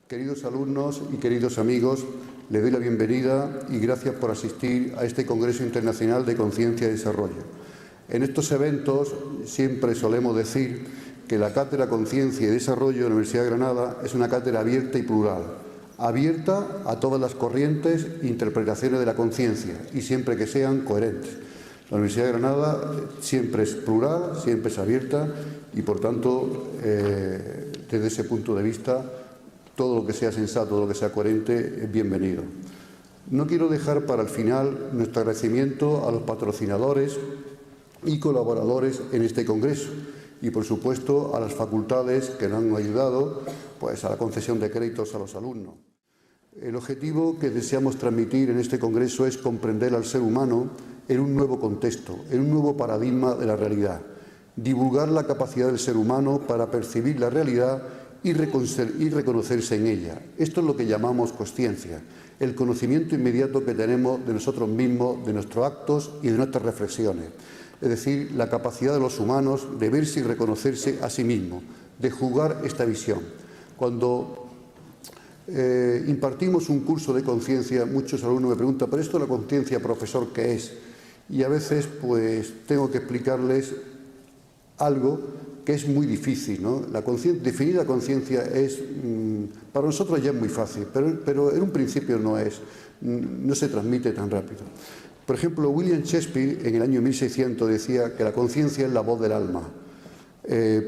Queridos alumnos y queridos amigos, les doy la bienvenida y gracias por asistir a este Congreso Internacional de Conciencia y Desarrollo. En estos eventos siempre solemos decir que la Cátedra Conciencia y Desarrollo de la Universidad de Granada es una cátedra abierta y plural, abierta a todas las corrientes e interpretaciones de la conciencia y siempre que sean coherentes. La Universidad de Granada siempre es plural, siempre es abierta y, por tanto, desde ese punto de vista, todo lo que sea sensato, todo lo que sea coherente es bienvenido. No quiero dejar para el final nuestro agradecimiento a los patrocinadores y colaboradores en este congreso y, por supuesto, a las facultades que nos han ayudado pues, a la concesión de créditos a los alumnos. El objetivo que deseamos transmitir en este congreso es comprender al ser humano en un nuevo contexto, en un nuevo paradigma de la realidad, divulgar la capacidad del ser humano para percibir la realidad y reconocerse en ella. Esto es lo que llamamos consciencia, el conocimiento inmediato que tenemos de nosotros mismos, de nuestros actos y de nuestras reflexiones. Es decir, la capacidad de los humanos de verse y reconocerse a sí mismos, de jugar esta visión. Cuando impartimos un curso de conciencia, muchos alumnos me preguntan, ¿pero esto de la conciencia, profesor, qué es? Y a veces pues tengo que explicarles algo que es muy difícil, ¿no? Definir la conciencia es, para nosotros ya es muy fácil, pero en un principio no se transmite tan rápido. Por ejemplo, William Shakespeare en el año 1600 decía que la conciencia es la voz del alma.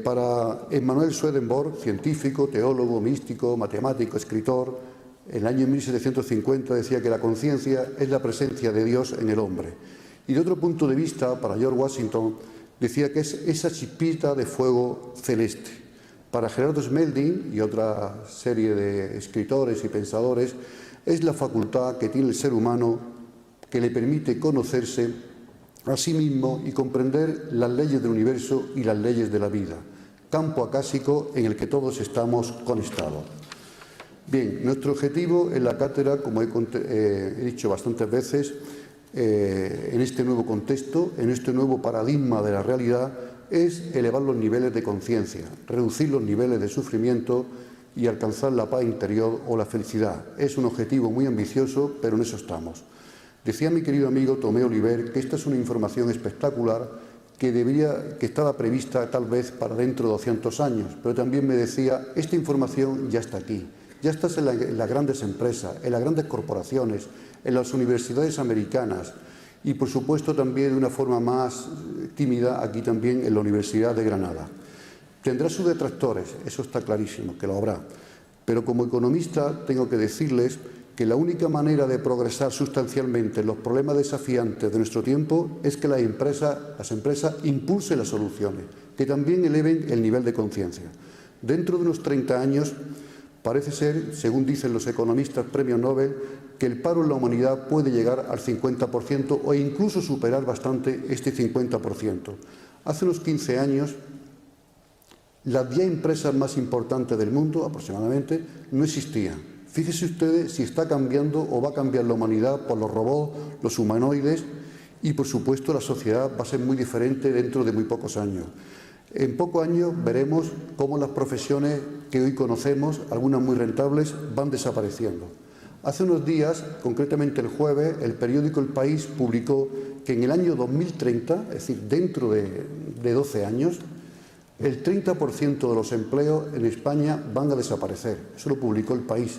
Para Emanuel Swedenborg, científico, teólogo, místico, matemático, escritor, en el año 1750 decía que la conciencia es la presencia de Dios en el hombre. Y de otro punto de vista, para George Washington, decía que es esa chispita de fuego celeste. Para Gerardo Smelding y otra serie de escritores y pensadores, es la facultad que tiene el ser humano que le permite conocerse a sí mismo y comprender las leyes del universo y las leyes de la vida, campo acásico en el que todos estamos conectados. Bien, nuestro objetivo en la cátedra, como he dicho bastantes veces, en este nuevo contexto, en este nuevo paradigma de la realidad, es elevar los niveles de conciencia, reducir los niveles de sufrimiento y alcanzar la paz interior o la felicidad. Es un objetivo muy ambicioso, pero en eso estamos. Decía mi querido amigo Tomé Oliver que esta es una información espectacular que estaba prevista tal vez para dentro de 200 años, pero también me decía, esta información ya está aquí, ya está en las grandes empresas, en las grandes corporaciones, en las universidades americanas y, por supuesto, también de una forma más tímida aquí también en la Universidad de Granada. Tendrá sus detractores, eso está clarísimo, que lo habrá, pero como economista tengo que decirles que la única manera de progresar sustancialmente en los problemas desafiantes de nuestro tiempo es que las empresas impulsen las soluciones, que también eleven el nivel de conciencia. Dentro de unos 30 años, parece ser, según dicen los economistas premios Nobel, que el paro en la humanidad puede llegar al 50% o incluso superar bastante este 50%. Hace unos 15 años, las 10 empresas más importantes del mundo, aproximadamente, no existían. Fíjense ustedes si está cambiando o va a cambiar la humanidad por los robots, los humanoides y, por supuesto, la sociedad va a ser muy diferente dentro de muy pocos años. En pocos años veremos cómo las profesiones que hoy conocemos, algunas muy rentables, van desapareciendo. Hace unos días, concretamente el jueves, el periódico El País publicó que en el año 2030, es decir, dentro de 12 años, el 30% de los empleos en España van a desaparecer. Eso lo publicó El País.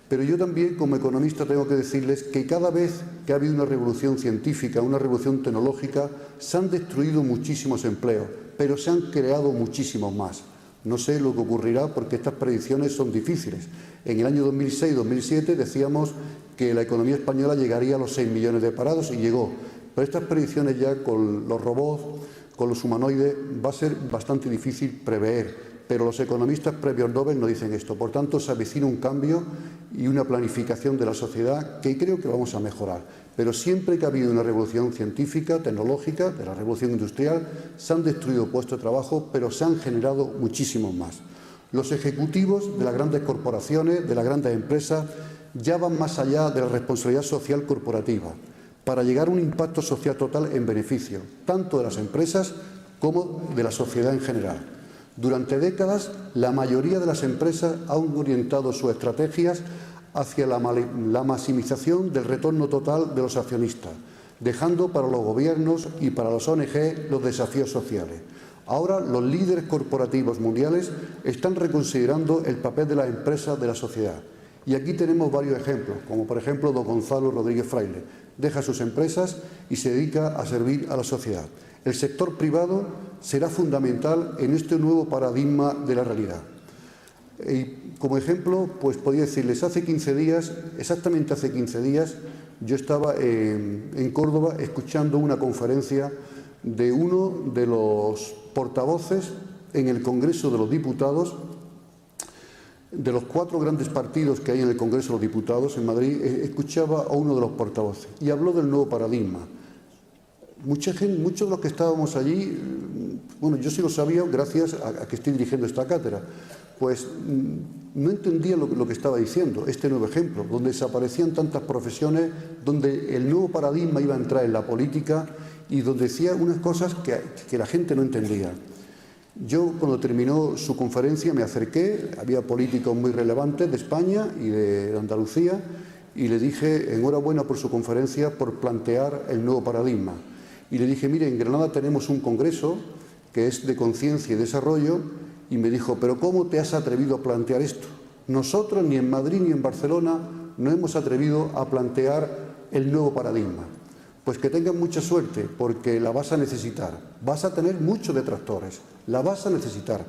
Pero yo también, como economista, tengo que decirles que cada vez que ha habido una revolución científica, una revolución tecnológica, se han destruido muchísimos empleos, pero se han creado muchísimos más. No sé lo que ocurrirá porque estas predicciones son difíciles. En el año 2006-2007 decíamos que la economía española llegaría a los 6 millones de parados y llegó. Pero estas predicciones ya con los robots, con los humanoides, va a ser bastante difícil prever. Pero los economistas premios Nobel no dicen esto. Por tanto, se avecina un cambio y una planificación de la sociedad que creo que vamos a mejorar. Pero siempre que ha habido una revolución científica, tecnológica, de la revolución industrial, se han destruido puestos de trabajo, pero se han generado muchísimos más. Los ejecutivos de las grandes corporaciones, de las grandes empresas, ya van más allá de la responsabilidad social corporativa para llegar a un impacto social total en beneficio, tanto de las empresas como de la sociedad en general. Durante décadas, la mayoría de las empresas han orientado sus estrategias hacia la maximización del retorno total de los accionistas, dejando para los gobiernos y para las ONG los desafíos sociales. Ahora los líderes corporativos mundiales están reconsiderando el papel de las empresas de la sociedad. Y aquí tenemos varios ejemplos, como por ejemplo don Gonzalo Rodríguez Fraile. Deja sus empresas y se dedica a servir a la sociedad. El sector privado será fundamental en este nuevo paradigma de la realidad. Y como ejemplo, pues podría decirles, hace 15 días, exactamente hace 15 días, yo estaba en Córdoba escuchando una conferencia de uno de los portavoces en el Congreso de los Diputados, de los 4 grandes partidos que hay en el Congreso de los Diputados en Madrid. Escuchaba a uno de los portavoces y habló del nuevo paradigma. Muchos de los que estábamos allí, bueno, yo sí lo sabía gracias a que estoy dirigiendo esta cátedra, pues no entendía lo que estaba diciendo, este nuevo ejemplo, donde desaparecían tantas profesiones, donde el nuevo paradigma iba a entrar en la política y donde decía unas cosas que la gente no entendía. Yo, cuando terminó su conferencia, me acerqué, había políticos muy relevantes de España y de Andalucía, y le dije, enhorabuena por su conferencia, por plantear el nuevo paradigma. Y le dije, mire, en Granada tenemos un congreso que es de conciencia y desarrollo, y me dijo, pero ¿cómo te has atrevido a plantear esto? Nosotros ni en Madrid ni en Barcelona no hemos atrevido a plantear el nuevo paradigma. Pues que tengan mucha suerte, porque la vas a necesitar. Vas a tener muchos detractores, la vas a necesitar.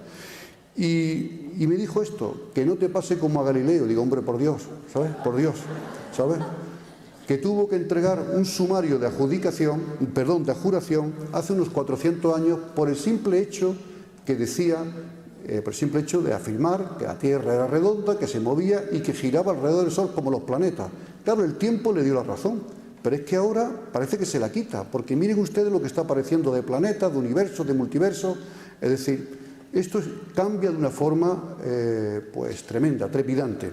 Y me dijo esto, que no te pase como a Galileo. Digo, hombre, por Dios, ¿sabes? Por Dios, ¿sabes? Que tuvo que entregar un sumario de adjudicación, de juración, hace unos 400 años, por el simple hecho que decía, por el simple hecho de afirmar que la Tierra era redonda, que se movía y que giraba alrededor del Sol como los planetas. Claro, el tiempo le dio la razón. Pero es que ahora parece que se la quita, porque miren ustedes lo que está apareciendo de planetas, de universos, de multiversos. Es decir, esto cambia de una forma pues tremenda, trepidante.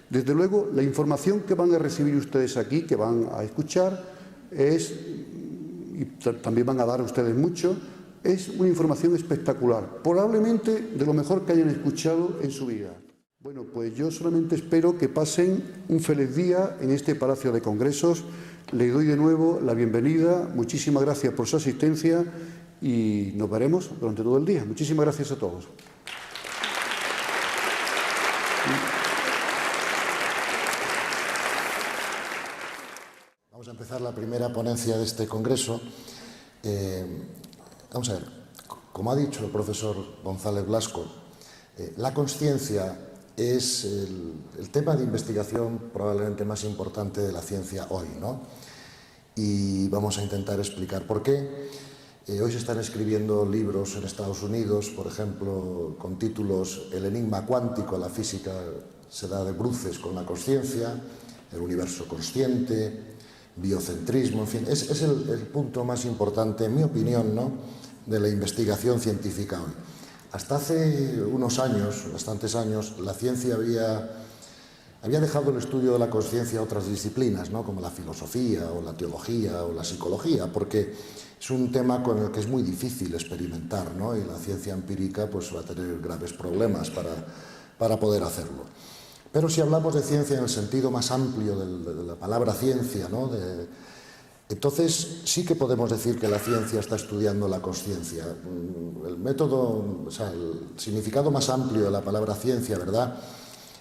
Desde luego, la información que van a recibir ustedes aquí, que van a escuchar, y también van a dar a ustedes mucho, es una información espectacular, probablemente de lo mejor que hayan escuchado en su vida. Bueno, pues yo solamente espero que pasen un feliz día en este Palacio de Congresos. Le doy de nuevo la bienvenida, muchísimas gracias por su asistencia y nos veremos durante todo el día. Muchísimas gracias a todos. Vamos a empezar la primera ponencia de este congreso. Vamos a ver, como ha dicho el profesor González Blasco, la consciencia es el tema de investigación probablemente más importante de la ciencia hoy, ¿no? Y vamos a intentar explicar por qué. Hoy se están escribiendo libros en Estados Unidos, por ejemplo, con títulos El enigma cuántico, la física se da de bruces con la consciencia, el universo consciente, biocentrismo, en fin, es el punto más importante, en mi opinión, ¿no?, de la investigación científica hoy. Hasta hace unos años, bastantes años, la ciencia había dejado el estudio de la consciencia a otras disciplinas, ¿no?, como la filosofía o la teología o la psicología, porque es un tema con el que es muy difícil experimentar, ¿no?, y la ciencia empírica pues, va a tener graves problemas para poder hacerlo. Pero si hablamos de ciencia en el sentido más amplio de la palabra ciencia, ¿no?, entonces sí que podemos decir que la ciencia está estudiando la consciencia. El método, o sea, el significado más amplio de la palabra ciencia, ¿verdad?,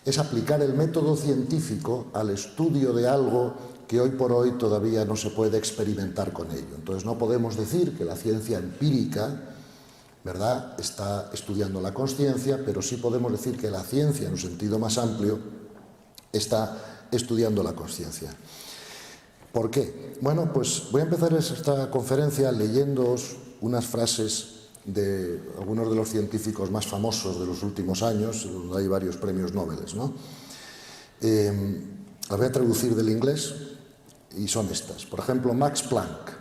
es aplicar el método científico al estudio de algo que hoy por hoy todavía no se puede experimentar con ello. Entonces no podemos decir que la ciencia empírica, ¿verdad?, está estudiando la consciencia, pero sí podemos decir que la ciencia, en un sentido más amplio, está estudiando la consciencia. ¿Por qué? Bueno, pues voy a empezar esta conferencia leyéndoos unas frases de algunos de los científicos más famosos de los últimos años, donde hay varios premios Nobel, ¿no? Las voy a traducir del inglés y son estas. Por ejemplo, Max Planck: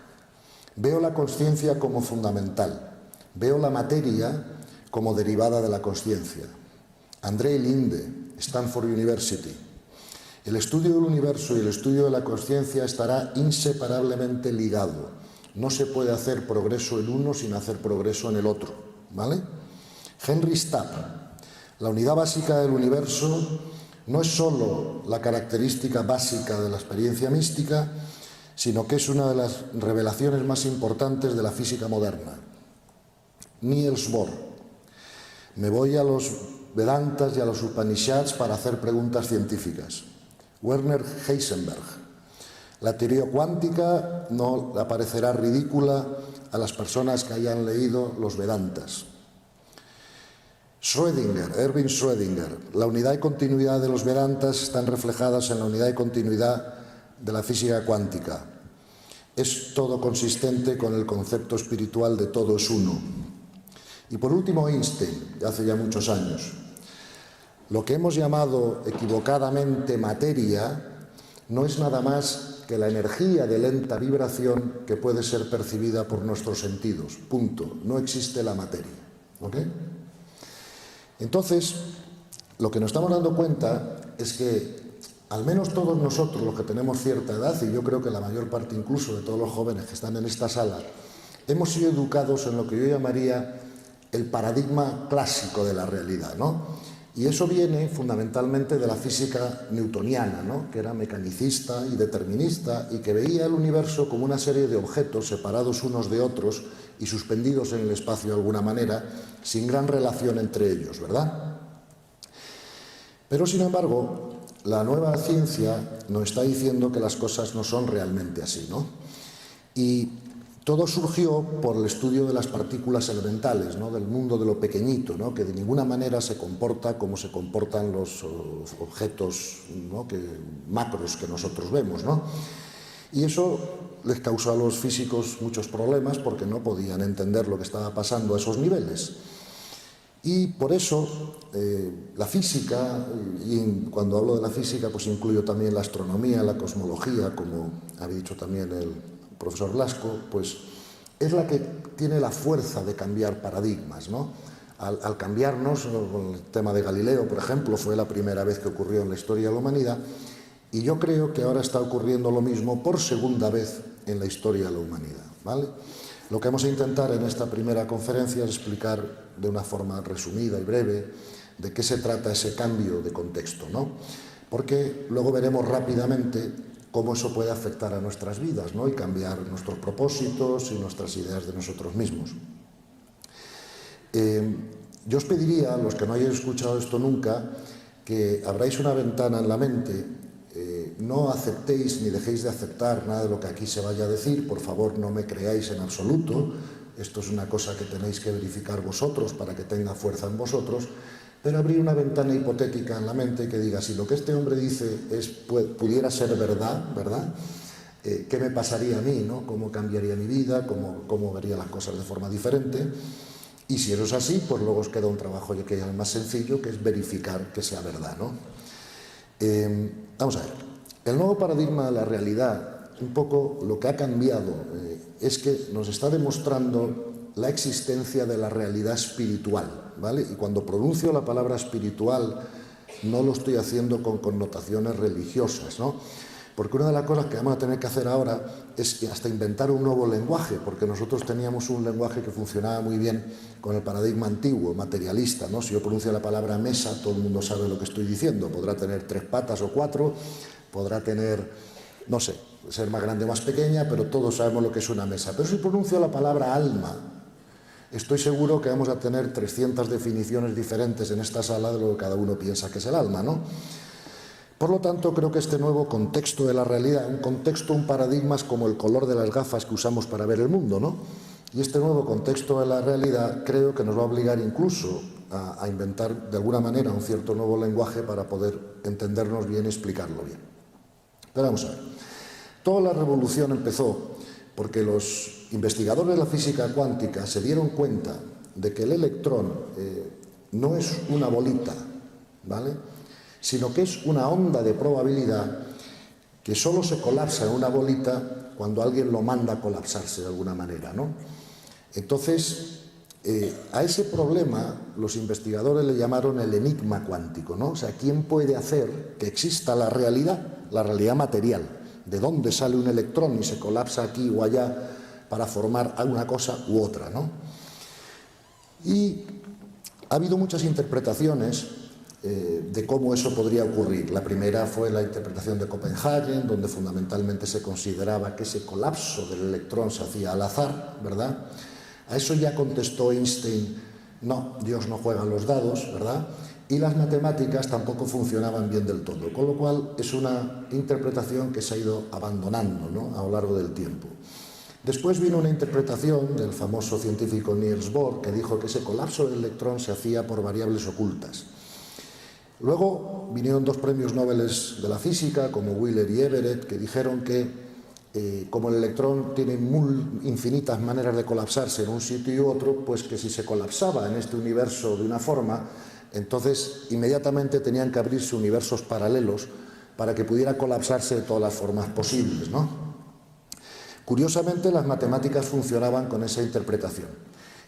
veo la consciencia como fundamental, veo la materia como derivada de la consciencia. André Linde, Stanford University: el estudio del universo y el estudio de la consciencia estará inseparablemente ligado. No se puede hacer progreso en uno sin hacer progreso en el otro, ¿vale? Henry Stapp: la unidad básica del universo no es sólo la característica básica de la experiencia mística, sino que es una de las revelaciones más importantes de la física moderna. Niels Bohr: me voy a los Vedantas y a los Upanishads para hacer preguntas científicas. Werner Heisenberg: la teoría cuántica no le parecerá ridícula a las personas que hayan leído los Vedantas. Erwin Schrödinger: la unidad y continuidad de los Vedantas están reflejadas en la unidad y continuidad de la física cuántica. Es todo consistente con el concepto espiritual de todo es uno. Y por último, Einstein, de hace ya muchos años: lo que hemos llamado equivocadamente materia no es nada más que la energía de lenta vibración que puede ser percibida por nuestros sentidos. Punto. No existe la materia. ¿Ok? Entonces, lo que nos estamos dando cuenta es que al menos todos nosotros, los que tenemos cierta edad, y yo creo que la mayor parte incluso de todos los jóvenes que están en esta sala, hemos sido educados en lo que yo llamaría el paradigma clásico de la realidad, ¿no? Y eso viene fundamentalmente de la física newtoniana, ¿no? Que era mecanicista y determinista y que veía el universo como una serie de objetos separados unos de otros y suspendidos en el espacio de alguna manera, sin gran relación entre ellos, ¿verdad? Pero, sin embargo, la nueva ciencia nos está diciendo que las cosas no son realmente así, ¿no? Y todo surgió por el estudio de las partículas elementales, ¿no? Del mundo de lo pequeñito, ¿no? Que de ninguna manera se comporta como se comportan los objetos, ¿no? Macros que nosotros vemos, ¿no? Y eso les causó a los físicos muchos problemas porque no podían entender lo que estaba pasando a esos niveles. Y por eso la física, y cuando hablo de la física pues incluyo también la astronomía, la cosmología, como ha dicho también el profesor Blasco, pues es la que tiene la fuerza de cambiar paradigmas, ¿no? Al cambiarnos, con el tema de Galileo, por ejemplo, fue la primera vez que ocurrió en la historia de la humanidad, y yo creo que ahora está ocurriendo lo mismo por segunda vez en la historia de la humanidad, ¿vale? Lo que vamos a intentar en esta primera conferencia es explicar de una forma resumida y breve de qué se trata ese cambio de contexto, ¿no? Porque luego veremos rápidamente cómo eso puede afectar a nuestras vidas, ¿no? Y cambiar nuestros propósitos y nuestras ideas de nosotros mismos. Yo os pediría, a los que no hayáis escuchado esto nunca, que abráis una ventana en la mente, no aceptéis ni dejéis de aceptar nada de lo que aquí se vaya a decir, por favor no me creáis en absoluto, esto es una cosa que tenéis que verificar vosotros para que tenga fuerza en vosotros, pero abrir una ventana hipotética en la mente que diga, si lo que este hombre dice pudiera ser verdad, ¿verdad? ¿Qué me pasaría a mí, ¿no? ¿Cómo cambiaría mi vida? ¿Cómo vería las cosas de forma diferente? Y si eso es así, pues luego os queda un trabajo que es más sencillo, que es verificar que sea verdad, ¿no? Vamos a ver. El nuevo paradigma de la realidad, un poco lo que ha cambiado, es que nos está demostrando la existencia de la realidad espiritual, ¿vale? Y cuando pronuncio la palabra espiritual no lo estoy haciendo con connotaciones religiosas, ¿no? Porque una de las cosas que vamos a tener que hacer ahora es hasta inventar un nuevo lenguaje, porque nosotros teníamos un lenguaje que funcionaba muy bien con el paradigma antiguo, materialista, ¿no? Si yo pronuncio la palabra mesa, todo el mundo sabe lo que estoy diciendo. Podrá tener 3 patas o 4, podrá tener, no sé, ser más grande o más pequeña, pero todos sabemos lo que es una mesa. Pero si pronuncio la palabra alma, estoy seguro que vamos a tener 300 definiciones diferentes en esta sala de lo que cada uno piensa que es el alma, ¿no? Por lo tanto, creo que este nuevo contexto de la realidad, un paradigma es como el color de las gafas que usamos para ver el mundo, ¿no? Y este nuevo contexto de la realidad creo que nos va a obligar incluso a inventar de alguna manera un cierto nuevo lenguaje para poder entendernos bien y explicarlo bien. Pero vamos a ver. Toda la revolución empezó porque los investigadores de la física cuántica se dieron cuenta de que el electrón no es una bolita, ¿vale?, sino que es una onda de probabilidad que solo se colapsa en una bolita cuando alguien lo manda a colapsarse de alguna manera, ¿no? Entonces, a ese problema los investigadores le llamaron el enigma cuántico, ¿no? O sea, ¿quién puede hacer que exista la realidad material? ¿De dónde sale un electrón y se colapsa aquí o allá para formar una cosa u otra, ¿no? Y Ha habido muchas interpretaciones de cómo eso podría ocurrir. La primera fue la interpretación de Copenhagen, donde fundamentalmente se consideraba que ese colapso del electrón se hacía al azar, ¿verdad? A eso ya contestó Einstein: no, Dios no juega los dados, ¿verdad? Y las matemáticas tampoco funcionaban bien del todo, con lo cual es una interpretación que se ha ido abandonando, ¿no?, a lo largo del tiempo. Después vino una interpretación del famoso científico Niels Bohr, que dijo que ese colapso del electrón se hacía por variables ocultas. Luego vinieron dos premios Nobel de la física, como Wheeler y Everett, que dijeron que como el electrón tiene infinitas maneras de colapsarse en un sitio y otro, pues que si se colapsaba en este universo de una forma, entonces inmediatamente tenían que abrirse universos paralelos para que pudiera colapsarse de todas las formas posibles, ¿no? Curiosamente, las matemáticas funcionaban con esa interpretación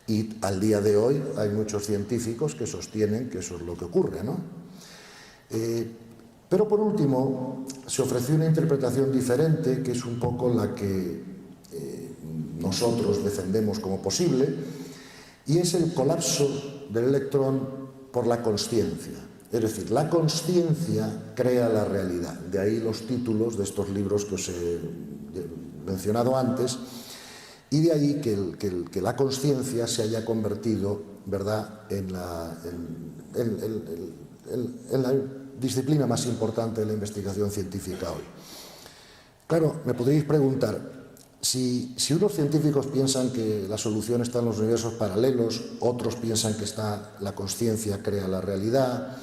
y al día de hoy hay muchos científicos que sostienen que eso es lo que ocurre, ¿no? Pero por último, se ofreció una interpretación diferente, que es un poco la que nosotros defendemos como posible, y es el colapso del electrón por la consciencia. Es decir, la consciencia crea la realidad. De ahí los títulos de estos libros que os he mencionado antes, y de ahí que la consciencia se haya convertido, ¿verdad?, en la disciplina más importante de la investigación científica hoy. Claro, me podréis preguntar, si unos científicos piensan que la solución está en los universos paralelos, otros piensan que la consciencia crea la realidad,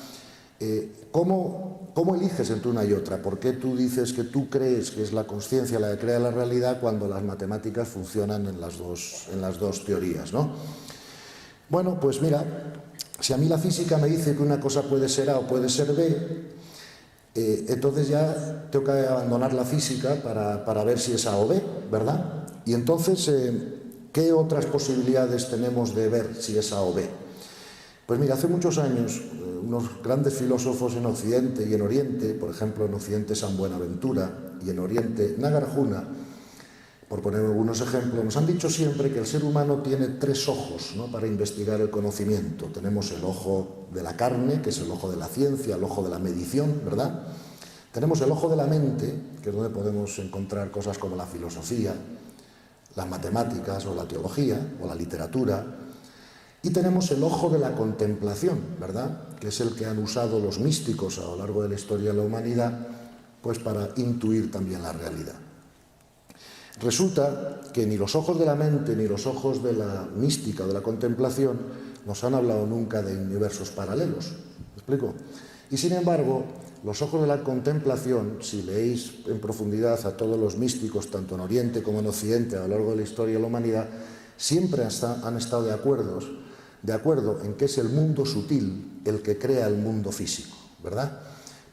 ¿cómo eliges entre una y otra? ¿Por qué tú dices que tú crees que es la consciencia la que crea la realidad cuando las matemáticas funcionan en las dos teorías, ¿no? Bueno, pues mira, si a mí la física me dice que una cosa puede ser A o puede ser B, entonces ya tengo que abandonar la física para ver si es A o B, ¿verdad? Y entonces, ¿qué otras posibilidades tenemos de ver si es A o B? Pues mira, hace muchos años, unos grandes filósofos en Occidente y en Oriente, por ejemplo, en Occidente San Buenaventura y en Oriente Nagarjuna, por poner algunos ejemplos, nos han dicho siempre que el ser humano tiene tres ojos, ¿no?, para investigar el conocimiento. Tenemos el ojo de la carne, que es el ojo de la ciencia, el ojo de la medición, ¿verdad? Tenemos el ojo de la mente, que es donde podemos encontrar cosas como la filosofía, las matemáticas o la teología o la literatura. Y tenemos el ojo de la contemplación, ¿verdad?, que es el que han usado los místicos a lo largo de la historia de la humanidad, pues para intuir también la realidad. Resulta que ni los ojos de la mente ni los ojos de la mística o de la contemplación nos han hablado nunca de universos paralelos. ¿Me explico? Y sin embargo, los ojos de la contemplación, si leéis en profundidad a todos los místicos, tanto en Oriente como en Occidente, a lo largo de la historia de la humanidad, siempre han estado de acuerdo en que es el mundo sutil el que crea el mundo físico, ¿verdad?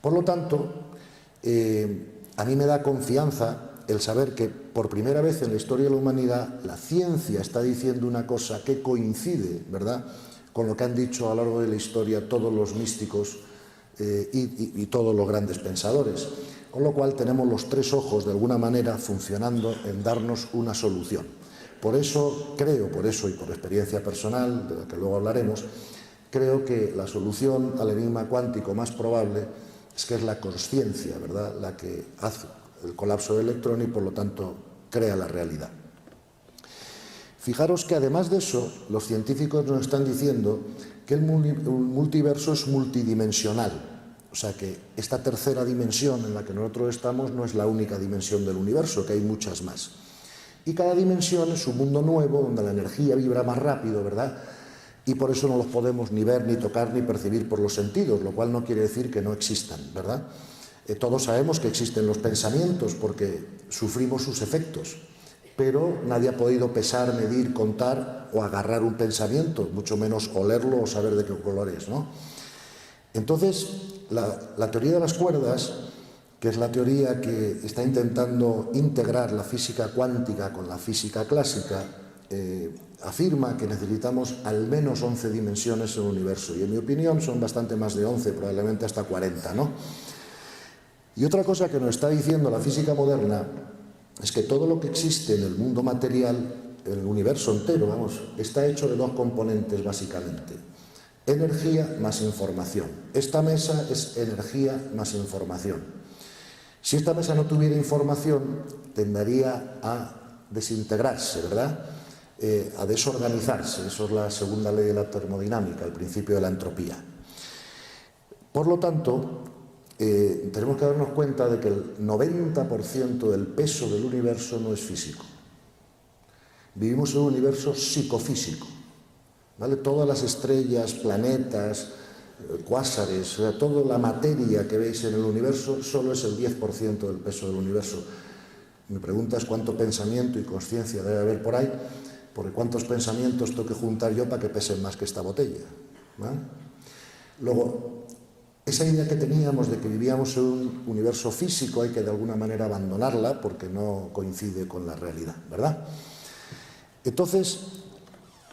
Por lo tanto, a mí me da confianza el saber que por primera vez en la historia de la humanidad la ciencia está diciendo una cosa que coincide, ¿verdad?, con lo que han dicho a lo largo de la historia todos los místicos y todos los grandes pensadores. Con lo cual tenemos los tres ojos de alguna manera funcionando en darnos una solución. Por eso creo, y por experiencia personal, de la que luego hablaremos, creo que la solución al enigma cuántico más probable es que es la consciencia, ¿verdad?, la que hace el colapso del electrón y por lo tanto crea la realidad. Fijaros que además de eso, los científicos nos están diciendo que el multiverso es multidimensional. O sea que esta tercera dimensión en la que nosotros estamos no es la única dimensión del universo, que hay muchas más. Y cada dimensión es un mundo nuevo donde la energía vibra más rápido, ¿verdad? Y por eso no los podemos ni ver, ni tocar, ni percibir por los sentidos, lo cual no quiere decir que no existan, ¿verdad? Todos sabemos que existen los pensamientos porque sufrimos sus efectos, pero nadie ha podido pesar, medir, contar o agarrar un pensamiento, mucho menos olerlo o saber de qué color es, ¿no? Entonces, la teoría de las cuerdas, que es la teoría que está intentando integrar la física cuántica con la física clásica, afirma que necesitamos al menos 11 dimensiones en el universo, y en mi opinión son bastante más de 11, probablemente hasta 40, ¿no? Y otra cosa que nos está diciendo la física moderna es que todo lo que existe en el mundo material, el universo entero, está hecho de dos componentes básicamente. Energía más información. Esta mesa es energía más información. Si esta mesa no tuviera información, tendería a desintegrarse, ¿verdad? A desorganizarse. Eso es la segunda ley de la termodinámica, el principio de la entropía. Por lo tanto, tenemos que darnos cuenta de que el 90% del peso del universo no es físico. Vivimos en un universo psicofísico, ¿vale? Todas las estrellas, planetas, cuásares, o sea, toda la materia que veis en el universo solo es el 10% del peso del universo. Me preguntas cuánto pensamiento y conciencia debe haber por ahí, porque cuántos pensamientos tengo que juntar yo para que pesen más que esta botella, ¿vale? Luego, esa idea que teníamos de que vivíamos en un universo físico hay que de alguna manera abandonarla porque no coincide con la realidad, ¿verdad? Entonces,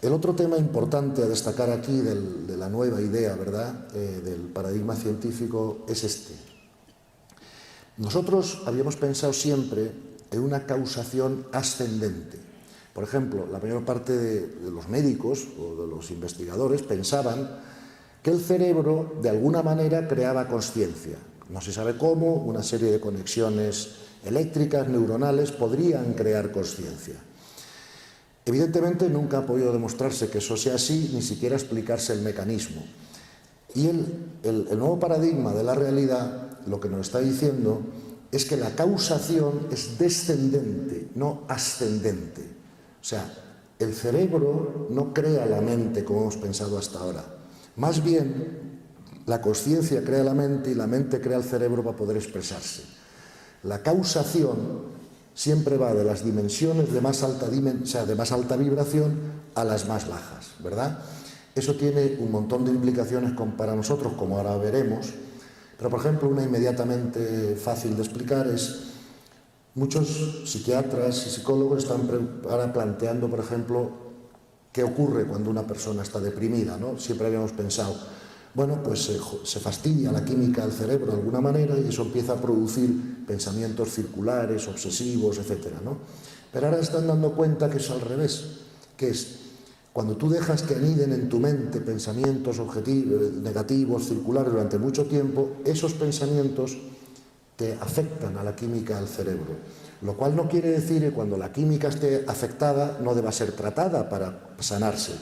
el otro tema importante a destacar aquí de la nueva idea, ¿verdad?, del paradigma científico es este. Nosotros habíamos pensado siempre en una causación ascendente. Por ejemplo, la mayor parte de los médicos o de los investigadores pensaban que el cerebro de alguna manera creaba consciencia. No se sabe cómo, una serie de conexiones eléctricas, neuronales, podrían crear consciencia. Evidentemente nunca ha podido demostrarse que eso sea así, ni siquiera explicarse el mecanismo. Y el nuevo paradigma de la realidad lo que nos está diciendo es que la causación es descendente, no ascendente. O sea, el cerebro no crea la mente como hemos pensado hasta ahora. Más bien, la consciencia crea la mente y la mente crea el cerebro para poder expresarse. La causación siempre va de las dimensiones de más alta vibración a las más bajas, ¿verdad? Eso tiene un montón de implicaciones para nosotros, como ahora veremos, pero por ejemplo una inmediatamente fácil de explicar es muchos psiquiatras y psicólogos están ahora planteando, por ejemplo, qué ocurre cuando una persona está deprimida, ¿no? Siempre habíamos pensado, bueno, pues se fastidia la química del cerebro de alguna manera y eso empieza a producir pensamientos circulares, obsesivos, etcétera, ¿no? Pero ahora están dando cuenta que es al revés, que es cuando tú dejas que aniden en tu mente pensamientos negativos, circulares durante mucho tiempo, esos pensamientos te afectan a la química del cerebro. Lo cual no quiere decir que cuando la química esté afectada no deba ser tratada para sanarse.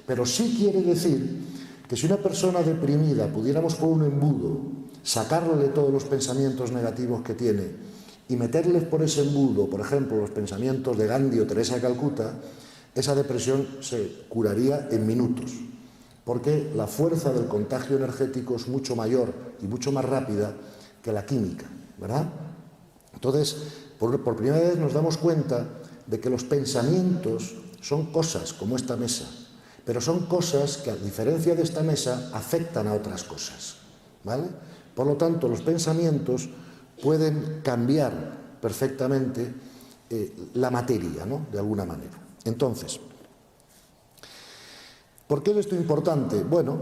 Pero sí quiere decir que si una persona deprimida pudiéramos por un embudo sacarle todos los pensamientos negativos que tiene y meterles por ese embudo, por ejemplo, los pensamientos de Gandhi o Teresa de Calcuta, esa depresión se curaría en minutos, porque la fuerza del contagio energético es mucho mayor y mucho más rápida que la química, ¿verdad? Entonces, por primera vez nos damos cuenta de que los pensamientos son cosas como esta mesa, pero son cosas que, a diferencia de esta mesa, afectan a otras cosas, ¿vale? Por lo tanto, los pensamientos pueden cambiar perfectamente la materia, ¿no?, de alguna manera. Entonces, ¿por qué es esto importante? Bueno,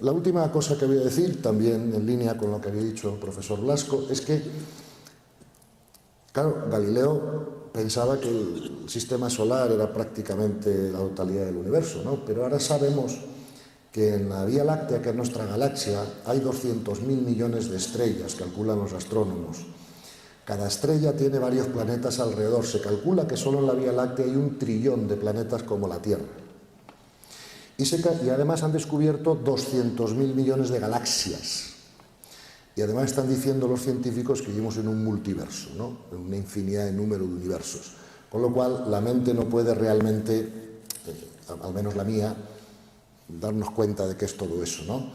la última cosa que voy a decir, también en línea con lo que había dicho el profesor Blasco, es que, claro, Galileo pensaba que el sistema solar era prácticamente la totalidad del universo, ¿no? Pero ahora sabemos que en la Vía Láctea, que es nuestra galaxia, hay 200.000 millones de estrellas, calculan los astrónomos. Cada estrella tiene varios planetas alrededor. Se calcula que solo en la Vía Láctea hay 1 trillón de planetas como la Tierra. Y además han descubierto 200.000 millones de galaxias. Y además están diciendo los científicos que vivimos en un multiverso, ¿no?, en una infinidad de número de universos. Con lo cual, la mente no puede realmente, al menos la mía, darnos cuenta de qué es todo eso, ¿no?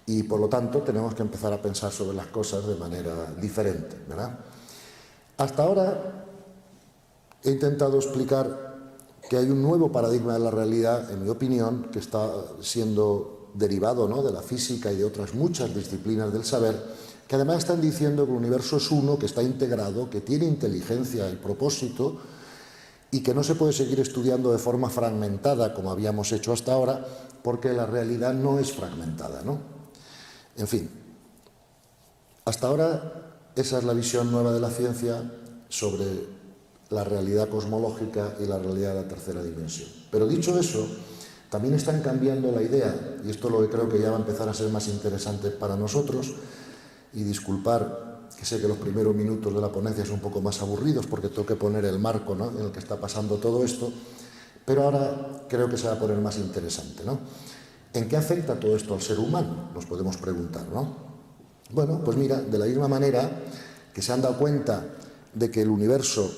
Y por lo tanto, tenemos que empezar a pensar sobre las cosas de manera diferente, ¿verdad? Hasta ahora he intentado explicar que hay un nuevo paradigma de la realidad, en mi opinión, que está siendo derivado, ¿no?, de la física y de otras muchas disciplinas del saber, que además están diciendo que el universo es uno, que está integrado, que tiene inteligencia y propósito y que no se puede seguir estudiando de forma fragmentada como habíamos hecho hasta ahora, porque la realidad no es fragmentada, ¿no? En fin, hasta ahora esa es la visión nueva de la ciencia sobre la realidad cosmológica y la realidad de la tercera dimensión. Pero dicho eso, también están cambiando la idea, y esto lo que creo que ya va a empezar a ser más interesante para nosotros, y disculpar que sé que los primeros minutos de la ponencia son un poco más aburridos porque tengo que poner el marco, ¿no?, en el que está pasando todo esto, pero ahora creo que se va a poner más interesante, ¿no? ¿En qué afecta todo esto al ser humano? Nos podemos preguntar, ¿no? Bueno, pues mira, de la misma manera que se han dado cuenta de que el universo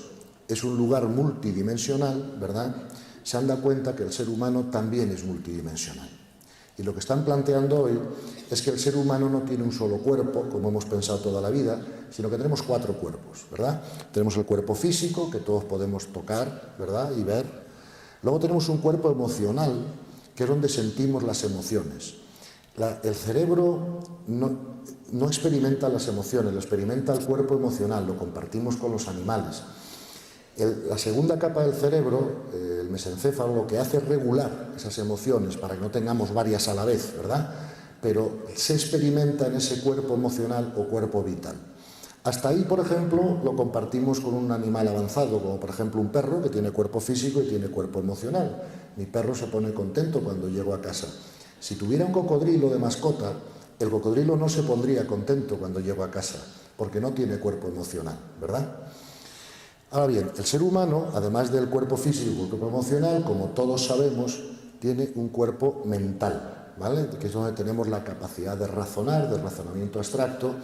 es un lugar multidimensional, ¿verdad?, se han dado cuenta que el ser humano también es multidimensional. Y lo que están planteando hoy es que el ser humano no tiene un solo cuerpo, como hemos pensado toda la vida, sino que tenemos 4 cuerpos, ¿verdad? Tenemos el cuerpo físico, que todos podemos tocar, ¿verdad?, y ver. Luego tenemos un cuerpo emocional, que es donde sentimos las emociones. El cerebro no experimenta las emociones, lo experimenta el cuerpo emocional, lo compartimos con los animales. La segunda capa del cerebro, el mesencéfalo, lo que hace es regular esas emociones para que no tengamos varias a la vez, ¿verdad? Pero se experimenta en ese cuerpo emocional o cuerpo vital. Hasta ahí, por ejemplo, lo compartimos con un animal avanzado, como por ejemplo un perro que tiene cuerpo físico y tiene cuerpo emocional. Mi perro se pone contento cuando llego a casa. Si tuviera un cocodrilo de mascota, el cocodrilo no se pondría contento cuando llego a casa, porque no tiene cuerpo emocional, ¿verdad? Ahora bien, el ser humano, además del cuerpo físico y el cuerpo emocional, como todos sabemos, tiene un cuerpo mental, ¿vale?, que es donde tenemos la capacidad de razonar, del razonamiento abstracto,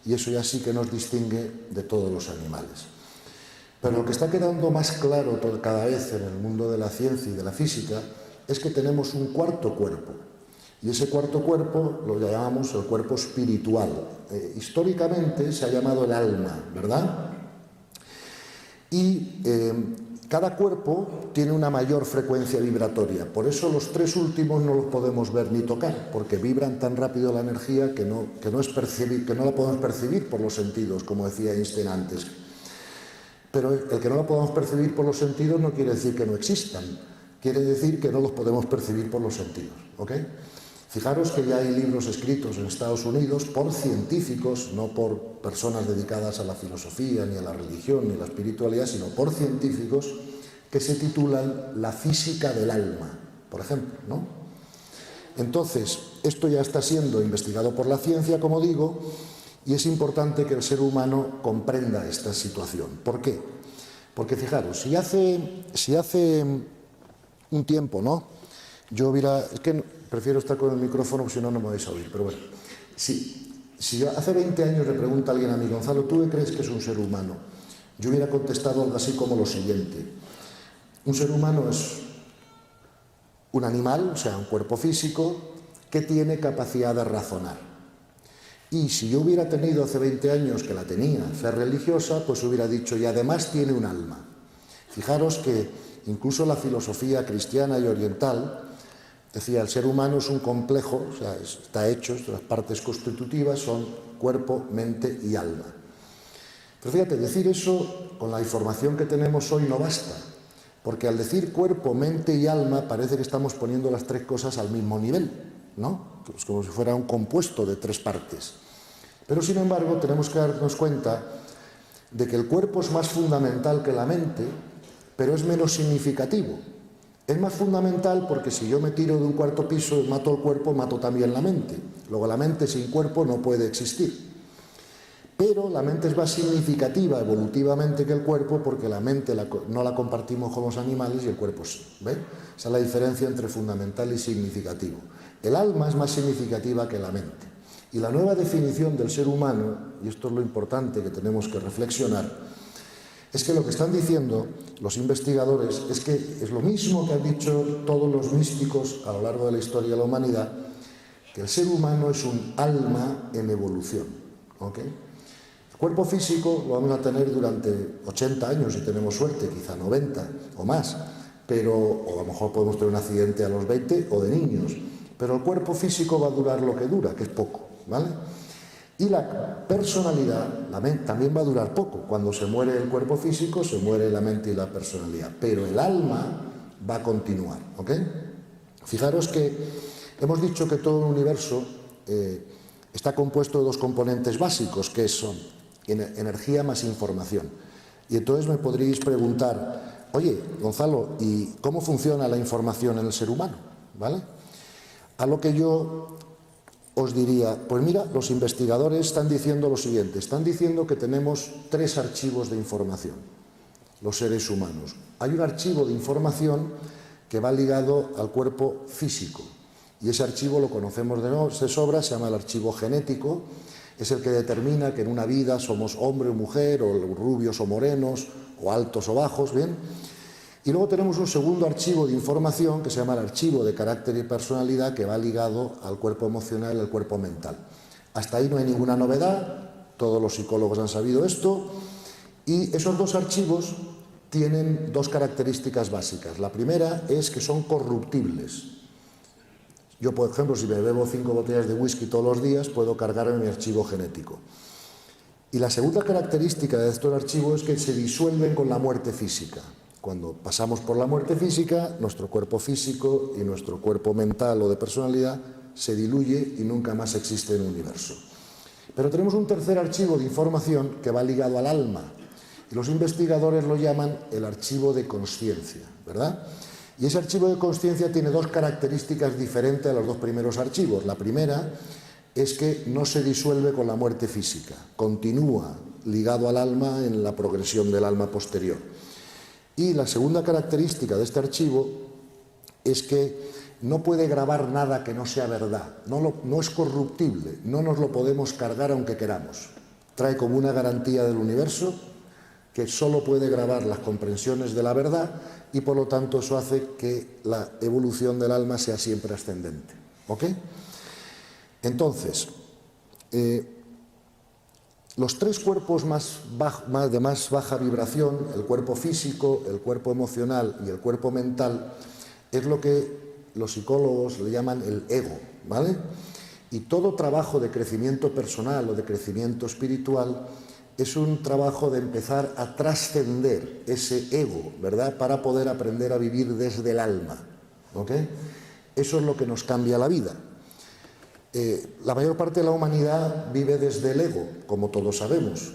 y eso ya sí que nos distingue de todos los animales. Pero lo que está quedando más claro cada vez en el mundo de la ciencia y de la física es que tenemos un cuarto cuerpo, y ese cuarto cuerpo lo llamamos el cuerpo espiritual. Históricamente se ha llamado el alma, ¿verdad? Y cada cuerpo tiene una mayor frecuencia vibratoria. Por eso los 3 últimos no los podemos ver ni tocar, porque vibran tan rápido la energía que no la podemos percibir por los sentidos, como decía Einstein antes. Pero el que no la podamos percibir por los sentidos no quiere decir que no existan, quiere decir que no los podemos percibir por los sentidos, ¿ok? Fijaros que ya hay libros escritos en Estados Unidos por científicos, no por personas dedicadas a la filosofía, ni a la religión, ni a la espiritualidad, sino por científicos que se titulan La física del alma, por ejemplo, ¿no? Entonces, esto ya está siendo investigado por la ciencia, como digo, y es importante que el ser humano comprenda esta situación. ¿Por qué? Porque fijaros, si hace un tiempo, ¿no?, yo es que prefiero estar con el micrófono, si no, no me vais a oír, pero bueno. Si hace 20 años le pregunta a alguien a mí, Gonzalo, ¿tú qué crees que es un ser humano? Yo hubiera contestado algo así como lo siguiente. Un ser humano es un animal, o sea, un cuerpo físico, que tiene capacidad de razonar. Y si yo hubiera tenido hace 20 años, que la tenía, fe religiosa, pues hubiera dicho, y además tiene un alma. Fijaros que incluso la filosofía cristiana y oriental decía, el ser humano es un complejo, o sea, está hecho, las partes constitutivas son cuerpo, mente y alma. Pero fíjate, decir eso con la información que tenemos hoy no basta, porque al decir cuerpo, mente y alma parece que estamos poniendo las 3 cosas al mismo nivel, ¿no? Pues como si fuera un compuesto de 3 partes. Pero sin embargo tenemos que darnos cuenta de que el cuerpo es más fundamental que la mente, pero es menos significativo. Es más fundamental porque si yo me tiro de un 4º piso y mato el cuerpo, mato también la mente. Luego la mente sin cuerpo no puede existir. Pero la mente es más significativa evolutivamente que el cuerpo porque la mente no la compartimos con los animales y el cuerpo sí. ¿Ve? Esa es la diferencia entre fundamental y significativo. El alma es más significativa que la mente. Y la nueva definición del ser humano, y esto es lo importante que tenemos que reflexionar, es que lo que están diciendo los investigadores es que es lo mismo que han dicho todos los místicos a lo largo de la historia de la humanidad, que el ser humano es un alma en evolución, ¿ok? El cuerpo físico lo vamos a tener durante 80 años si tenemos suerte, quizá 90 o más, o a lo mejor podemos tener un accidente a los 20 o de niños, pero el cuerpo físico va a durar lo que dura, que es poco, ¿vale? Y la personalidad, la mente, también va a durar poco. Cuando se muere el cuerpo físico, se muere la mente y la personalidad. Pero el alma va a continuar, ¿ok? Fijaros que hemos dicho que todo el universo está compuesto de 2 componentes básicos, que son energía más información. Y entonces me podríais preguntar, oye, Gonzalo, ¿y cómo funciona la información en el ser humano? ¿vale? A lo que yo os diría, pues mira, los investigadores están diciendo lo siguiente, están diciendo que tenemos 3 archivos de información, los seres humanos. Hay un archivo de información que va ligado al cuerpo físico, y ese archivo lo conocemos de sobra, se llama el archivo genético, es el que determina que en una vida somos hombre o mujer, o rubios o morenos, o altos o bajos, ¿bien? Y luego tenemos un segundo archivo de información que se llama el archivo de carácter y personalidad, que va ligado al cuerpo emocional y al cuerpo mental. Hasta ahí no hay ninguna novedad, todos los psicólogos han sabido esto, y esos 2 archivos tienen 2 características básicas. La primera es que son corruptibles. Yo, por ejemplo, si me bebo 5 botellas de whisky todos los días, puedo cargarme mi archivo genético. Y la segunda característica de estos archivos es que se disuelven con la muerte física. Cuando pasamos por la muerte física, nuestro cuerpo físico y nuestro cuerpo mental o de personalidad se diluye y nunca más existe en el universo. Pero tenemos un tercer archivo de información que va ligado al alma, y los investigadores lo llaman el archivo de consciencia, ¿verdad? Y ese archivo de consciencia tiene 2 características diferentes a los 2 primeros archivos. La primera es que no se disuelve con la muerte física, continúa ligado al alma en la progresión del alma posterior. Y la segunda característica de este archivo es que no puede grabar nada que no sea verdad, no es corruptible, no nos lo podemos cargar aunque queramos. Trae como una garantía del universo que solo puede grabar las comprensiones de la verdad, y por lo tanto eso hace que la evolución del alma sea siempre ascendente. ¿Ok? Entonces, los 3 cuerpos de más baja vibración, el cuerpo físico, el cuerpo emocional y el cuerpo mental, es lo que los psicólogos le llaman el ego, ¿vale? Y todo trabajo de crecimiento personal o de crecimiento espiritual es un trabajo de empezar a trascender ese ego, ¿verdad?, para poder aprender a vivir desde el alma, ¿ok? Eso es lo que nos cambia la vida. La mayor parte de la humanidad vive desde el ego, como todos sabemos.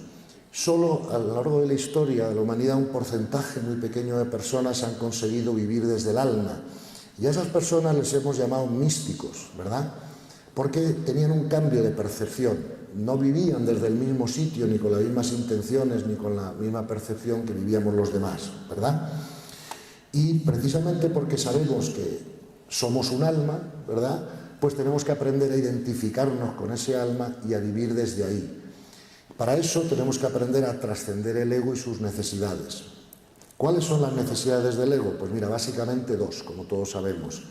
Solo a lo largo de la historia de la humanidad un porcentaje muy pequeño de personas han conseguido vivir desde el alma. Y a esas personas les hemos llamado místicos, ¿verdad? Porque tenían un cambio de percepción. No vivían desde el mismo sitio, ni con las mismas intenciones, ni con la misma percepción que vivíamos los demás, ¿verdad? Y precisamente porque sabemos que somos un alma, ¿verdad?, pues tenemos que aprender a identificarnos con ese alma y a vivir desde ahí. Para eso tenemos que aprender a trascender el ego y sus necesidades. ¿Cuáles son las necesidades del ego? Pues mira, básicamente 2, como todos sabemos.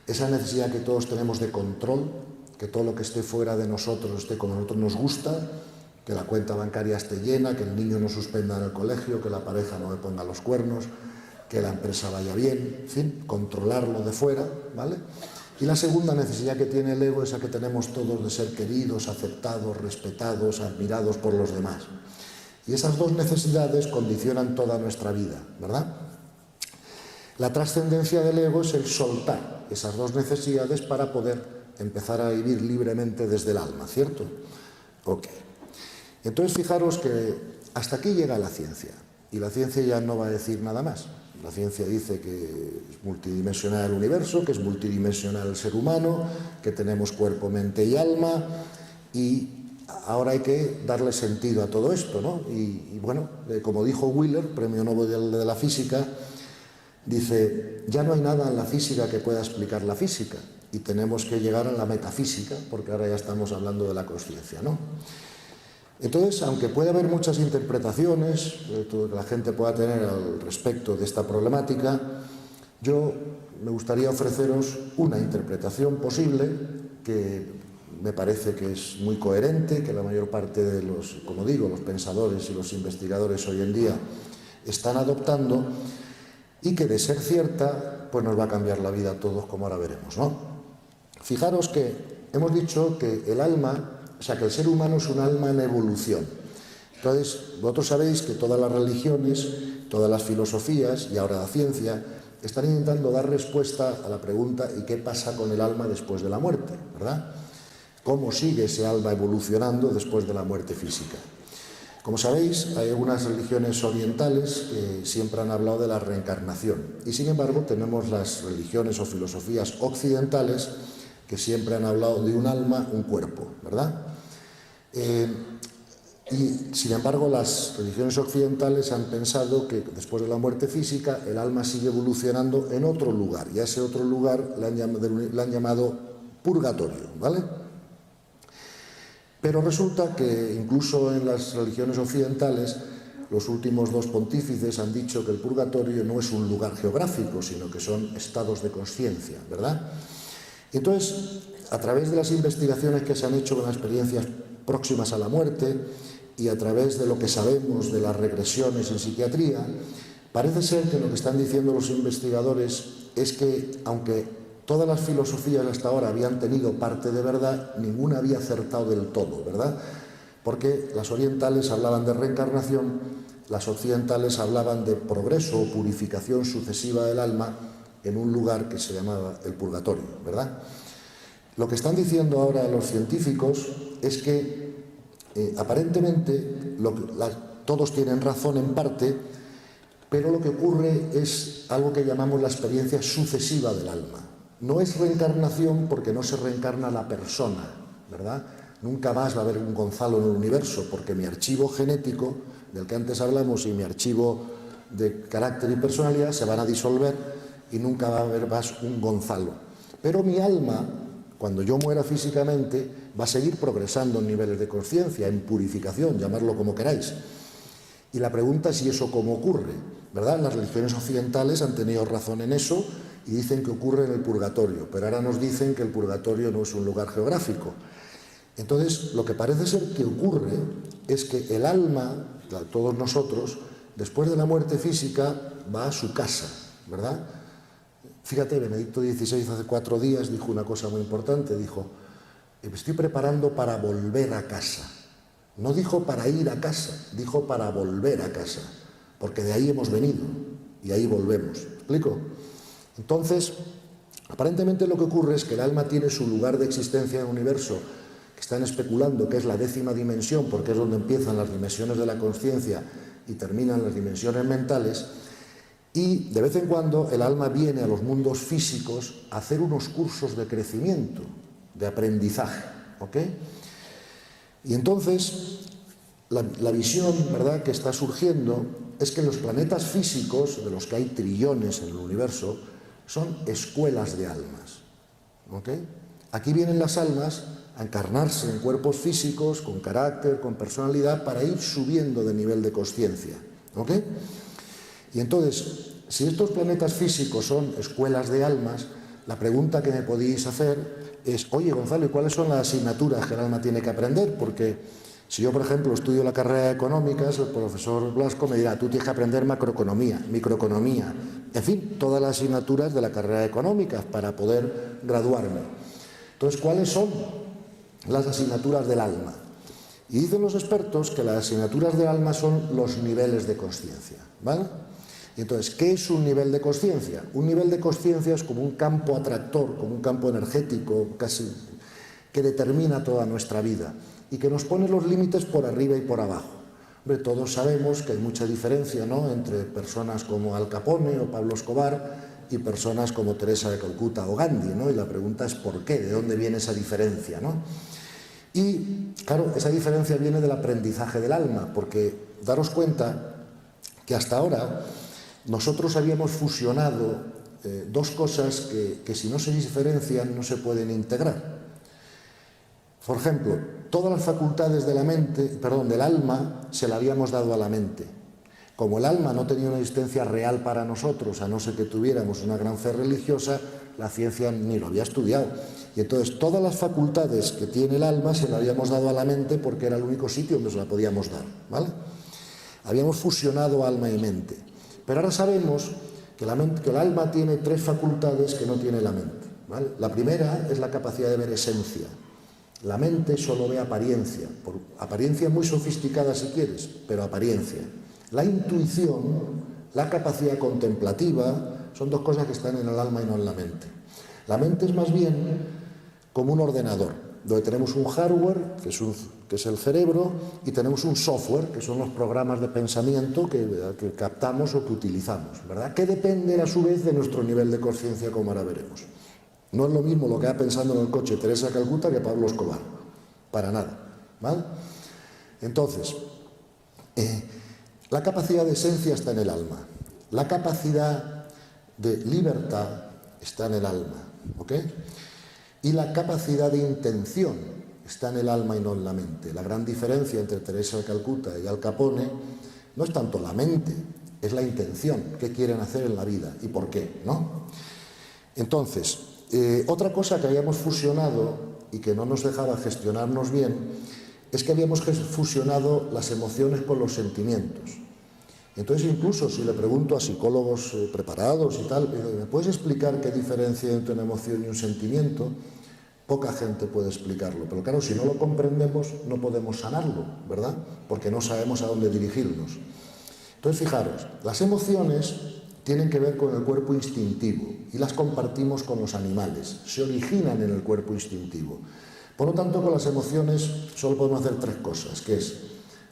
Esa necesidad que todos tenemos de control, que todo lo que esté fuera de nosotros esté como a nosotros nos gusta, que la cuenta bancaria esté llena, que el niño no suspenda en el colegio, que la pareja no me ponga los cuernos, que la empresa vaya bien, en fin, controlarlo de fuera, ¿vale? Y la segunda necesidad que tiene el ego es la que tenemos todos de ser queridos, aceptados, respetados, admirados por los demás. Y esas 2 necesidades condicionan toda nuestra vida, ¿verdad? La trascendencia del ego es el soltar esas 2 necesidades para poder empezar a vivir libremente desde el alma, ¿cierto? Ok. Entonces fijaros que hasta aquí llega la ciencia, y la ciencia ya no va a decir nada más. La ciencia dice que es multidimensional el universo, que es multidimensional el ser humano, que tenemos cuerpo, mente y alma, y ahora hay que darle sentido a todo esto, ¿no? Y bueno, como dijo Wheeler, premio Nobel de la física, dice, ya no hay nada en la física que pueda explicar la física, y tenemos que llegar a la metafísica, porque ahora ya estamos hablando de la consciencia, ¿no? Entonces, aunque puede haber muchas interpretaciones que la gente pueda tener al respecto de esta problemática, yo me gustaría ofreceros una interpretación posible que me parece que es muy coherente, que la mayor parte de los, como digo, los pensadores y los investigadores hoy en día están adoptando, y que de ser cierta, pues nos va a cambiar la vida a todos, como ahora veremos, ¿no? Fijaros que hemos dicho que el alma, o sea, que el ser humano es un alma en evolución. Entonces, vosotros sabéis que todas las religiones, todas las filosofías y ahora la ciencia están intentando dar respuesta a la pregunta ¿y qué pasa con el alma después de la muerte? ¿Verdad? ¿Cómo sigue ese alma evolucionando después de la muerte física? Como sabéis, hay algunas religiones orientales que siempre han hablado de la reencarnación y, sin embargo, tenemos las religiones o filosofías occidentales que siempre han hablado de un alma, un cuerpo, ¿verdad? Y, sin embargo, las religiones occidentales han pensado que después de la muerte física el alma sigue evolucionando en otro lugar, y a ese otro lugar le han llamado purgatorio, ¿vale? Pero resulta que incluso en las religiones occidentales los últimos dos pontífices han dicho que el purgatorio no es un lugar geográfico, sino que son estados de consciencia, ¿verdad? Entonces, a través de las investigaciones que se han hecho con las experiencias próximas a la muerte y a través de lo que sabemos de las regresiones en psiquiatría, parece ser que lo que están diciendo los investigadores es que, aunque todas las filosofías hasta ahora habían tenido parte de verdad, ninguna había acertado del todo, ¿verdad? Porque las orientales hablaban de reencarnación, las occidentales hablaban de progreso o purificación sucesiva del alma en un lugar que se llamaba el purgatorio, ¿verdad? Lo que están diciendo ahora los científicos es que aparentemente todos tienen razón en parte, pero lo que ocurre es algo que llamamos la experiencia sucesiva del alma. No es reencarnación porque no se reencarna la persona, ¿verdad? Nunca más va a haber un Gonzalo en el universo, porque mi archivo genético, del que antes hablamos, y mi archivo de carácter y personalidad se van a disolver y nunca va a haber más un Gonzalo. Pero mi alma, cuando yo muera físicamente, va a seguir progresando en niveles de conciencia, en purificación, llamarlo como queráis. Y la pregunta es si eso cómo ocurre, ¿verdad? Las religiones occidentales han tenido razón en eso y dicen que ocurre en el purgatorio, pero ahora nos dicen que el purgatorio no es un lugar geográfico. Entonces, lo que parece ser que ocurre es que el alma, todos nosotros, después de la muerte física, va a su casa, ¿verdad? Fíjate, Benedicto XVI hace 4 días dijo una cosa muy importante, dijo: me estoy preparando para volver a casa. No dijo para ir a casa, dijo para volver a casa, porque de ahí hemos venido y ahí volvemos. ¿Me explico? Entonces, aparentemente lo que ocurre es que el alma tiene su lugar de existencia en el universo, que están especulando que es la 10ª dimensión, porque es donde empiezan las dimensiones de la conciencia y terminan las dimensiones mentales, y de vez en cuando el alma viene a los mundos físicos a hacer unos cursos de crecimiento, de aprendizaje, ¿ok? Y entonces, la visión, ¿verdad?, que está surgiendo es que los planetas físicos, de los que hay trillones en el universo, son escuelas de almas, ¿ok? Aquí vienen las almas a encarnarse en cuerpos físicos, con carácter, con personalidad, para ir subiendo de nivel de consciencia, ¿ok? Y entonces, si estos planetas físicos son escuelas de almas, la pregunta que me podéis hacer es: oye, Gonzalo, ¿y cuáles son las asignaturas que el alma tiene que aprender? Porque si yo, por ejemplo, estudio la carrera de económicas, el profesor Blasco me dirá: tú tienes que aprender macroeconomía, microeconomía, en fin, todas las asignaturas de la carrera de económicas para poder graduarme. Entonces, ¿cuáles son las asignaturas del alma? Y dicen los expertos que las asignaturas del alma son los niveles de consciencia, ¿vale? Y entonces, ¿qué es un nivel de consciencia? Un nivel de consciencia es como un campo atractor, como un campo energético casi, que determina toda nuestra vida y que nos pone los límites por arriba y por abajo. Hombre, todos sabemos que hay mucha diferencia, ¿no?, entre personas como Al Capone o Pablo Escobar y personas como Teresa de Calcuta o Gandhi, ¿no? Y la pregunta es ¿por qué? ¿De dónde viene esa diferencia, ¿no? Y, claro, esa diferencia viene del aprendizaje del alma, porque daros cuenta que hasta ahora nosotros habíamos fusionado dos cosas que si no se diferencian no se pueden integrar. Por ejemplo, todas las facultades de del alma se las habíamos dado a la mente. Como el alma no tenía una existencia real para nosotros, a no ser que tuviéramos una gran fe religiosa, la ciencia ni lo había estudiado. Y entonces todas las facultades que tiene el alma se las habíamos dado a la mente porque era el único sitio donde se la podíamos dar, ¿vale? Habíamos fusionado alma y mente. Pero ahora sabemos que el alma tiene 3 facultades que no tiene la mente, ¿vale? La primera es la capacidad de ver esencia. La mente solo ve apariencia, por apariencia muy sofisticada si quieres, pero apariencia. La intuición, la capacidad contemplativa, son 2 cosas que están en el alma y no en la mente. La mente es más bien como un ordenador, donde tenemos un hardware, que es un que es el cerebro, y tenemos un software, que son los programas de pensamiento que captamos o que utilizamos, ¿verdad? Que dependen a su vez de nuestro nivel de conciencia, como ahora veremos. No es lo mismo lo que va pensando en el coche Teresa de Calcuta que Pablo Escobar, para nada, ¿vale? Entonces, la capacidad de esencia está en el alma, la capacidad de libertad está en el alma, ¿ok? Y la capacidad de intención está en el alma y no en la mente. La gran diferencia entre Teresa de Calcuta y Al Capone no es tanto la mente, es la intención, qué quieren hacer en la vida y por qué, ¿no? Entonces, otra cosa que habíamos fusionado y que no nos dejaba gestionarnos bien es que habíamos fusionado las emociones con los sentimientos. Entonces, incluso si le pregunto a psicólogos preparados y tal, ¿me puedes explicar qué diferencia hay entre una emoción y un sentimiento? Poca gente puede explicarlo, pero claro, si no lo comprendemos, no podemos sanarlo, ¿verdad? Porque no sabemos a dónde dirigirnos. Entonces, fijaros, las emociones tienen que ver con el cuerpo instintivo y las compartimos con los animales, se originan en el cuerpo instintivo. Por lo tanto, con las emociones solo podemos hacer tres cosas, que es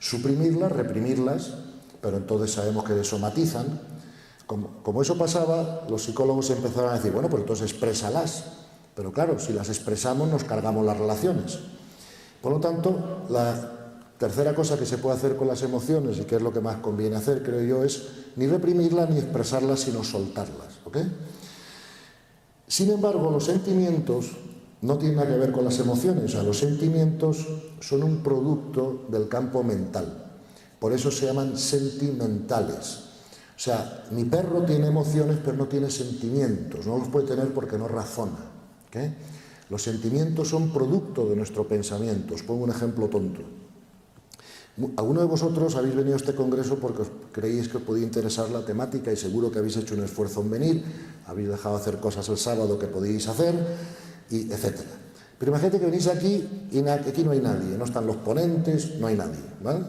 suprimirlas, reprimirlas, pero entonces sabemos que desomatizan. Como eso pasaba, los psicólogos empezaron a decir, bueno, pues entonces exprésalas. Pero claro, si las expresamos nos cargamos las relaciones. Por lo tanto, la tercera cosa que se puede hacer con las emociones, y que es lo que más conviene hacer, creo yo, es ni reprimirlas ni expresarlas, sino soltarlas, ¿ok? Sin embargo, los sentimientos no tienen nada que ver con las emociones. O sea, los sentimientos son un producto del campo mental. Por eso se llaman sentimentales. O sea, mi perro tiene emociones, pero no tiene sentimientos. No los puede tener porque no razona. ¿Okay? Los sentimientos son producto de nuestro pensamiento. Os pongo un ejemplo tonto. Algunos de vosotros habéis venido a este congreso porque os creíais que os podía interesar la temática y seguro que habéis hecho un esfuerzo en venir, habéis dejado de hacer cosas el sábado que podíais hacer, y etcétera. Pero imagínate que venís aquí y aquí no hay nadie, no están los ponentes, no hay nadie, ¿vale?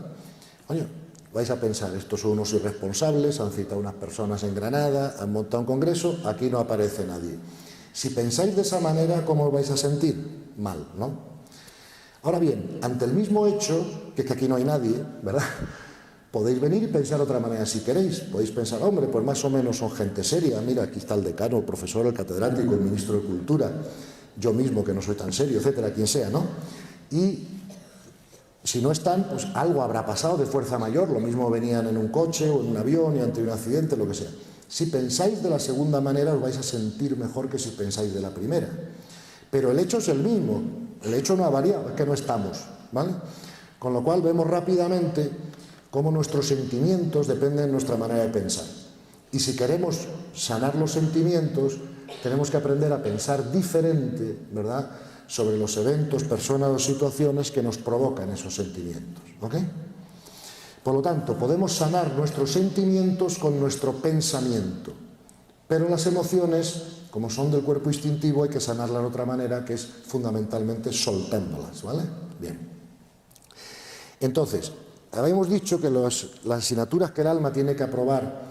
Coño, vais a pensar, estos son unos irresponsables, han citado unas personas en Granada, han montado un congreso, aquí no aparece nadie. Si pensáis de esa manera, ¿cómo os vais a sentir? Mal, ¿no? Ahora bien, ante el mismo hecho, que es que aquí no hay nadie, ¿verdad? Podéis venir y pensar de otra manera si queréis. Podéis pensar, hombre, pues más o menos son gente seria. Mira, aquí está el decano, el profesor, el catedrático, el ministro de Cultura, yo mismo que no soy tan serio, etcétera, quien sea, ¿no? Y si no están, pues algo habrá pasado de fuerza mayor. Lo mismo venían en un coche o en un avión y han tenido un accidente, lo que sea. Si pensáis de la segunda manera, os vais a sentir mejor que si pensáis de la primera. Pero el hecho es el mismo, el hecho no ha variado, es que no estamos, ¿vale? Con lo cual vemos rápidamente cómo nuestros sentimientos dependen de nuestra manera de pensar. Y si queremos sanar los sentimientos, tenemos que aprender a pensar diferente, ¿verdad?, sobre los eventos, personas o situaciones que nos provocan esos sentimientos, ¿ok? Por lo tanto, podemos sanar nuestros sentimientos con nuestro pensamiento, pero las emociones, como son del cuerpo instintivo, hay que sanarlas de otra manera, que es fundamentalmente soltándolas, ¿vale? Bien. Entonces, habíamos dicho que las asignaturas que el alma tiene que aprobar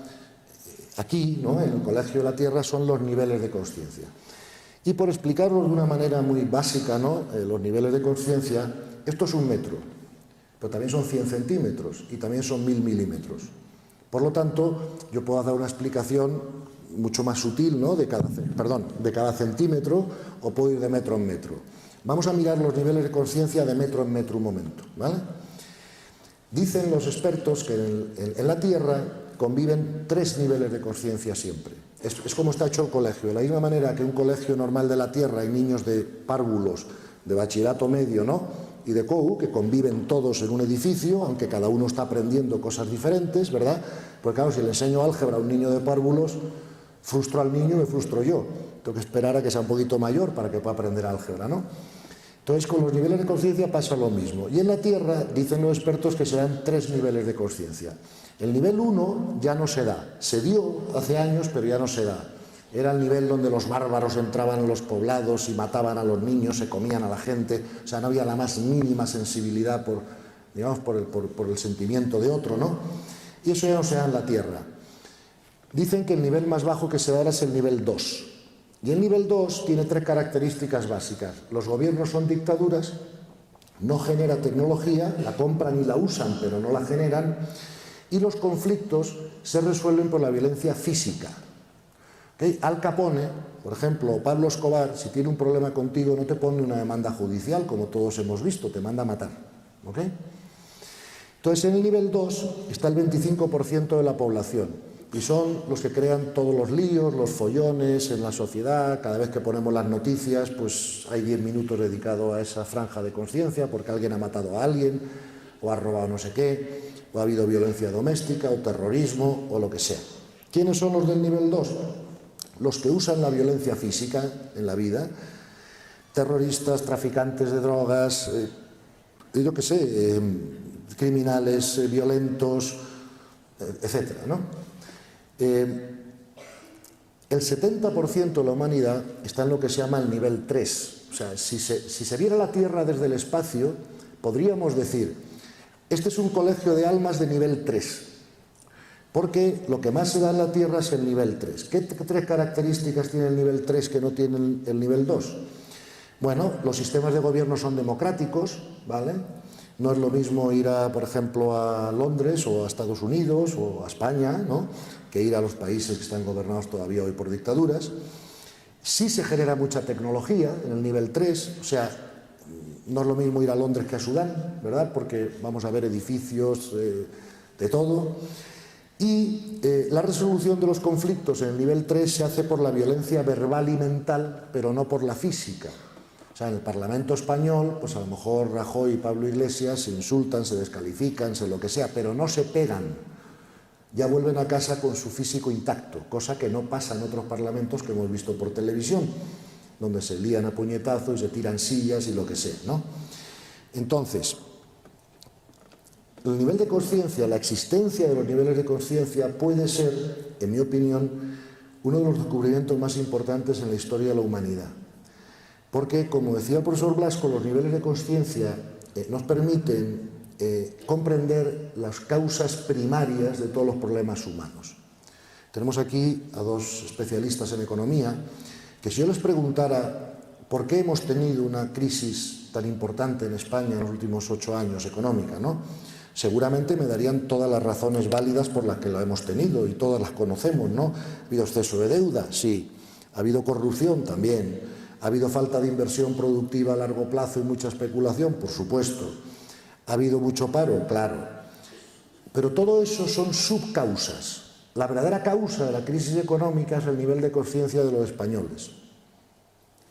aquí, ¿no?, en el Colegio de la Tierra, son los niveles de conciencia. Y por explicarlo de una manera muy básica, ¿no?, los niveles de conciencia, esto es 1 metro. Pero también son 100 centímetros y también son 1000 milímetros. Por lo tanto, yo puedo dar una explicación mucho más sutil, ¿no?, de cada centímetro, o puedo ir de metro en metro. Vamos a mirar los niveles de conciencia de metro en metro un momento, ¿vale? Dicen los expertos que en la Tierra conviven 3 niveles de conciencia siempre. Es como está hecho el colegio. De la misma manera que un colegio normal de la Tierra hay niños de párvulos, de bachillerato medio, ¿no?, y de COU, que conviven todos en un edificio, aunque cada uno está aprendiendo cosas diferentes, ¿verdad? Pues claro, si le enseño álgebra a un niño de párvulos, frustro al niño y me frustro yo. Tengo que esperar a que sea un poquito mayor para que pueda aprender álgebra, ¿no? Entonces, con los niveles de conciencia pasa lo mismo. Y en la Tierra, dicen los expertos, que serán 3 niveles de conciencia. El nivel 1 ya no se da. Se dio hace años, pero ya no se da. Era el nivel donde los bárbaros entraban en los poblados y mataban a los niños, se comían a la gente. O sea, no había la más mínima sensibilidad por el sentimiento de otro, ¿no? Y eso ya no se da en la Tierra. Dicen que el nivel más bajo que se da es el nivel 2. Y el nivel 2 tiene 3 características básicas. Los gobiernos son dictaduras, no genera tecnología, la compran y la usan, pero no la generan, y los conflictos se resuelven por la violencia física. ¿Okay? Al Capone, por ejemplo, o Pablo Escobar, si tiene un problema contigo, no te pone una demanda judicial, como todos hemos visto, te manda a matar. ¿Okay? Entonces, en el nivel 2 está el 25% de la población, y son los que crean todos los líos, los follones en la sociedad. Cada vez que ponemos las noticias, pues hay 10 minutos dedicados a esa franja de conciencia, porque alguien ha matado a alguien, o ha robado no sé qué, o ha habido violencia doméstica, o terrorismo, o lo que sea. ¿Quiénes son los del nivel 2? Los que usan la violencia física en la vida, terroristas, traficantes de drogas, yo qué sé, criminales violentos, etcétera, ¿no? El 70% de la humanidad está en lo que se llama el nivel 3. O sea, si se viera la Tierra desde el espacio, podríamos decir, este es un colegio de almas de nivel 3, porque lo que más se da en la Tierra es el nivel 3. ¿Qué tres características tiene el nivel 3 que no tiene el nivel 2? Bueno, los sistemas de gobierno son democráticos, ¿vale? No es lo mismo ir, por ejemplo, a Londres o a Estados Unidos o a España, ¿no?, que ir a los países que están gobernados todavía hoy por dictaduras. Sí se genera mucha tecnología en el nivel 3, o sea, no es lo mismo ir a Londres que a Sudán, ¿verdad?, porque vamos a ver edificios de todo. Y la resolución de los conflictos en el nivel 3 se hace por la violencia verbal y mental, pero no por la física. O sea, en el Parlamento español, pues a lo mejor Rajoy y Pablo Iglesias se insultan, se descalifican, se lo que sea, pero no se pegan. Ya vuelven a casa con su físico intacto, cosa que no pasa en otros parlamentos que hemos visto por televisión, donde se lían a puñetazos y se tiran sillas y lo que sea, ¿no? Entonces, el nivel de conciencia, la existencia de los niveles de conciencia puede ser, en mi opinión, uno de los descubrimientos más importantes en la historia de la humanidad. Porque, como decía el profesor Blasco, los niveles de conciencia nos permiten comprender las causas primarias de todos los problemas humanos. Tenemos aquí a dos especialistas en economía que, si yo les preguntara por qué hemos tenido una crisis tan importante en España en los últimos 8 años económica, ¿no?, seguramente me darían todas las razones válidas por las que lo hemos tenido, y todas las conocemos, ¿no? ¿Ha habido exceso de deuda? Sí. ¿Ha habido corrupción? También. ¿Ha habido falta de inversión productiva a largo plazo y mucha especulación? Por supuesto. ¿Ha habido mucho paro? Claro. Pero todo eso son subcausas. La verdadera causa de la crisis económica es el nivel de conciencia de los españoles.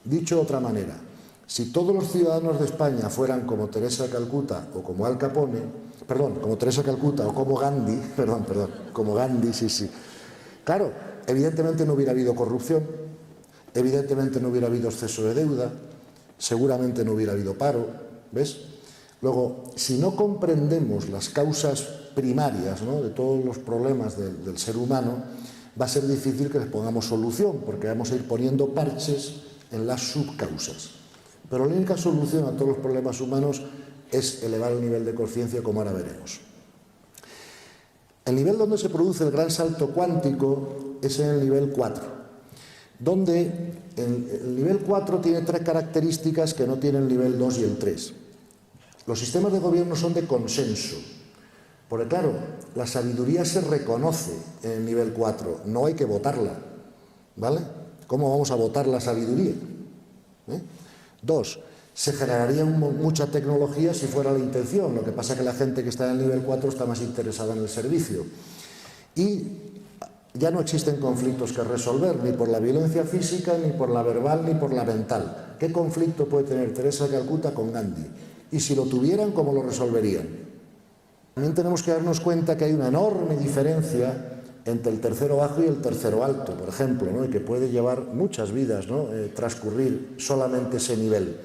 Dicho de otra manera, si todos los ciudadanos de España fueran como Teresa de Calcuta o como Al Capone, como Teresa de Calcuta o como Gandhi, como Gandhi, sí. Claro, evidentemente no hubiera habido corrupción, evidentemente no hubiera habido exceso de deuda, seguramente no hubiera habido paro, ¿ves? Luego, si no comprendemos las causas primarias, ¿no?, de todos los problemas del ser humano, va a ser difícil que les pongamos solución, porque vamos a ir poniendo parches en las subcausas. Pero la única solución a todos los problemas humanos es elevar el nivel de conciencia, como ahora veremos. El nivel donde se produce el gran salto cuántico es en el nivel 4, donde el nivel 4 tiene tres características que no tiene el nivel 2 y el 3. Los sistemas de gobierno son de consenso, porque claro, la sabiduría se reconoce en el nivel 4, no hay que votarla, ¿vale? ¿Cómo vamos a votar la sabiduría? 2, se generaría mucha tecnología si fuera la intención, lo que pasa es que la gente que está en el nivel 4 está más interesada en el servicio. Y ya no existen conflictos que resolver, ni por la violencia física, ni por la verbal, ni por la mental. ¿Qué conflicto puede tener Teresa de Calcuta con Gandhi? Y si lo tuvieran, ¿cómo lo resolverían? También tenemos que darnos cuenta que hay una enorme diferencia entre el tercero bajo y el tercero alto, por ejemplo, ¿no?, y que puede llevar muchas vidas, ¿no?, transcurrir solamente ese nivel.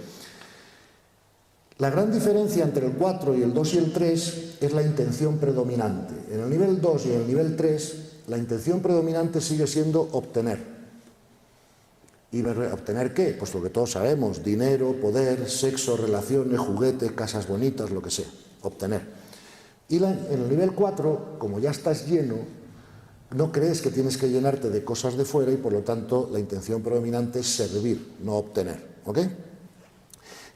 La gran diferencia entre el 4 y el 2 y el 3 es la intención predominante. En el nivel 2 y en el nivel 3, la intención predominante sigue siendo obtener. ¿Y obtener qué? Pues lo que todos sabemos: dinero, poder, sexo, relaciones, juguetes, casas bonitas, lo que sea. Obtener. Y en el nivel 4, como ya estás lleno, no crees que tienes que llenarte de cosas de fuera, y por lo tanto la intención predominante es servir, no obtener. ¿Ok?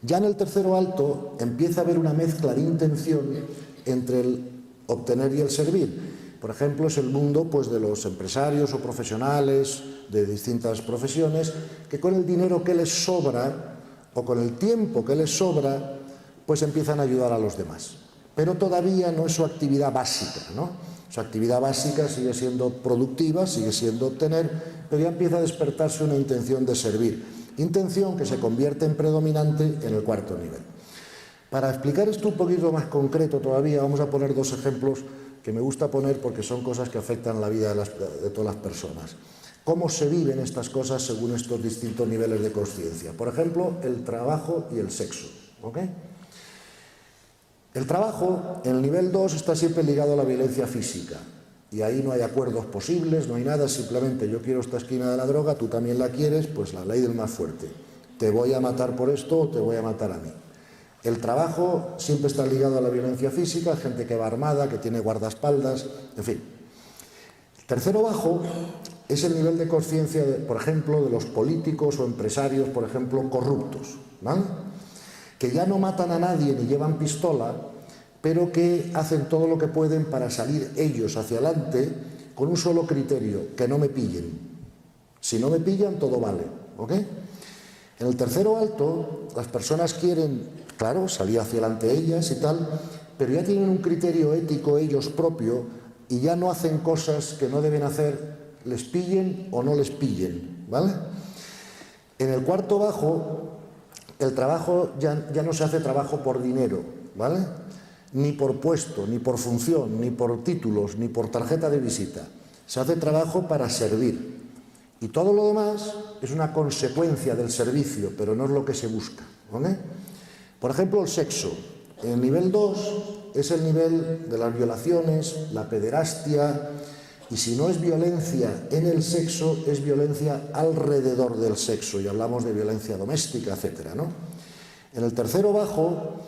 Ya en el tercero alto empieza a haber una mezcla de intención entre el obtener y el servir. Por ejemplo, es el mundo pues, de los empresarios o profesionales de distintas profesiones que con el dinero que les sobra o con el tiempo que les sobra, pues empiezan a ayudar a los demás. Pero todavía no es su actividad básica, ¿no? Su actividad básica sigue siendo productiva, sigue siendo obtener, pero ya empieza a despertarse una intención de servir. Intención que se convierte en predominante en el cuarto nivel. Para explicar esto un poquito más concreto todavía, vamos a poner dos ejemplos que me gusta poner porque son cosas que afectan la vida de todas las personas. ¿Cómo se viven estas cosas según estos distintos niveles de consciencia? Por ejemplo, el trabajo y el sexo. ¿Ok? El trabajo, en el nivel 2, está siempre ligado a la violencia física. Y ahí no hay acuerdos posibles, no hay nada, simplemente yo quiero esta esquina de la droga, tú también la quieres, pues la ley del más fuerte. Te voy a matar por esto o te voy a matar a mí. El trabajo siempre está ligado a la violencia física, gente que va armada, que tiene guardaespaldas, en fin. El tercero bajo es el nivel de conciencia, por ejemplo, de los políticos o empresarios, por ejemplo, corruptos, ¿vale? Que ya no matan a nadie ni llevan pistola, pero que hacen todo lo que pueden para salir ellos hacia adelante con un solo criterio, que no me pillen. Si no me pillan, todo vale, ¿ok? En el tercero alto, las personas quieren, claro, salir hacia adelante ellas y tal, pero ya tienen un criterio ético ellos propio y ya no hacen cosas que no deben hacer, les pillen o no les pillen, ¿vale? En el cuarto bajo, el trabajo ya no se hace trabajo por dinero, ¿vale? Ni por puesto, ni por función, ni por títulos, ni por tarjeta de visita. Se hace trabajo para servir. Y todo lo demás es una consecuencia del servicio, pero no es lo que se busca, ¿vale? Por ejemplo, el sexo. El nivel 2 es el nivel de las violaciones, la pederastia, y si no es violencia en el sexo, es violencia alrededor del sexo, y hablamos de violencia doméstica, etcétera, ¿no? En el tercero bajo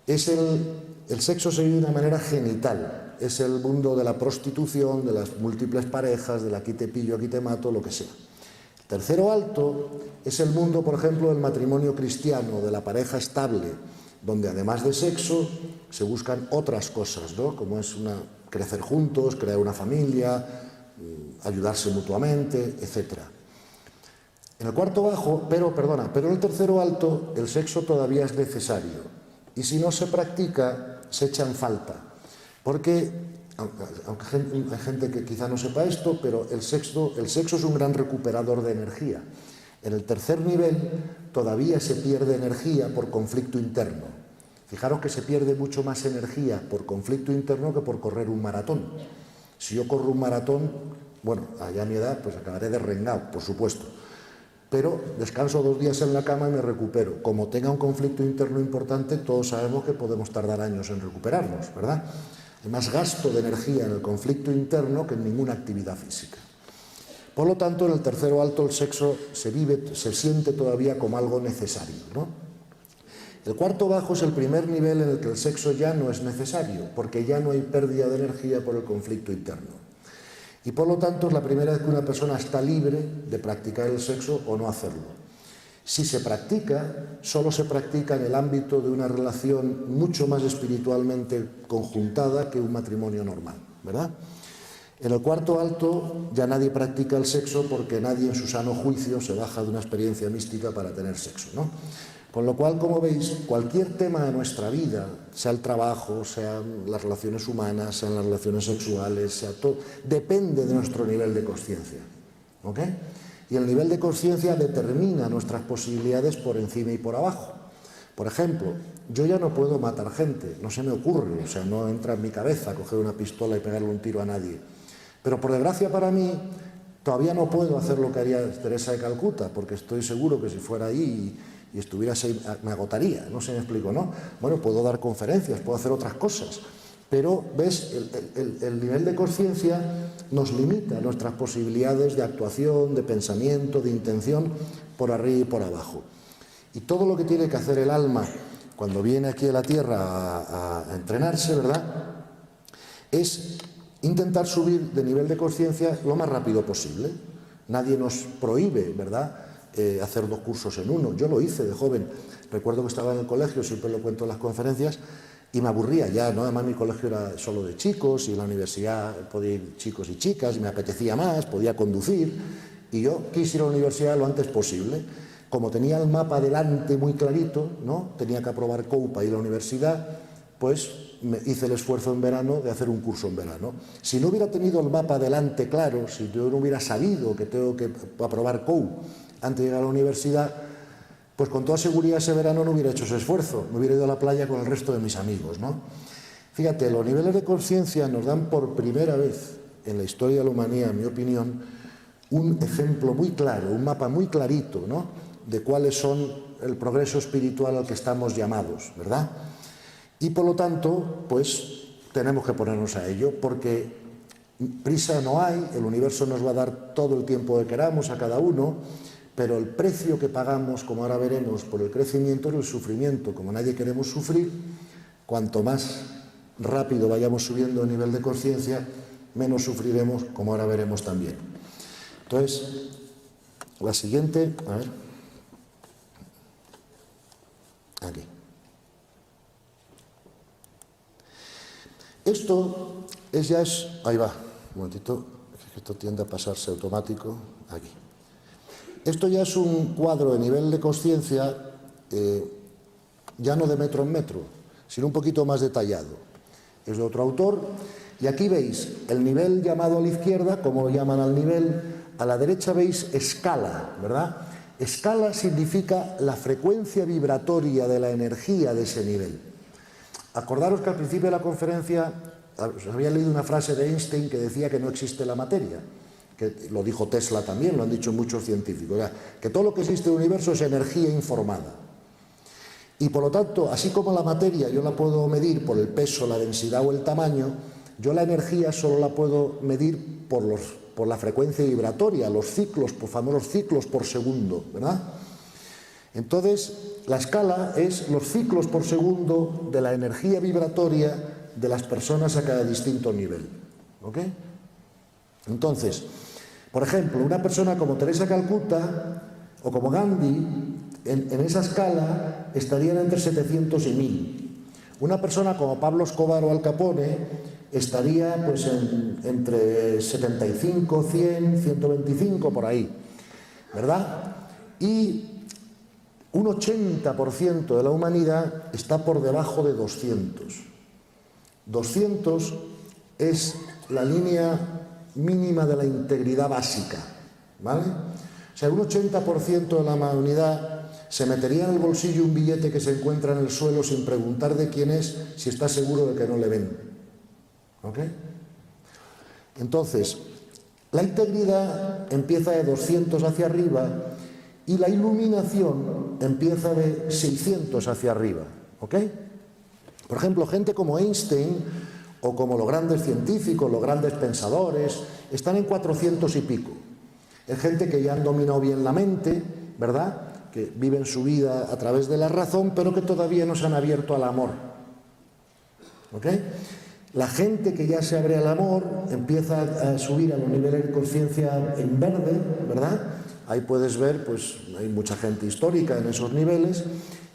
es el sexo se vive de una manera genital, es el mundo de la prostitución, de las múltiples parejas, del aquí te pillo, aquí te mato, lo que sea. El tercero alto es el mundo, por ejemplo, del matrimonio cristiano, de la pareja estable, donde además de sexo se buscan otras cosas, ¿no? Como es crecer juntos, crear una familia, ayudarse mutuamente, etc. En el cuarto bajo, pero en el tercero alto el sexo todavía es necesario y si no se practica se echa en falta, porque aunque hay gente que quizá no sepa esto, pero el sexo es un gran recuperador de energía. En el tercer nivel todavía se pierde energía por conflicto interno. Fijaros que se pierde mucho más energía por conflicto interno que por correr un maratón. Si yo corro un maratón, bueno, allá a mi edad, pues acabaré derrengado, por supuesto. Pero descanso 2 días en la cama y me recupero. Como tenga un conflicto interno importante, todos sabemos que podemos tardar años en recuperarnos, ¿verdad? Hay más gasto de energía en el conflicto interno que en ninguna actividad física. Por lo tanto, en el tercero alto el sexo se siente todavía como algo necesario, ¿no? El cuarto bajo es el primer nivel en el que el sexo ya no es necesario, porque ya no hay pérdida de energía por el conflicto interno. Y por lo tanto es la primera vez que una persona está libre de practicar el sexo o no hacerlo. Si se practica, solo se practica en el ámbito de una relación mucho más espiritualmente conjuntada que un matrimonio normal, ¿verdad? En el cuarto alto ya nadie practica el sexo porque nadie en su sano juicio se baja de una experiencia mística para tener sexo, ¿no? Con lo cual, como veis, cualquier tema de nuestra vida, sea el trabajo, sean las relaciones humanas, sean las relaciones sexuales, sea todo, depende de nuestro nivel de consciencia, ¿ok? Y el nivel de consciencia determina nuestras posibilidades por encima y por abajo. Por ejemplo, yo ya no puedo matar gente, no se me ocurre, o sea, no entra en mi cabeza coger una pistola y pegarle un tiro a nadie. Pero por desgracia para mí, todavía no puedo hacer lo que haría Teresa de Calcuta, porque estoy seguro que si fuera ahí y estuviera así, me agotaría, no sé si me explico, ¿no? Bueno, puedo dar conferencias, puedo hacer otras cosas, pero, ¿ves? El nivel de conciencia nos limita nuestras posibilidades de actuación, de pensamiento, de intención, por arriba y por abajo. Y todo lo que tiene que hacer el alma cuando viene aquí a la Tierra a entrenarse, ¿verdad?, es intentar subir de nivel de conciencia lo más rápido posible. Nadie nos prohíbe, ¿verdad?, hacer 2 cursos en uno. Yo lo hice de joven. Recuerdo que estaba en el colegio, siempre lo cuento en las conferencias, y me aburría ya, ¿no? Además mi colegio era solo de chicos y en la universidad podía ir chicos y chicas y me apetecía más, podía conducir y yo quise ir a la universidad lo antes posible. Como tenía el mapa delante muy clarito, ¿no? Tenía que aprobar COU para ir a la universidad, pues me hice el esfuerzo en verano de hacer un curso en verano. Si no hubiera tenido el mapa delante claro, si yo no hubiera sabido que tengo que aprobar COU antes de llegar a la universidad, pues con toda seguridad ese verano no hubiera hecho ese esfuerzo, me hubiera ido a la playa con el resto de mis amigos, ¿no? Fíjate, los niveles de conciencia nos dan por primera vez en la historia de la humanidad, en mi opinión, un ejemplo muy claro, un mapa muy clarito, ¿no? De cuáles son el progreso espiritual al que estamos llamados, ¿verdad? Y por lo tanto, pues tenemos que ponernos a ello, porque prisa no hay, el universo nos va a dar todo el tiempo que queramos a cada uno, pero el precio que pagamos, como ahora veremos, por el crecimiento es el sufrimiento. Como nadie queremos sufrir, cuanto más rápido vayamos subiendo el nivel de conciencia, menos sufriremos, como ahora veremos también. Entonces, la siguiente, a ver, aquí. Esto ahí va, un momentito, esto tiende a pasarse automático, aquí. Esto ya es un cuadro de nivel de conciencia, ya no de metro en metro, sino un poquito más detallado. Es de otro autor, y aquí veis el nivel llamado a la izquierda, como lo llaman al nivel, a la derecha veis escala, ¿verdad? Escala significa la frecuencia vibratoria de la energía de ese nivel. Acordaros que al principio de la conferencia os había leído una frase de Einstein que decía que no existe la materia, que lo dijo Tesla también, lo han dicho muchos científicos, o sea, que todo lo que existe en el universo es energía informada. Y por lo tanto, así como la materia yo la puedo medir por el peso, la densidad o el tamaño, yo la energía solo la puedo medir por la frecuencia vibratoria, los ciclos, por famosos ciclos por segundo, ¿verdad? Entonces, la escala es los ciclos por segundo de la energía vibratoria de las personas a cada distinto nivel, ¿ok? Entonces, por ejemplo, una persona como Teresa Calcuta o como Gandhi, en esa escala estarían entre 700 y 1000. Una persona como Pablo Escobar o Al Capone estaría pues entre 75, 100, 125, por ahí, ¿verdad? Y un 80% de la humanidad está por debajo de 200. 200 es la línea mínima de la integridad básica, ¿vale? O sea, un 80% de la humanidad se metería en el bolsillo un billete que se encuentra en el suelo sin preguntar de quién es, si está seguro de que no le ven. ¿Ok? Entonces, la integridad empieza de 200 hacia arriba y la iluminación empieza de 600 hacia arriba. ¿Ok? Por ejemplo, gente como Einstein o como los grandes científicos, los grandes pensadores, están en 400 y pico. Es gente que ya han dominado bien la mente, ¿verdad?, que viven su vida a través de la razón, pero que todavía no se han abierto al amor. ¿Ok? La gente que ya se abre al amor empieza a subir a los niveles de conciencia en verde, ¿verdad? Ahí puedes ver, pues hay mucha gente histórica en esos niveles,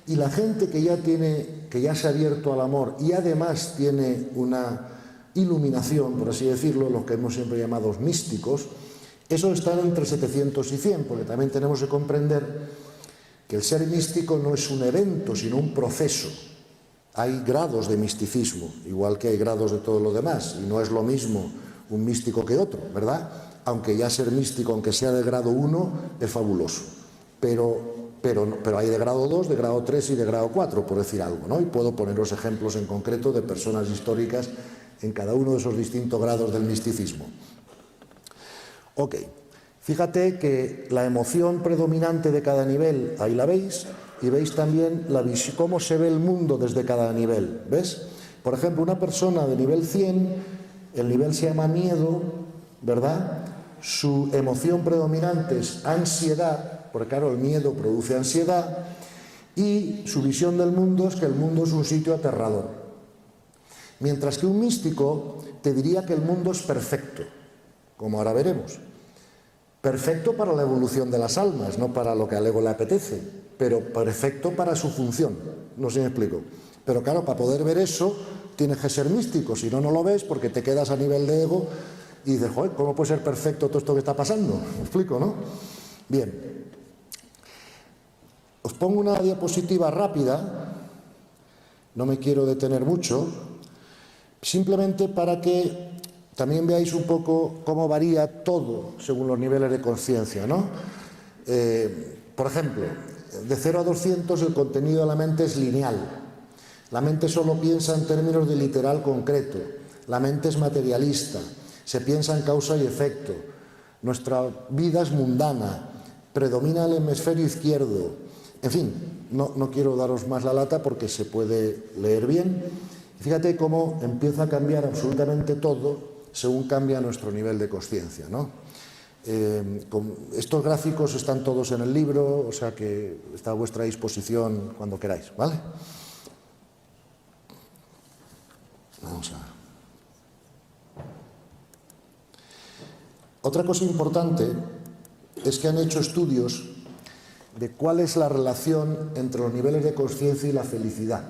y la gente que ya se ha abierto al amor y además tiene una iluminación, por así decirlo, los que hemos siempre llamado místicos, esos están entre 700 y 100, porque también tenemos que comprender que el ser místico no es un evento, sino un proceso. Hay grados de misticismo, igual que hay grados de todo lo demás, y no es lo mismo un místico que otro, ¿verdad? Aunque ya ser místico, aunque sea de grado 1, es fabuloso. Pero hay de grado 2, de grado 3 y de grado 4, por decir algo, ¿no? Y puedo poneros ejemplos en concreto de personas históricas en cada uno de esos distintos grados del misticismo. Ok. Fíjate que la emoción predominante de cada nivel, ahí la veis, y veis también cómo se ve el mundo desde cada nivel, ¿ves? Por ejemplo, una persona de nivel 100, el nivel se llama miedo, ¿verdad? Su emoción predominante es ansiedad, porque claro, el miedo produce ansiedad, y su visión del mundo es que el mundo es un sitio aterrador. Mientras que un místico te diría que el mundo es perfecto, como ahora veremos. Perfecto para la evolución de las almas, no para lo que al ego le apetece, pero perfecto para su función. No sé si me explico. Pero claro, para poder ver eso, tienes que ser místico. Si no, no lo ves porque te quedas a nivel de ego y dices, joder, ¿cómo puede ser perfecto todo esto que está pasando? ¿Me explico, no? Bien. Os pongo una diapositiva rápida, no me quiero detener mucho, simplemente para que también veáis un poco cómo varía todo según los niveles de conciencia, ¿no? Por ejemplo, de 0 a 200 el contenido de la mente es lineal. La mente solo piensa en términos de literal concreto. La mente es materialista. Se piensa en causa y efecto. Nuestra vida es mundana. Predomina el hemisferio izquierdo. En fin, no quiero daros más la lata porque se puede leer bien. Fíjate cómo empieza a cambiar absolutamente todo según cambia nuestro nivel de conciencia, ¿no? Estos gráficos están todos en el libro, o sea que está a vuestra disposición cuando queráis, ¿vale? Vamos a ver. Otra cosa importante es que han hecho estudios de cuál es la relación entre los niveles de conciencia y la felicidad.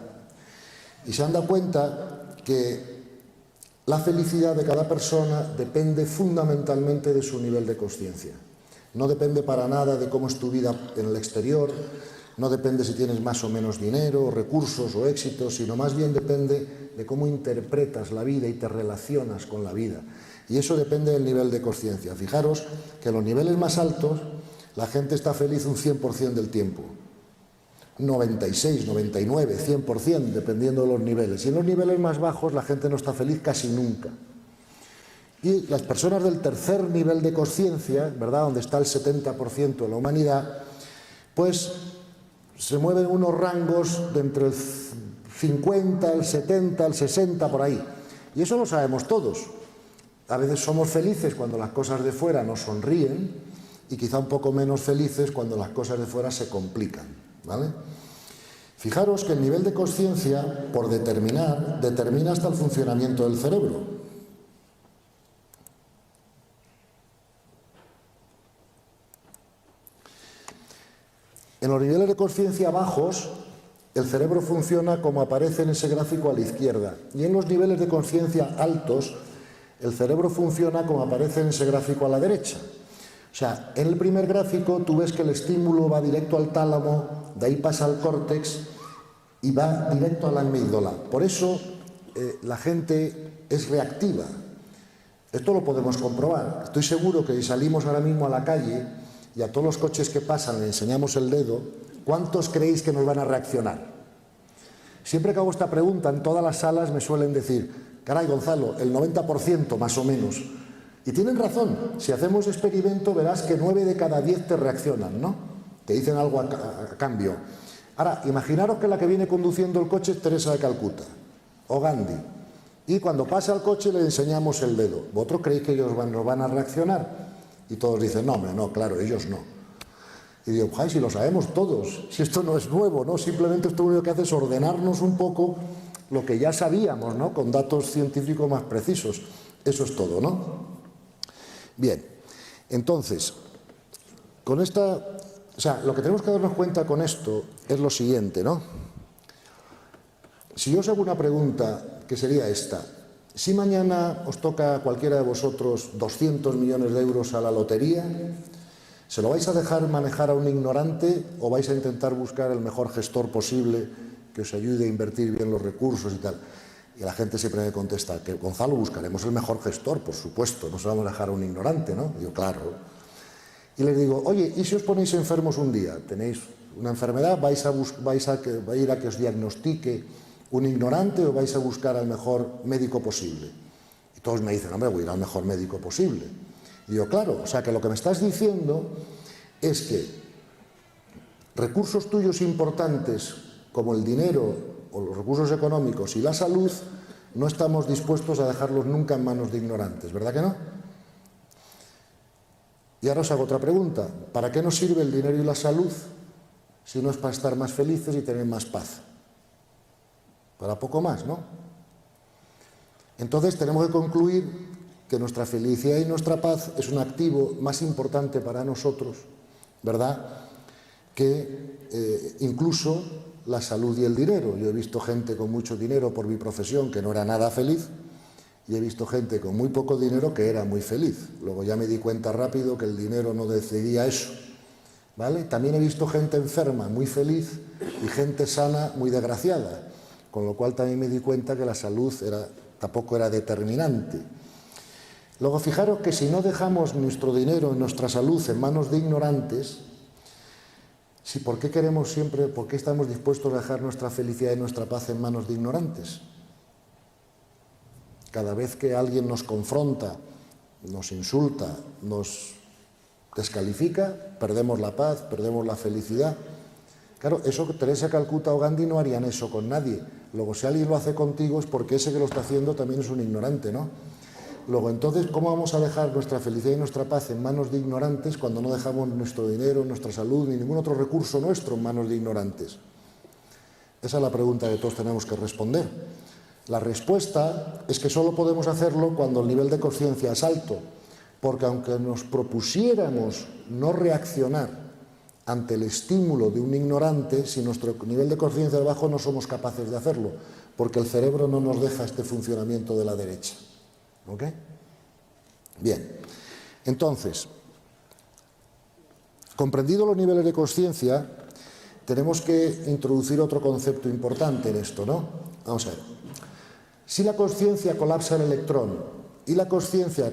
Y se han dado cuenta que la felicidad de cada persona depende fundamentalmente de su nivel de conciencia. No depende para nada de cómo es tu vida en el exterior, no depende si tienes más o menos dinero, recursos o éxitos, sino más bien depende de cómo interpretas la vida y te relacionas con la vida. Y eso depende del nivel de conciencia. Fijaros que en los niveles más altos la gente está feliz un 100% del tiempo. 96, 99, 100%, dependiendo de los niveles. Y en los niveles más bajos la gente no está feliz casi nunca. Y las personas del tercer nivel de conciencia, ¿verdad?, donde está el 70% de la humanidad, pues se mueven unos rangos de entre el 50, el 70, el 60, por ahí. Y eso lo sabemos todos. A veces somos felices cuando las cosas de fuera nos sonríen y quizá un poco menos felices cuando las cosas de fuera se complican, ¿vale? Fijaros que el nivel de conciencia, por determina hasta el funcionamiento del cerebro. En los niveles de conciencia bajos, el cerebro funciona como aparece en ese gráfico a la izquierda. Y en los niveles de conciencia altos, el cerebro funciona como aparece en ese gráfico a la derecha. O sea, en el primer gráfico tú ves que el estímulo va directo al tálamo, de ahí pasa al córtex y va directo a la amígdala. Por eso la gente es reactiva. Esto lo podemos comprobar. Estoy seguro que si salimos ahora mismo a la calle y a todos los coches que pasan le enseñamos el dedo, ¿cuántos creéis que nos van a reaccionar? Siempre que hago esta pregunta en todas las salas me suelen decir, caray Gonzalo, el 90% más o menos. Y tienen razón, si hacemos experimento verás que 9 de cada 10 te reaccionan, ¿no? Te dicen algo a cambio. Ahora, imaginaros que la que viene conduciendo el coche es Teresa de Calcuta o Gandhi. Y cuando pasa el coche le enseñamos el dedo. ¿Vosotros creéis que ellos nos van a reaccionar? Y todos dicen, no, hombre, no, claro, ellos no. Y digo, ¡ay, si lo sabemos todos! Si esto no es nuevo, ¿no? Simplemente esto lo único que hace es ordenarnos un poco lo que ya sabíamos, ¿no? Con datos científicos más precisos. Eso es todo, ¿no? Bien, entonces, con esta... O sea, lo que tenemos que darnos cuenta con esto es lo siguiente, ¿no? Si yo os hago una pregunta, que sería esta. Si mañana os toca a cualquiera de vosotros 200 millones de euros a la lotería, ¿se lo vais a dejar manejar a un ignorante o vais a intentar buscar el mejor gestor posible que os ayude a invertir bien los recursos y tal? Y la gente siempre me contesta que Gonzalo, buscaremos el mejor gestor, por supuesto, no se lo vamos a dejar a un ignorante, ¿no? Y digo, claro. Y les digo, oye, ¿y si os ponéis enfermos un día? Tenéis una enfermedad, vais a ir a que os diagnostique un ignorante o vais a buscar al mejor médico posible. Y todos me dicen, hombre, voy a ir al mejor médico posible. Y digo, claro, o sea que lo que me estás diciendo es que recursos tuyos importantes como el dinero o los recursos económicos y la salud no estamos dispuestos a dejarlos nunca en manos de ignorantes, ¿verdad que no? Y ahora os hago otra pregunta. ¿Para qué nos sirve el dinero y la salud si no es para estar más felices y tener más paz? Para poco más, ¿no? Entonces tenemos que concluir que nuestra felicidad y nuestra paz es un activo más importante para nosotros, ¿verdad?, que incluso la salud y el dinero. Yo he visto gente con mucho dinero por mi profesión que no era nada feliz, y he visto gente con muy poco dinero que era muy feliz. Luego ya me di cuenta rápido que el dinero no decidía eso, ¿vale? También he visto gente enferma muy feliz y gente sana muy desgraciada, con lo cual también me di cuenta que la salud tampoco era determinante. Luego, fijaros que si no dejamos nuestro dinero, nuestra salud en manos de ignorantes, ¿por qué estamos dispuestos a dejar nuestra felicidad y nuestra paz en manos de ignorantes? Cada vez que alguien nos confronta, nos insulta, nos descalifica, perdemos la paz, perdemos la felicidad. Claro, eso Teresa de Calcuta o Gandhi no harían eso con nadie. Luego, si alguien lo hace contigo es porque ese que lo está haciendo también es un ignorante, ¿no? Luego, entonces, ¿cómo vamos a dejar nuestra felicidad y nuestra paz en manos de ignorantes cuando no dejamos nuestro dinero, nuestra salud ni ningún otro recurso nuestro en manos de ignorantes? Esa es la pregunta que todos tenemos que responder. La respuesta es que solo podemos hacerlo cuando el nivel de conciencia es alto, porque aunque nos propusiéramos no reaccionar ante el estímulo de un ignorante, si nuestro nivel de conciencia es bajo no somos capaces de hacerlo, porque el cerebro no nos deja este funcionamiento de la derecha. ¿Ok? Bien, entonces, comprendido los niveles de conciencia, tenemos que introducir otro concepto importante en esto, ¿no? Vamos a ver. Si la conciencia colapsa el electrón y la conciencia,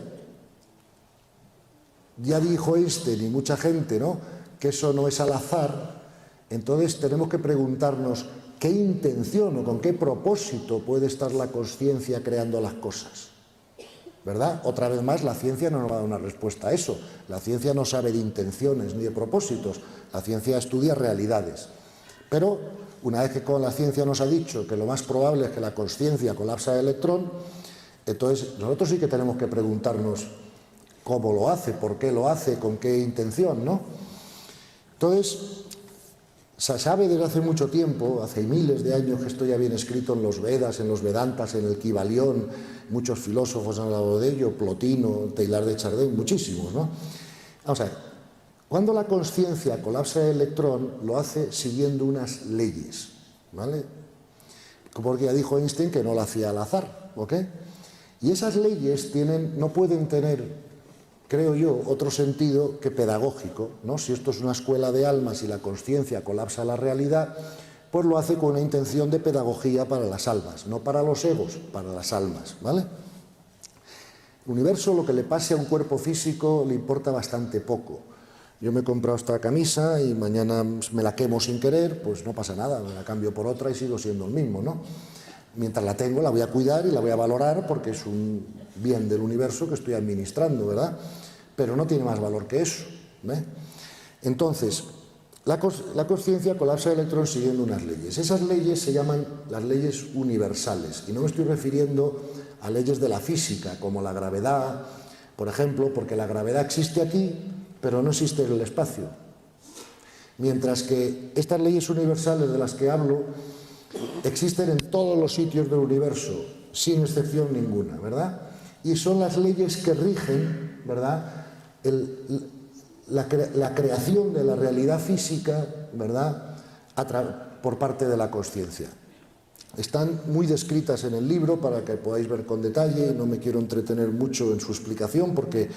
ya dijo Einstein y mucha gente, ¿no?, que eso no es al azar, entonces tenemos que preguntarnos qué intención o con qué propósito puede estar la conciencia creando las cosas, ¿verdad? Otra vez más, la ciencia no nos va a dar una respuesta a eso. La ciencia no sabe de intenciones ni de propósitos, la ciencia estudia realidades. Pero una vez que la ciencia nos ha dicho que lo más probable es que la conciencia colapsa el electrón, entonces nosotros sí que tenemos que preguntarnos cómo lo hace, por qué lo hace, con qué intención, ¿no? Entonces, se sabe desde hace mucho tiempo, hace miles de años, que esto ya viene escrito en los Vedas, en los Vedantas, en el Kybalión, muchos filósofos han hablado de ello, Plotino, Teilhard de Chardin, muchísimos, ¿no? Vamos a ver, cuando la conciencia colapsa el electrón, lo hace siguiendo unas leyes, ¿vale? Porque ya dijo Einstein que no lo hacía al azar, ¿ok? Y esas leyes no pueden tener, creo yo, otro sentido que pedagógico, ¿no? Si esto es una escuela de almas y la conciencia colapsa la realidad, pues lo hace con una intención de pedagogía para las almas, no para los egos, para las almas, ¿vale? El universo, lo que le pase a un cuerpo físico, le importa bastante poco. Yo me he comprado esta camisa y mañana me la quemo sin querer, pues no pasa nada, me la cambio por otra y sigo siendo el mismo, ¿no? Mientras la tengo, la voy a cuidar y la voy a valorar porque es un bien del universo que estoy administrando, ¿verdad? Pero no tiene más valor que eso, ¿eh? Entonces, la conciencia colapsa el electrón siguiendo unas leyes. Esas leyes se llaman las leyes universales, y no me estoy refiriendo a leyes de la física, como la gravedad, por ejemplo, porque la gravedad existe aquí, pero no existe en el espacio. Mientras que estas leyes universales de las que hablo existen en todos los sitios del universo, sin excepción ninguna, ¿verdad? Y son las leyes que rigen, ¿verdad?, la creación de la realidad física, ¿verdad?, por parte de la conciencia. Están muy descritas en el libro para que podáis ver con detalle. No me quiero entretener mucho en su explicación porque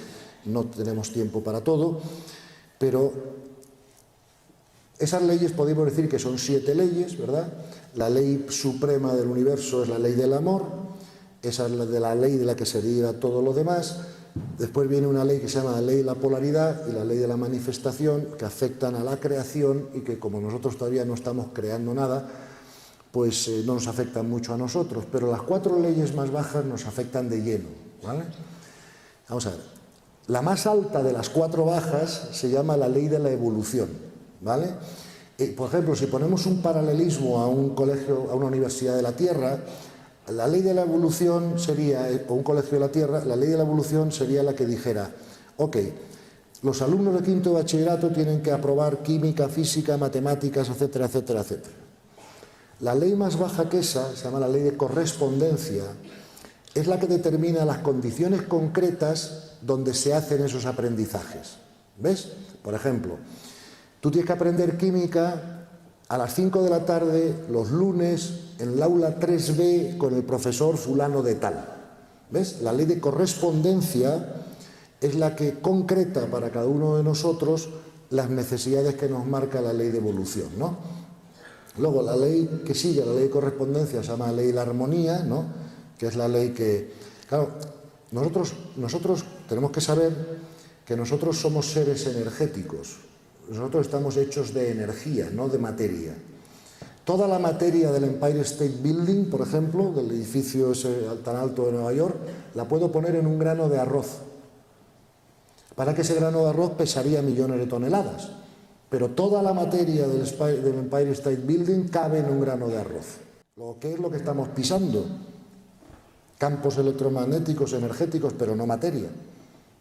no tenemos tiempo para todo, pero esas leyes podemos decir que son 7 leyes, ¿verdad? La ley suprema del universo es la ley del amor, esa es la ley de la que se deriva todo lo demás. Después viene una ley que se llama la ley de la polaridad y la ley de la manifestación, que afectan a la creación y que, como nosotros todavía no estamos creando nada, pues no nos afectan mucho a nosotros, pero las 4 leyes más bajas nos afectan de lleno, ¿vale? Vamos a ver. La más alta de las 4 bajas se llama la ley de la evolución, ¿vale? Por ejemplo, si ponemos un paralelismo a un colegio, a una universidad de la Tierra, la ley de la evolución sería, o un colegio de la Tierra, la ley de la evolución sería la que dijera, ok, los alumnos de quinto de bachillerato tienen que aprobar química, física, matemáticas, etcétera, etcétera, etcétera. La ley más baja que esa, se llama la ley de correspondencia, es la que determina las condiciones concretas donde se hacen esos aprendizajes. ¿Ves? Por ejemplo, tú tienes que aprender química a las 5 de la tarde, los lunes, en el aula 3B con el profesor fulano de tal. ¿Ves? La ley de correspondencia es la que concreta para cada uno de nosotros las necesidades que nos marca la ley de evolución, ¿no? Luego, la ley que sigue, la ley de correspondencia, se llama ley de la armonía, ¿no? Que es la ley que... Claro, nosotros tenemos que saber que nosotros somos seres energéticos. Nosotros estamos hechos de energía, no de materia. Toda la materia del Empire State Building, por ejemplo, del edificio ese tan alto de Nueva York, la puedo poner en un grano de arroz. Para que ese grano de arroz pesaría millones de toneladas. Pero toda la materia del Empire State Building cabe en un grano de arroz. ¿Qué es lo que estamos pisando? Campos electromagnéticos, energéticos, pero no materia.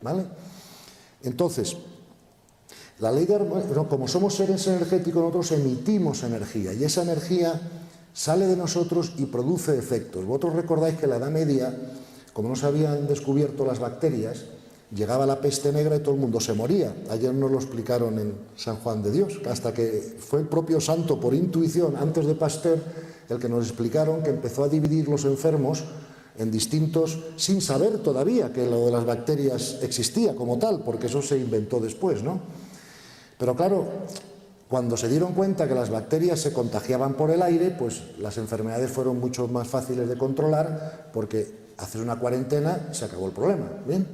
¿Vale? Entonces, la ley de armonía, como somos seres energéticos, nosotros emitimos energía y esa energía sale de nosotros y produce efectos. Vosotros recordáis que en la Edad Media, como no se habían descubierto las bacterias, llegaba la peste negra y todo el mundo se moría. Ayer nos lo explicaron en San Juan de Dios, hasta que fue el propio santo, por intuición, antes de Pasteur, el que nos explicaron que empezó a dividir los enfermos en distintos, sin saber todavía que lo de las bacterias existía como tal, porque eso se inventó después, ¿no? Pero claro, cuando se dieron cuenta que las bacterias se contagiaban por el aire, pues las enfermedades fueron mucho más fáciles de controlar, porque haces una cuarentena y se acabó el problema, ¿bien?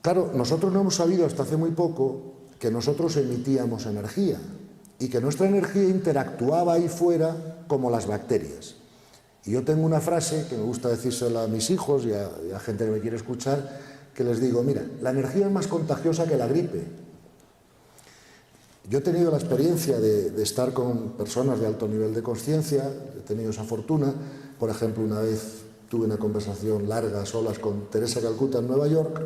Claro, nosotros no hemos sabido hasta hace muy poco que nosotros emitíamos energía y que nuestra energía interactuaba ahí fuera como las bacterias. Y yo tengo una frase que me gusta decírsela a mis hijos y a gente que me quiere escuchar, que les digo, mira, la energía es más contagiosa que la gripe. Yo he tenido la experiencia de estar con personas de alto nivel de conciencia, he tenido esa fortuna. Por ejemplo, una vez tuve una conversación larga, a solas, con Teresa Calcuta en Nueva York,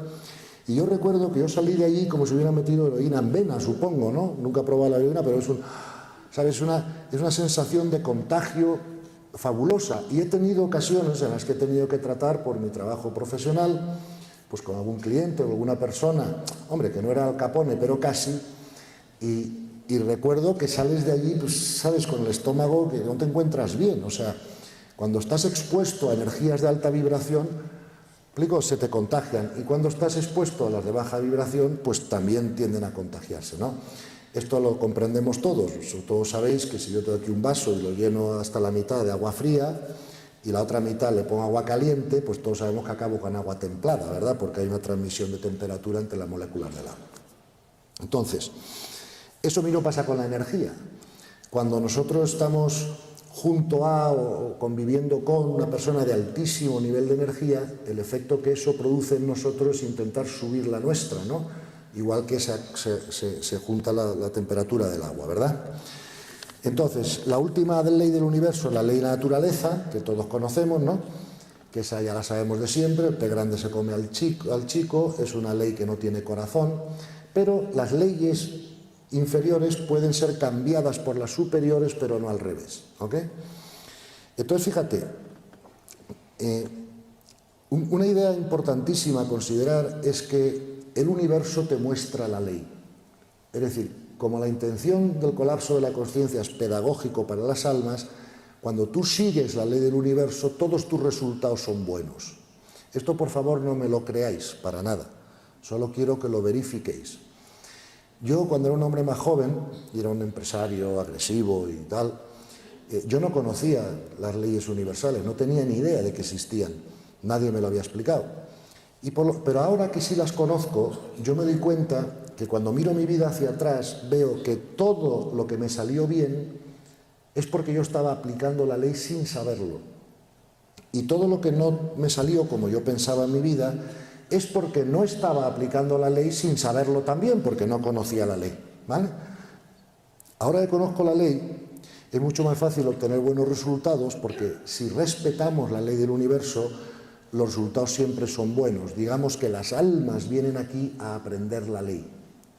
y yo recuerdo que yo salí de allí como si hubiera metido heroína en vena, supongo, ¿no? Nunca he probado la heroína, pero es una sensación de contagio fabulosa. Y he tenido ocasiones en las que he tenido que tratar por mi trabajo profesional, pues con algún cliente o alguna persona, hombre, que no era Al Capone, pero casi, y recuerdo que sales de allí, pues sabes, con el estómago que no te encuentras bien. O sea, cuando estás expuesto a energías de alta vibración, se te contagian, y cuando estás expuesto a las de baja vibración, pues también tienden a contagiarse, ¿no? Esto lo comprendemos todos. Todos sabéis que si yo tengo aquí un vaso y lo lleno hasta la mitad de agua fría y la otra mitad le pongo agua caliente, pues todos sabemos que acabo con agua templada, ¿verdad? Porque hay una transmisión de temperatura entre las moléculas del agua. Entonces, eso mismo pasa con la energía. Cuando nosotros estamos junto a o conviviendo con una persona de altísimo nivel de energía, el efecto que eso produce en nosotros es intentar subir la nuestra, ¿no? Igual que se junta la temperatura del agua, ¿verdad? Entonces, la última ley del universo es la ley de la naturaleza, que todos conocemos, ¿no? Que esa ya la sabemos de siempre, el pez grande se come al chico, es una ley que no tiene corazón, pero las leyes inferiores pueden ser cambiadas por las superiores, pero no al revés, ¿ok? Entonces, fíjate, una idea importantísima a considerar es que el universo te muestra la ley. Es decir, como la intención del colapso de la conciencia es pedagógico para las almas, cuando tú sigues la ley del universo, todos tus resultados son buenos. Esto, por favor, no me lo creáis para nada, solo quiero que lo verifiquéis. Yo, cuando era un hombre más joven, y era un empresario agresivo y tal, yo no conocía las leyes universales, no tenía ni idea de que existían, nadie me lo había explicado. Pero ahora que sí las conozco, yo me doy cuenta que cuando miro mi vida hacia atrás, veo que todo lo que me salió bien es porque yo estaba aplicando la ley sin saberlo. Y todo lo que no me salió como yo pensaba en mi vida es porque no estaba aplicando la ley sin saberlo también, porque no conocía la ley, ¿vale? Ahora que conozco la ley, es mucho más fácil obtener buenos resultados, porque si respetamos la ley del universo, los resultados siempre son buenos. Digamos que las almas vienen aquí a aprender la ley,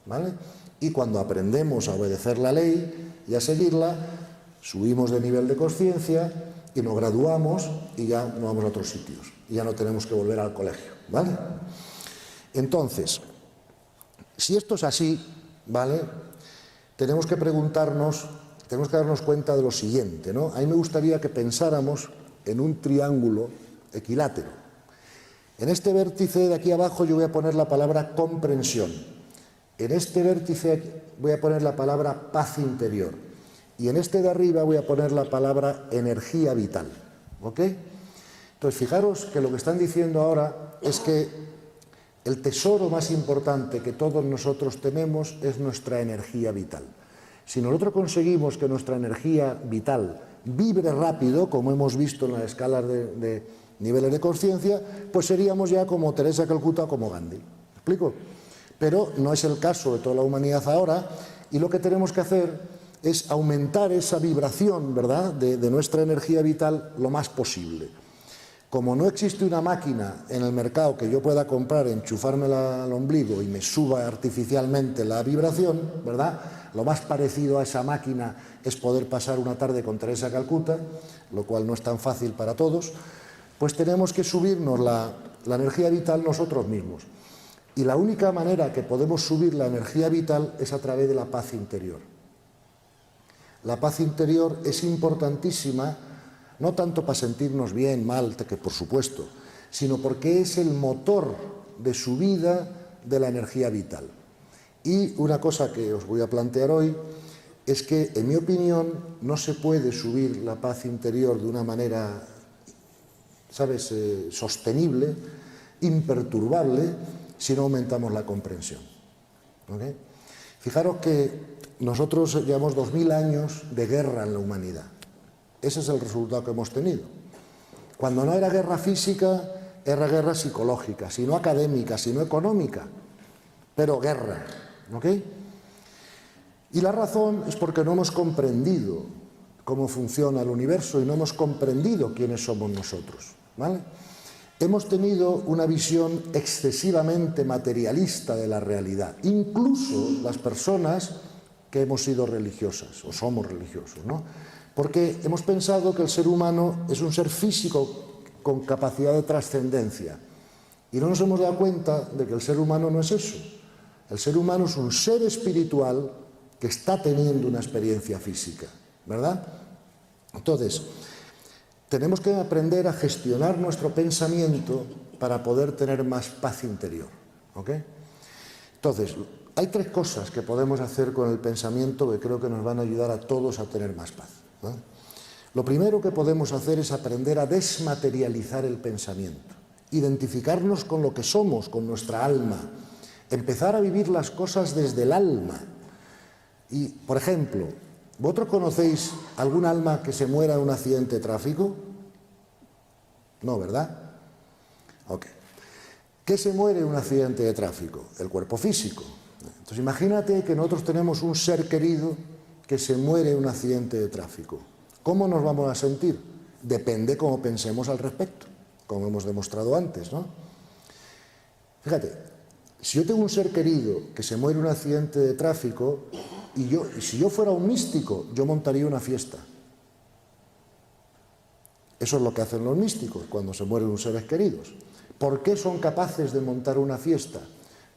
¿vale? Y cuando aprendemos a obedecer la ley y a seguirla, subimos de nivel de conciencia y nos graduamos y ya nos vamos a otros sitios. Y ya no tenemos que volver al colegio, ¿vale? Entonces, si esto es así, ¿vale? Tenemos que preguntarnos, tenemos que darnos cuenta de lo siguiente, ¿no? A mí me gustaría que pensáramos en un triángulo equilátero. En este vértice de aquí abajo yo voy a poner la palabra comprensión. En este vértice voy a poner la palabra paz interior. Y en este de arriba voy a poner la palabra energía vital. ¿Ok? Entonces, fijaros que lo que están diciendo ahora es que el tesoro más importante que todos nosotros tenemos es nuestra energía vital. Si nosotros conseguimos que nuestra energía vital vibre rápido, como hemos visto en las escalas de niveles de conciencia, pues seríamos ya como Teresa de Calcuta o como Gandhi. ¿Me explico? Pero no es el caso de toda la humanidad ahora, y lo que tenemos que hacer es aumentar esa vibración, ¿verdad?, de nuestra energía vital lo más posible. Como no existe una máquina en el mercado que yo pueda comprar, enchufármela al ombligo y me suba artificialmente la vibración, ¿verdad?, lo más parecido a esa máquina es poder pasar una tarde con Teresa de Calcuta, lo cual no es tan fácil para todos, pues tenemos que subirnos la energía vital nosotros mismos. Y la única manera que podemos subir la energía vital es a través de la paz interior. La paz interior es importantísima, no tanto para sentirnos bien, mal, que por supuesto, sino porque es el motor de subida de la energía vital. Y una cosa que os voy a plantear hoy es que, en mi opinión, no se puede subir la paz interior de una manera, ¿sabes?, sostenible, imperturbable, si no aumentamos la comprensión. ¿Okay? Fijaros que nosotros llevamos 2000 años de guerra en la humanidad. Ese es el resultado que hemos tenido. Cuando no era guerra física, era guerra psicológica, sino académica, sino económica, pero guerra. ¿Ok? Y la razón es porque no hemos comprendido cómo funciona el universo y no hemos comprendido quiénes somos nosotros. ¿Vale? Hemos tenido una visión excesivamente materialista de la realidad, incluso las personas que hemos sido religiosas o somos religiosos, ¿no? Porque hemos pensado que el ser humano es un ser físico con capacidad de trascendencia y no nos hemos dado cuenta de que el ser humano no es eso. El ser humano es un ser espiritual que está teniendo una experiencia física, ¿verdad? Entonces, tenemos que aprender a gestionar nuestro pensamiento para poder tener más paz interior. ¿Ok? Entonces, hay 3 cosas que podemos hacer con el pensamiento que creo que nos van a ayudar a todos a tener más paz. ¿No? Lo primero que podemos hacer es aprender a desmaterializar el pensamiento, identificarnos con lo que somos, con nuestra alma, empezar a vivir las cosas desde el alma. Y, por ejemplo, ¿vosotros conocéis algún alma que se muera en un accidente de tráfico? No, ¿verdad? Ok. ¿Qué se muere en un accidente de tráfico? El cuerpo físico. Entonces, imagínate que nosotros tenemos un ser querido que se muere en un accidente de tráfico. ¿Cómo nos vamos a sentir? Depende cómo pensemos al respecto, como hemos demostrado antes, ¿no? Fíjate, si yo tengo un ser querido que se muere en un accidente de tráfico y si yo fuera un místico, yo montaría una fiesta. Eso es lo que hacen los místicos cuando se mueren sus seres queridos. ¿Por qué son capaces de montar una fiesta?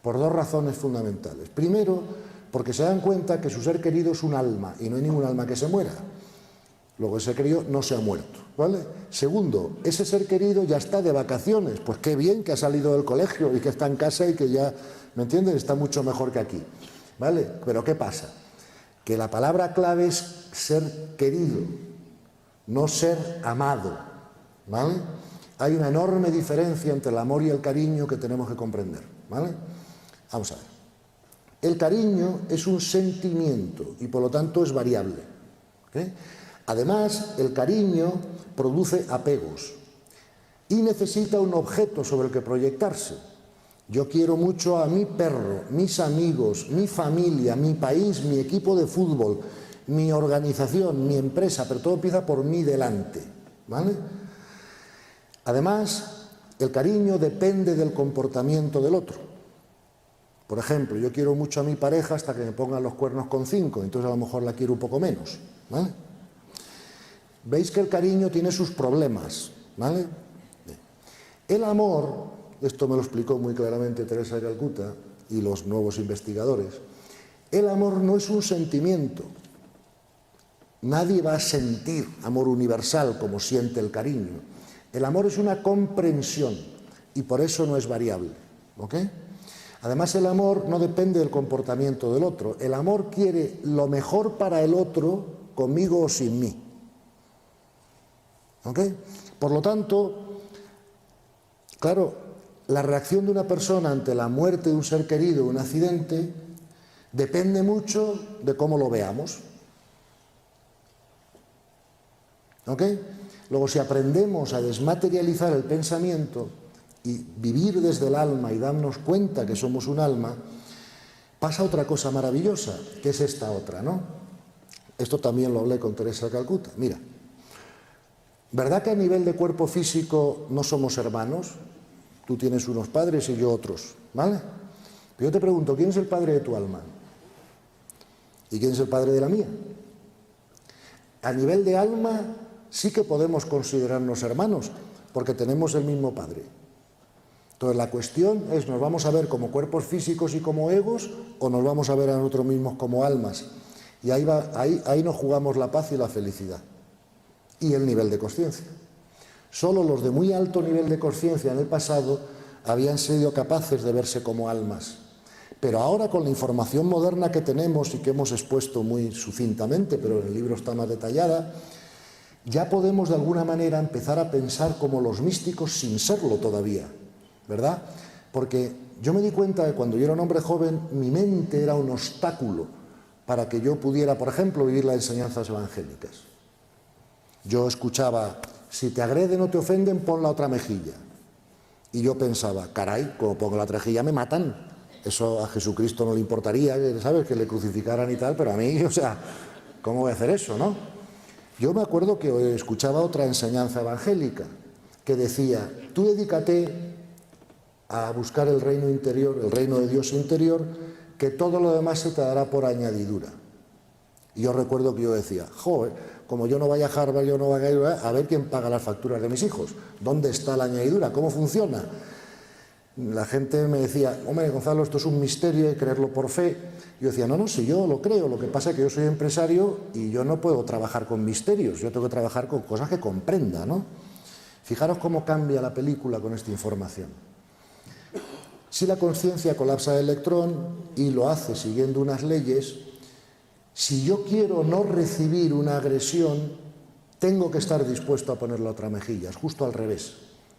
Por 2 razones fundamentales. Primero, porque se dan cuenta que su ser querido es un alma y no hay ningún alma que se muera. Luego ese ser querido no se ha muerto, ¿vale? Segundo, ese ser querido ya está de vacaciones. Pues qué bien que ha salido del colegio y que está en casa y que ya, ¿me entiendes?, está mucho mejor que aquí, ¿vale? Pero ¿qué pasa? Que la palabra clave es ser querido, no ser amado, ¿vale? Hay una enorme diferencia entre el amor y el cariño que tenemos que comprender, ¿vale? Vamos a ver. El cariño es un sentimiento y por lo tanto es variable. ¿Okay? Además, el cariño produce apegos y necesita un objeto sobre el que proyectarse. Yo quiero mucho a mi perro, mis amigos, mi familia, mi país, mi equipo de fútbol, mi organización, mi empresa, pero todo empieza por mí delante, ¿vale? Además, el cariño depende del comportamiento del otro. Por ejemplo, yo quiero mucho a mi pareja hasta que me pongan los cuernos con 5, entonces a lo mejor la quiero un poco menos, ¿vale? Veis que el cariño tiene sus problemas, ¿vale? El amor, esto me lo explicó muy claramente Teresa de Calcuta y los nuevos investigadores, el amor no es un sentimiento. Nadie va a sentir amor universal como siente el cariño. El amor es una comprensión y por eso no es variable, ¿ok? Además, el amor no depende del comportamiento del otro. El amor quiere lo mejor para el otro, conmigo o sin mí. ¿Ok? Por lo tanto, claro, la reacción de una persona ante la muerte de un ser querido, un accidente, depende mucho de cómo lo veamos. ¿Ok? Luego, si aprendemos a desmaterializar el pensamiento y vivir desde el alma y darnos cuenta que somos un alma, pasa otra cosa maravillosa, que es esta otra, ¿no? Esto también lo hablé con Teresa de Calcuta. Mira, ¿verdad que a nivel de cuerpo físico no somos hermanos? Tú tienes unos padres y yo otros, ¿vale? Pero yo te pregunto, ¿quién es el padre de tu alma? ¿Y quién es el padre de la mía? A nivel de alma sí que podemos considerarnos hermanos, porque tenemos el mismo padre. Entonces la cuestión es, ¿nos vamos a ver como cuerpos físicos y como egos o nos vamos a ver a nosotros mismos como almas? Y ahí nos jugamos la paz y la felicidad. Y el nivel de consciencia. Solo los de muy alto nivel de consciencia en el pasado habían sido capaces de verse como almas. Pero ahora, con la información moderna que tenemos y que hemos expuesto muy sucintamente, pero en el libro está más detallada, ya podemos de alguna manera empezar a pensar como los místicos sin serlo todavía, ¿verdad? Porque yo me di cuenta que cuando yo era un hombre joven, mi mente era un obstáculo para que yo pudiera, por ejemplo, vivir las enseñanzas evangélicas. Yo escuchaba, si te agreden o te ofenden, pon la otra mejilla. Y yo pensaba, caray, como pongo la otra mejilla me matan. Eso a Jesucristo no le importaría, ¿sabes?, que le crucificaran y tal, pero a mí, o sea, ¿cómo voy a hacer eso, no? Yo me acuerdo que escuchaba otra enseñanza evangélica que decía, tú dedícate a buscar el reino interior, el reino de Dios interior, que todo lo demás se te dará por añadidura. Y yo recuerdo que yo decía, joder, como yo no vaya a Harvard, yo no vaya a ver quién paga las facturas de mis hijos. ¿Dónde está la añadidura? ¿Cómo funciona? La gente me decía, hombre, Gonzalo, esto es un misterio, hay que creerlo por fe. Yo decía, no, si yo lo creo, lo que pasa es que yo soy empresario y yo no puedo trabajar con misterios, yo tengo que trabajar con cosas que comprenda, ¿no? Fijaros cómo cambia la película con esta información. Si la conciencia colapsa el electrón y lo hace siguiendo unas leyes, si yo quiero no recibir una agresión, tengo que estar dispuesto a poner la otra mejilla, es justo al revés.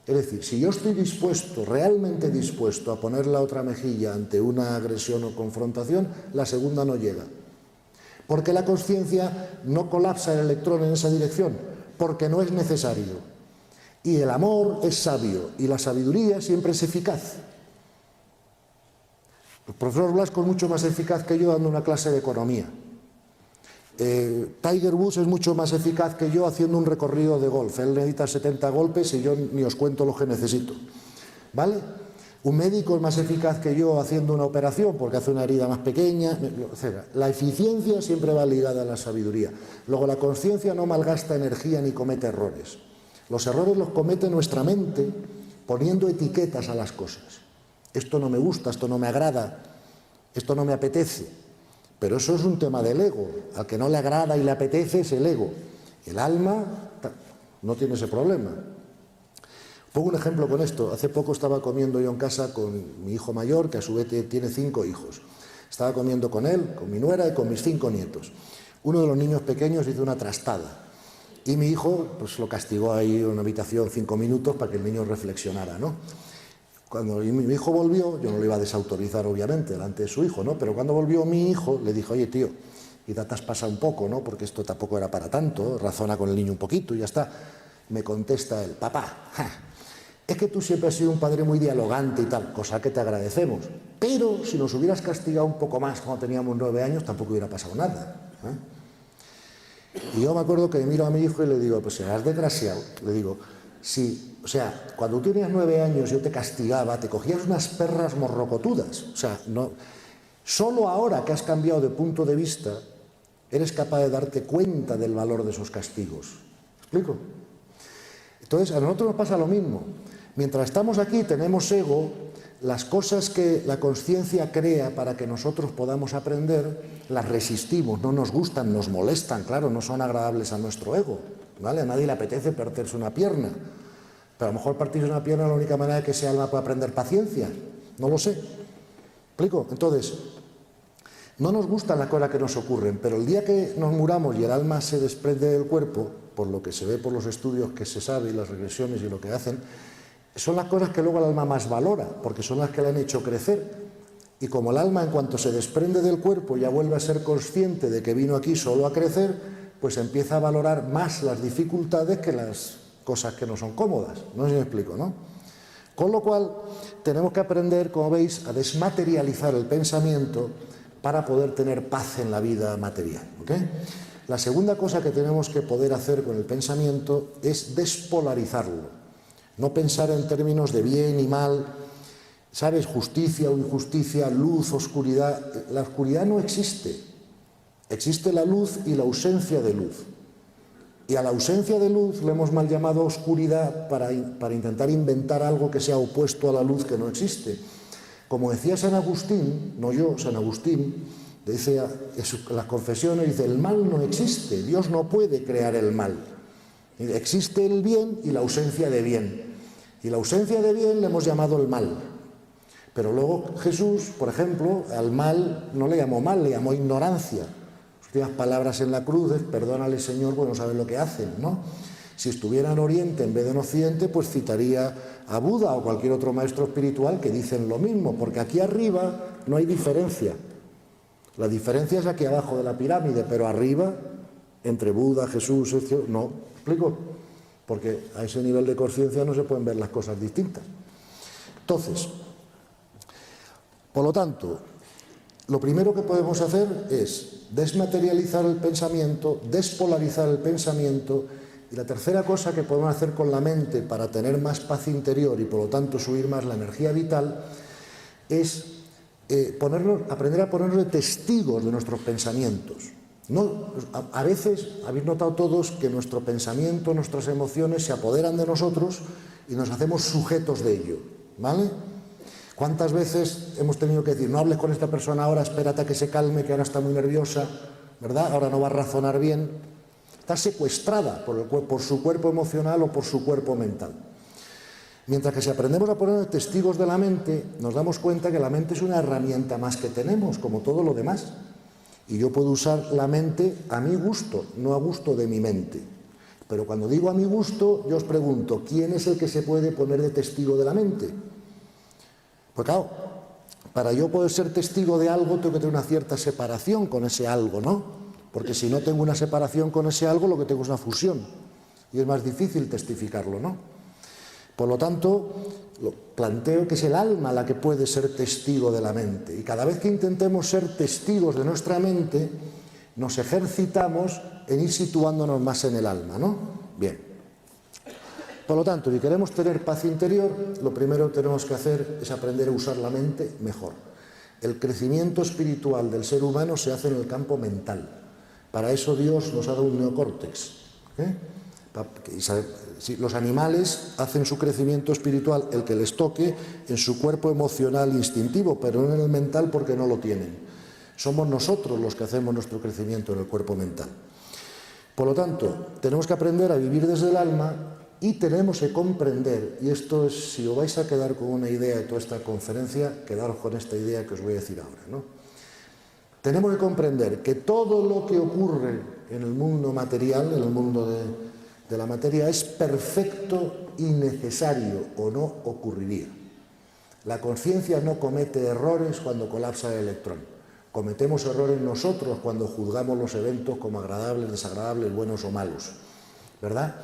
Es decir, si yo estoy dispuesto, realmente dispuesto a poner la otra mejilla ante una agresión o confrontación, la segunda no llega. ¿Por qué la conciencia no colapsa el electrón en esa dirección? Porque no es necesario. Y el amor es sabio y la sabiduría siempre es eficaz. El profesor Blasco es mucho más eficaz que yo dando una clase de economía. Tiger Woods es mucho más eficaz que yo haciendo un recorrido de golf. Él necesita 70 golpes y yo ni os cuento lo que necesito, ¿vale? Un médico es más eficaz que yo haciendo una operación porque hace una herida más pequeña, etc. La eficiencia siempre va ligada a la sabiduría. Luego, la conciencia no malgasta energía ni comete errores. Los errores los comete nuestra mente poniendo etiquetas a las cosas. Esto no me gusta, esto no me agrada, esto no me apetece. Pero eso es un tema del ego. Al que no le agrada y le apetece es el ego. El alma no tiene ese problema. Pongo un ejemplo con esto. Hace poco estaba comiendo yo en casa con mi hijo mayor, que a su vez tiene 5 hijos. Estaba comiendo con él, con mi nuera y con mis 5 nietos. Uno de los niños pequeños hizo una trastada. Y mi hijo pues lo castigó ahí en una habitación 5 minutos para que el niño reflexionara, ¿no? Cuando mi hijo volvió, yo no lo iba a desautorizar obviamente delante de su hijo, ¿no? Pero cuando volvió mi hijo, le dijo, oye tío, y te has pasado un poco, ¿no? Porque esto tampoco era para tanto, razona con el niño un poquito y ya está. Me contesta él, papá, es que tú siempre has sido un padre muy dialogante y tal, cosa que te agradecemos. Pero si nos hubieras castigado un poco más cuando teníamos 9 años, tampoco hubiera pasado nada, ¿eh? Y yo me acuerdo que miro a mi hijo y le digo, pues serás desgraciado. Le digo, sí, o sea, cuando tú tenías 9 años yo te castigaba, te cogías unas perras morrocotudas. O sea, no, solo ahora que has cambiado de punto de vista, eres capaz de darte cuenta del valor de esos castigos. ¿Explico? Entonces, a nosotros nos pasa lo mismo. Mientras estamos aquí, tenemos ego, las cosas que la conciencia crea para que nosotros podamos aprender, las resistimos, no nos gustan, nos molestan, claro, no son agradables a nuestro ego, ¿vale? A nadie le apetece partirse una pierna, pero a lo mejor partirse una pierna es la única manera de que ese alma pueda aprender paciencia, no lo sé. ¿Explico? Entonces, no nos gustan las cosas que nos ocurren, pero el día que nos muramos y el alma se desprende del cuerpo, por lo que se ve por los estudios que se sabe y las regresiones y lo que hacen, son las cosas que luego el alma más valora, porque son las que le han hecho crecer. Y como el alma, en cuanto se desprende del cuerpo, ya vuelve a ser consciente de que vino aquí solo a crecer, pues empieza a valorar más las dificultades que las cosas que no son cómodas. No sé si me explico, ¿no? Con lo cual, tenemos que aprender, como veis, a desmaterializar el pensamiento para poder tener paz en la vida material, ¿ok? La segunda cosa que tenemos que poder hacer con el pensamiento es despolarizarlo. No pensar en términos de bien y mal, ¿sabes? Justicia o injusticia, luz, oscuridad. La oscuridad no existe. Existe la luz y la ausencia de luz. Y a la ausencia de luz le hemos mal llamado oscuridad para intentar inventar algo que sea opuesto a la luz que no existe. Como decía San Agustín, no yo, San Agustín, decía en las confesiones, dice, el mal no existe, Dios no puede crear el mal. Existe el bien y la ausencia de bien. Y la ausencia de bien le hemos llamado el mal. Pero luego Jesús, por ejemplo, al mal no le llamó mal, le llamó ignorancia. Sus últimas palabras en la cruz es, perdónale, Señor, pues no saben lo que hacen, ¿no? Si estuviera en Oriente en vez de en Occidente, pues citaría a Buda o cualquier otro maestro espiritual que dicen lo mismo, porque aquí arriba no hay diferencia. La diferencia es aquí abajo de la pirámide, pero arriba, entre Buda, Jesús, no. ¿Explico? Porque a ese nivel de conciencia no se pueden ver las cosas distintas. Entonces, por lo tanto, lo primero que podemos hacer es desmaterializar el pensamiento, despolarizar el pensamiento, y la tercera cosa que podemos hacer con la mente para tener más paz interior y por lo tanto subir más la energía vital es aprender a ponernos testigos de nuestros pensamientos. No, a veces habéis notado todos que nuestro pensamiento, nuestras emociones se apoderan de nosotros y nos hacemos sujetos de ello, ¿vale? ¿Cuántas veces hemos tenido que decir, no hables con esta persona ahora, espérate a que se calme, que ahora está muy nerviosa, ¿verdad? Ahora no va a razonar bien. Está secuestrada por su cuerpo emocional o por su cuerpo mental. Mientras que si aprendemos a poner testigos de la mente, nos damos cuenta que la mente es una herramienta más que tenemos, como todo lo demás. Y yo puedo usar la mente a mi gusto, no a gusto de mi mente. Pero cuando digo a mi gusto, yo os pregunto, ¿quién es el que se puede poner de testigo de la mente? Pues claro, para yo poder ser testigo de algo, tengo que tener una cierta separación con ese algo, ¿no? Porque si no tengo una separación con ese algo, lo que tengo es una fusión. Y es más difícil testificarlo, ¿no? Por lo tanto, planteo que es el alma la que puede ser testigo de la mente. Y cada vez que intentemos ser testigos de nuestra mente, nos ejercitamos en ir situándonos más en el alma, ¿no? Bien. Por lo tanto, si queremos tener paz interior, lo primero que tenemos que hacer es aprender a usar la mente mejor. El crecimiento espiritual del ser humano se hace en el campo mental. Para eso Dios nos ha dado un neocórtex. Los animales hacen su crecimiento espiritual, el que les toque, en su cuerpo emocional instintivo, pero no en el mental porque no lo tienen. Somos nosotros los que hacemos nuestro crecimiento en el cuerpo mental. Por lo tanto, tenemos que aprender a vivir desde el alma y tenemos que comprender, y esto es, si os vais a quedar con una idea de toda esta conferencia, quedaros con esta idea que os voy a decir ahora, ¿no? Tenemos que comprender que todo lo que ocurre en el mundo material, en el mundo de la materia, es perfecto y necesario o no ocurriría. La conciencia no comete errores cuando colapsa el electrón. Cometemos errores nosotros cuando juzgamos los eventos como agradables, desagradables, buenos o malos, ¿verdad?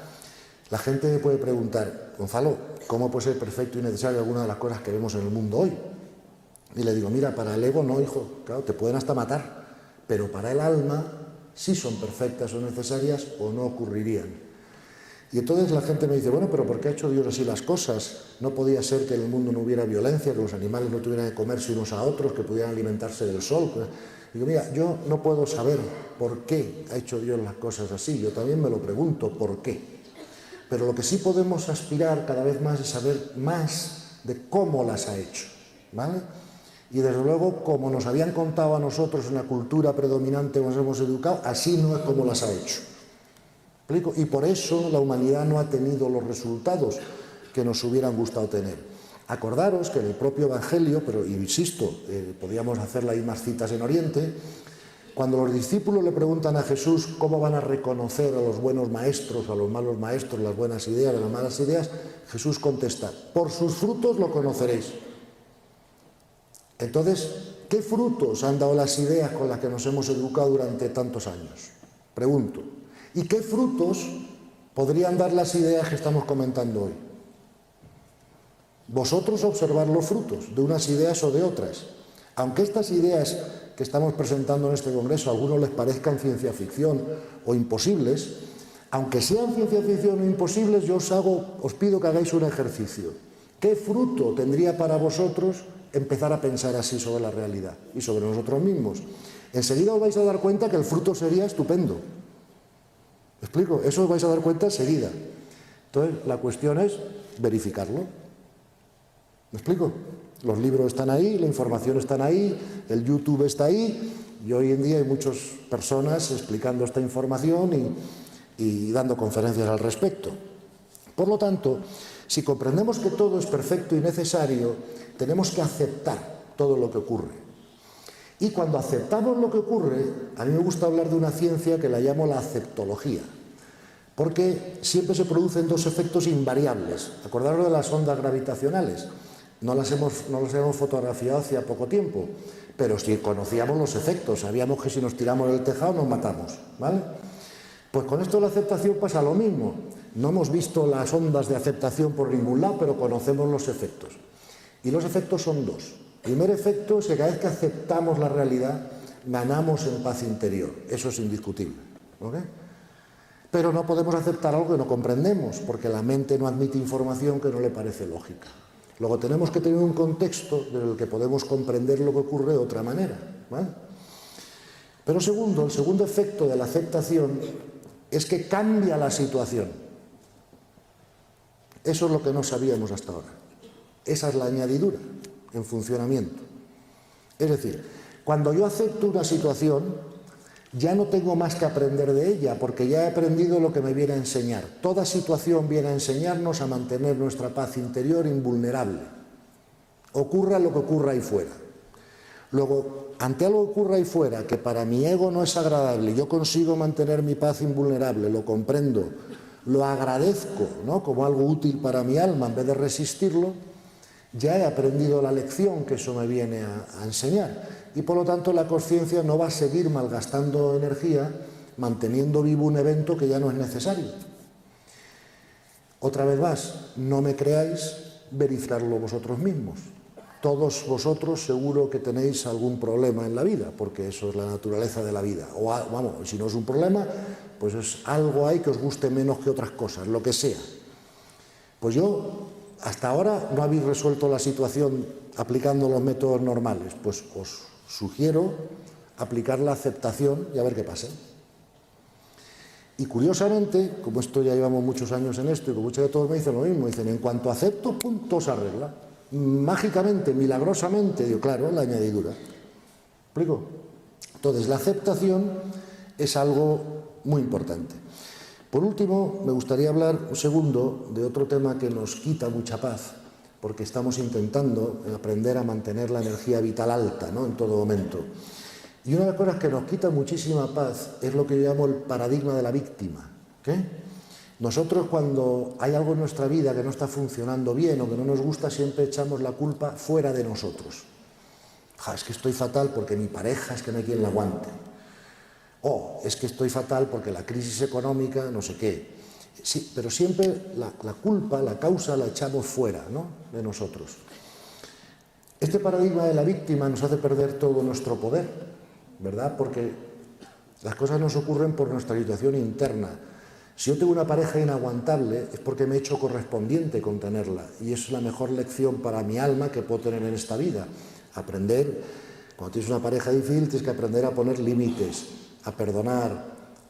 La gente me puede preguntar, Gonzalo, ¿cómo puede ser perfecto y necesario alguna de las cosas que vemos en el mundo hoy? Y le digo, mira, para el ego no, hijo, claro, te pueden hasta matar, pero para el alma sí son perfectas o necesarias o no ocurrirían. Y entonces la gente me dice, bueno, pero ¿por qué ha hecho Dios así las cosas? ¿No podía ser que en el mundo no hubiera violencia, que los animales no tuvieran que comerse unos a otros, que pudieran alimentarse del sol? Digo, mira, yo no puedo saber por qué ha hecho Dios las cosas así, yo también me lo pregunto, ¿por qué? Pero lo que sí podemos aspirar cada vez más es saber más de cómo las ha hecho, ¿vale? Y desde luego, como nos habían contado a nosotros en la cultura predominante que nos hemos educado, así no es como las ha hecho. ¿Explico? Y por eso la humanidad no ha tenido los resultados que nos hubieran gustado tener. Acordaros que en el propio Evangelio, pero insisto, podríamos hacer ahí más citas en Oriente, cuando los discípulos le preguntan a Jesús cómo van a reconocer a los buenos maestros, a los malos maestros, las buenas ideas, las malas ideas, Jesús contesta, por sus frutos lo conoceréis. Entonces, ¿qué frutos han dado las ideas con las que nos hemos educado durante tantos años? Pregunto. ¿Y qué frutos podrían dar las ideas que estamos comentando hoy? Vosotros observad los frutos de unas ideas o de otras. Aunque estas ideas que estamos presentando en este congreso a algunos les parezcan ciencia ficción o imposibles, aunque sean ciencia ficción o imposibles, yo os pido que hagáis un ejercicio. ¿Qué fruto tendría para vosotros empezar a pensar así sobre la realidad y sobre nosotros mismos? Enseguida os vais a dar cuenta que el fruto sería estupendo. ¿Me explico? Eso os vais a dar cuenta enseguida. Entonces, la cuestión es verificarlo. ¿Me explico? Los libros están ahí, la información está ahí, el YouTube está ahí, y hoy en día hay muchas personas explicando esta información y dando conferencias al respecto. Por lo tanto, si comprendemos que todo es perfecto y necesario, tenemos que aceptar todo lo que ocurre. Y cuando aceptamos lo que ocurre, a mí me gusta hablar de una ciencia que la llamo la aceptología, porque siempre se producen dos efectos invariables. Acordaros de las ondas gravitacionales. No las hemos fotografiado hacía poco tiempo, pero sí conocíamos los efectos, sabíamos que si nos tiramos del tejado nos matamos, ¿vale? Pues con esto de la aceptación pasa lo mismo. No hemos visto las ondas de aceptación por ningún lado, pero conocemos los efectos. Y los efectos son dos. El primer efecto es que cada vez que aceptamos la realidad, ganamos en paz interior. Eso es indiscutible, ¿okay? Pero no podemos aceptar algo que no comprendemos, porque la mente no admite información que no le parece lógica. Luego tenemos que tener un contexto en el que podemos comprender lo que ocurre de otra manera, ¿vale? Pero segundo, el segundo efecto de la aceptación es que cambia la situación. Eso es lo que no sabíamos hasta ahora. Esa es la añadidura en funcionamiento. Es decir, cuando yo acepto una situación, ya no tengo más que aprender de ella, porque ya he aprendido lo que me viene a enseñar. Toda situación viene a enseñarnos a mantener nuestra paz interior invulnerable. Ocurra lo que ocurra ahí fuera. Luego, ante algo que ocurra ahí fuera, que para mi ego no es agradable, yo consigo mantener mi paz invulnerable, lo comprendo, lo agradezco, ¿no?, como algo útil para mi alma en vez de resistirlo, ya he aprendido la lección que eso me viene a enseñar. Y por lo tanto la conciencia no va a seguir malgastando energía manteniendo vivo un evento que ya no es necesario. Otra vez más, no me creáis, verificarlo vosotros mismos. Todos vosotros seguro que tenéis algún problema en la vida, porque eso es la naturaleza de la vida. O vamos, si no es un problema, pues es algo ahí que os guste menos que otras cosas, lo que sea. Pues yo, hasta ahora no habéis resuelto la situación aplicando los métodos normales, pues os sugiero aplicar la aceptación y a ver qué pasa. Y curiosamente, como esto ya llevamos muchos años en esto y como muchos de todos me dicen lo mismo, dicen, en cuanto acepto, punto, se arregla. Mágicamente, milagrosamente, digo, claro, la añadidura. ¿Explico? Entonces, la aceptación es algo muy importante. Por último, me gustaría hablar un segundo de otro tema que nos quita mucha paz, porque estamos intentando aprender a mantener la energía vital alta, ¿no?, en todo momento. Y una de las cosas que nos quita muchísima paz es lo que yo llamo el paradigma de la víctima. ¿Qué? Nosotros, cuando hay algo en nuestra vida que no está funcionando bien o que no nos gusta, siempre echamos la culpa fuera de nosotros. Es que estoy fatal porque mi pareja, es que no hay quien la aguante. O es que estoy fatal porque la crisis económica, no sé qué. Sí, pero siempre la culpa, la causa, la echamos fuera, ¿no?, de nosotros. Este paradigma de la víctima nos hace perder todo nuestro poder, ¿verdad? Porque las cosas nos ocurren por nuestra situación interna. Si yo tengo una pareja inaguantable es porque me he hecho correspondiente con tenerla, y es la mejor lección para mi alma que puedo tener en esta vida. Aprender, cuando tienes una pareja difícil, tienes que aprender a poner límites, a perdonar,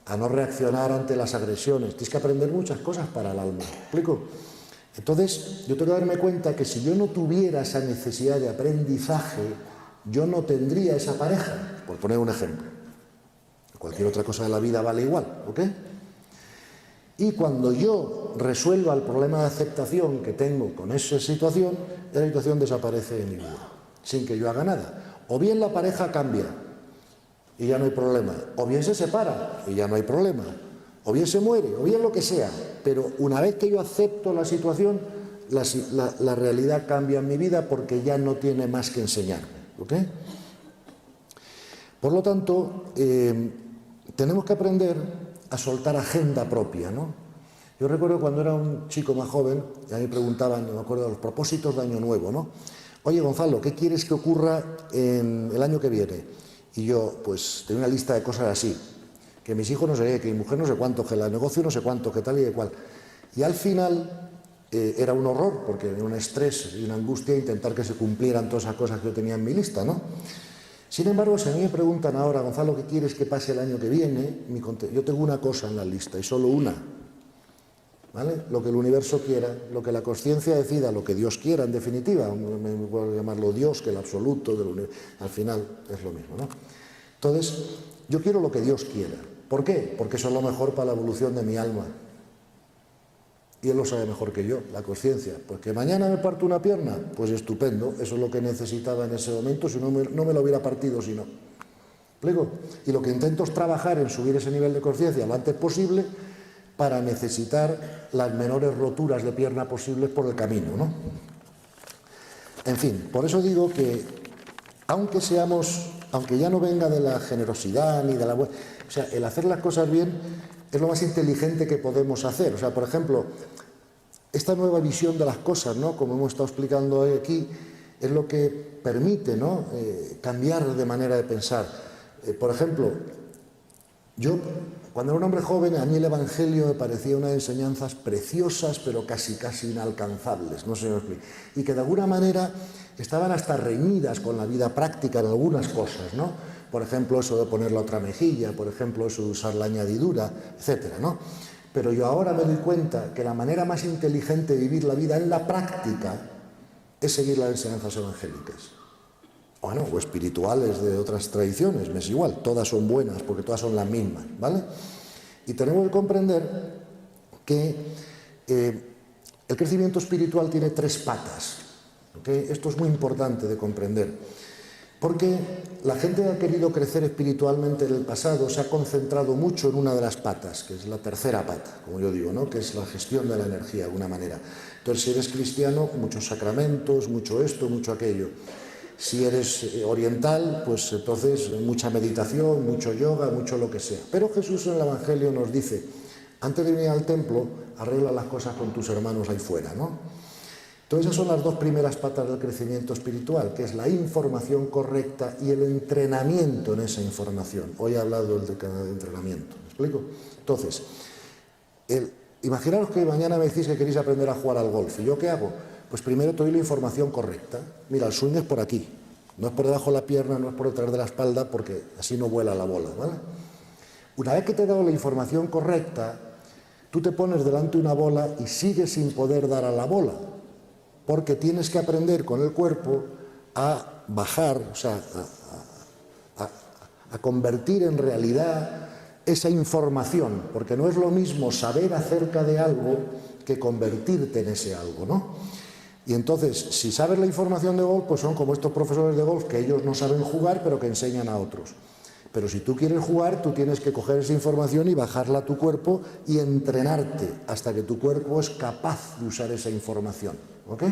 a no reaccionar ante las agresiones. Tienes que aprender muchas cosas para el alma. ¿Me explico? Entonces, yo tengo que darme cuenta que si yo no tuviera esa necesidad de aprendizaje, yo no tendría esa pareja, por poner un ejemplo. Cualquier otra cosa de la vida vale igual, ¿ok? Y cuando yo resuelva el problema de aceptación que tengo con esa situación desaparece de mi vida, sin que yo haga nada. O bien la pareja cambia y ya no hay problema, o bien se separa y ya no hay problema, o bien se muere, o bien lo que sea. Pero una vez que yo acepto la situación, la realidad cambia en mi vida porque ya no tiene más que enseñarme, ¿ok? Por lo tanto, tenemos que aprender a soltar agenda propia, ¿no? Yo recuerdo cuando era un chico más joven, y a mí me preguntaban, me acuerdo de los propósitos de Año Nuevo, ¿no? Oye, Gonzalo, ¿qué quieres que ocurra en el año que viene? Y yo, pues, tenía una lista de cosas así, que mis hijos no sé qué, que mi mujer no sé cuánto, que el negocio no sé cuánto, que tal y de cual. Y al final era un horror, porque era un estrés y una angustia intentar que se cumplieran todas esas cosas que yo tenía en mi lista, ¿no? Sin embargo, si a mí me preguntan ahora, Gonzalo, ¿qué quieres que pase el año que viene? Yo tengo una cosa en la lista, y solo una, ¿vale? Lo que el universo quiera, lo que la consciencia decida, lo que Dios quiera, en definitiva. Me puedo llamarlo Dios, que el absoluto del universo, al final es lo mismo, ¿no? Entonces, yo quiero lo que Dios quiera. ¿Por qué? Porque eso es lo mejor para la evolución de mi alma. Y Él lo sabe mejor que yo, la conciencia. Pues que mañana me parto una pierna, pues estupendo, eso es lo que necesitaba en ese momento, si no me lo hubiera partido, si no. ¿Explico? Y lo que intento es trabajar en subir ese nivel de conciencia lo antes posible para necesitar las menores roturas de pierna posibles por el camino, ¿no? En fin, por eso digo que aunque ya no venga de la generosidad ni de la... O sea, el hacer las cosas bien es lo más inteligente que podemos hacer. O sea, por ejemplo, esta nueva visión de las cosas, ¿no? Como hemos estado explicando hoy aquí, es lo que permite, ¿no? Cambiar de manera de pensar. Por ejemplo, yo, cuando era un hombre joven, a mí el Evangelio me parecía unas enseñanzas preciosas, pero casi inalcanzables, no sé si me explico. Y que de alguna manera estaban hasta reñidas con la vida práctica en algunas cosas, ¿no? Por ejemplo, eso de poner la otra mejilla, por ejemplo, eso de usar la añadidura, etcétera, ¿no? Pero yo ahora me doy cuenta que la manera más inteligente de vivir la vida en la práctica es seguir las enseñanzas evangélicas. Bueno, o espirituales de otras tradiciones, me es igual, todas son buenas porque todas son las mismas, ¿vale? Y tenemos que comprender que el crecimiento espiritual tiene 3 patas, ¿ok? Esto es muy importante de comprender. Porque la gente que ha querido crecer espiritualmente en el pasado se ha concentrado mucho en una de las patas, que es la tercera pata, como yo digo, ¿no? Que es la gestión de la energía, de alguna manera. Entonces, si eres cristiano, muchos sacramentos, mucho esto, mucho aquello. Si eres oriental, pues entonces mucha meditación, mucho yoga, mucho lo que sea. Pero Jesús en el Evangelio nos dice, antes de venir al templo, arregla las cosas con tus hermanos ahí fuera, ¿no? Entonces, esas son las 2 primeras patas del crecimiento espiritual, que es la información correcta y el entrenamiento en esa información. Hoy he hablado del entrenamiento, ¿me explico? Entonces, imaginaros que mañana me decís que queréis aprender a jugar al golf. ¿Y yo qué hago? Pues primero te doy la información correcta. Mira, el swing es por aquí, no es por debajo de la pierna, no es por detrás de la espalda, porque así no vuela la bola, ¿vale? Una vez que te he dado la información correcta, tú te pones delante de una bola y sigues sin poder dar a la bola, porque tienes que aprender con el cuerpo a bajar, o sea, a convertir en realidad esa información, porque no es lo mismo saber acerca de algo que convertirte en ese algo, ¿no? Y entonces, si sabes la información de golf, pues son como estos profesores de golf que ellos no saben jugar, pero que enseñan a otros. Pero si tú quieres jugar, tú tienes que coger esa información y bajarla a tu cuerpo y entrenarte hasta que tu cuerpo es capaz de usar esa información, ¿ok?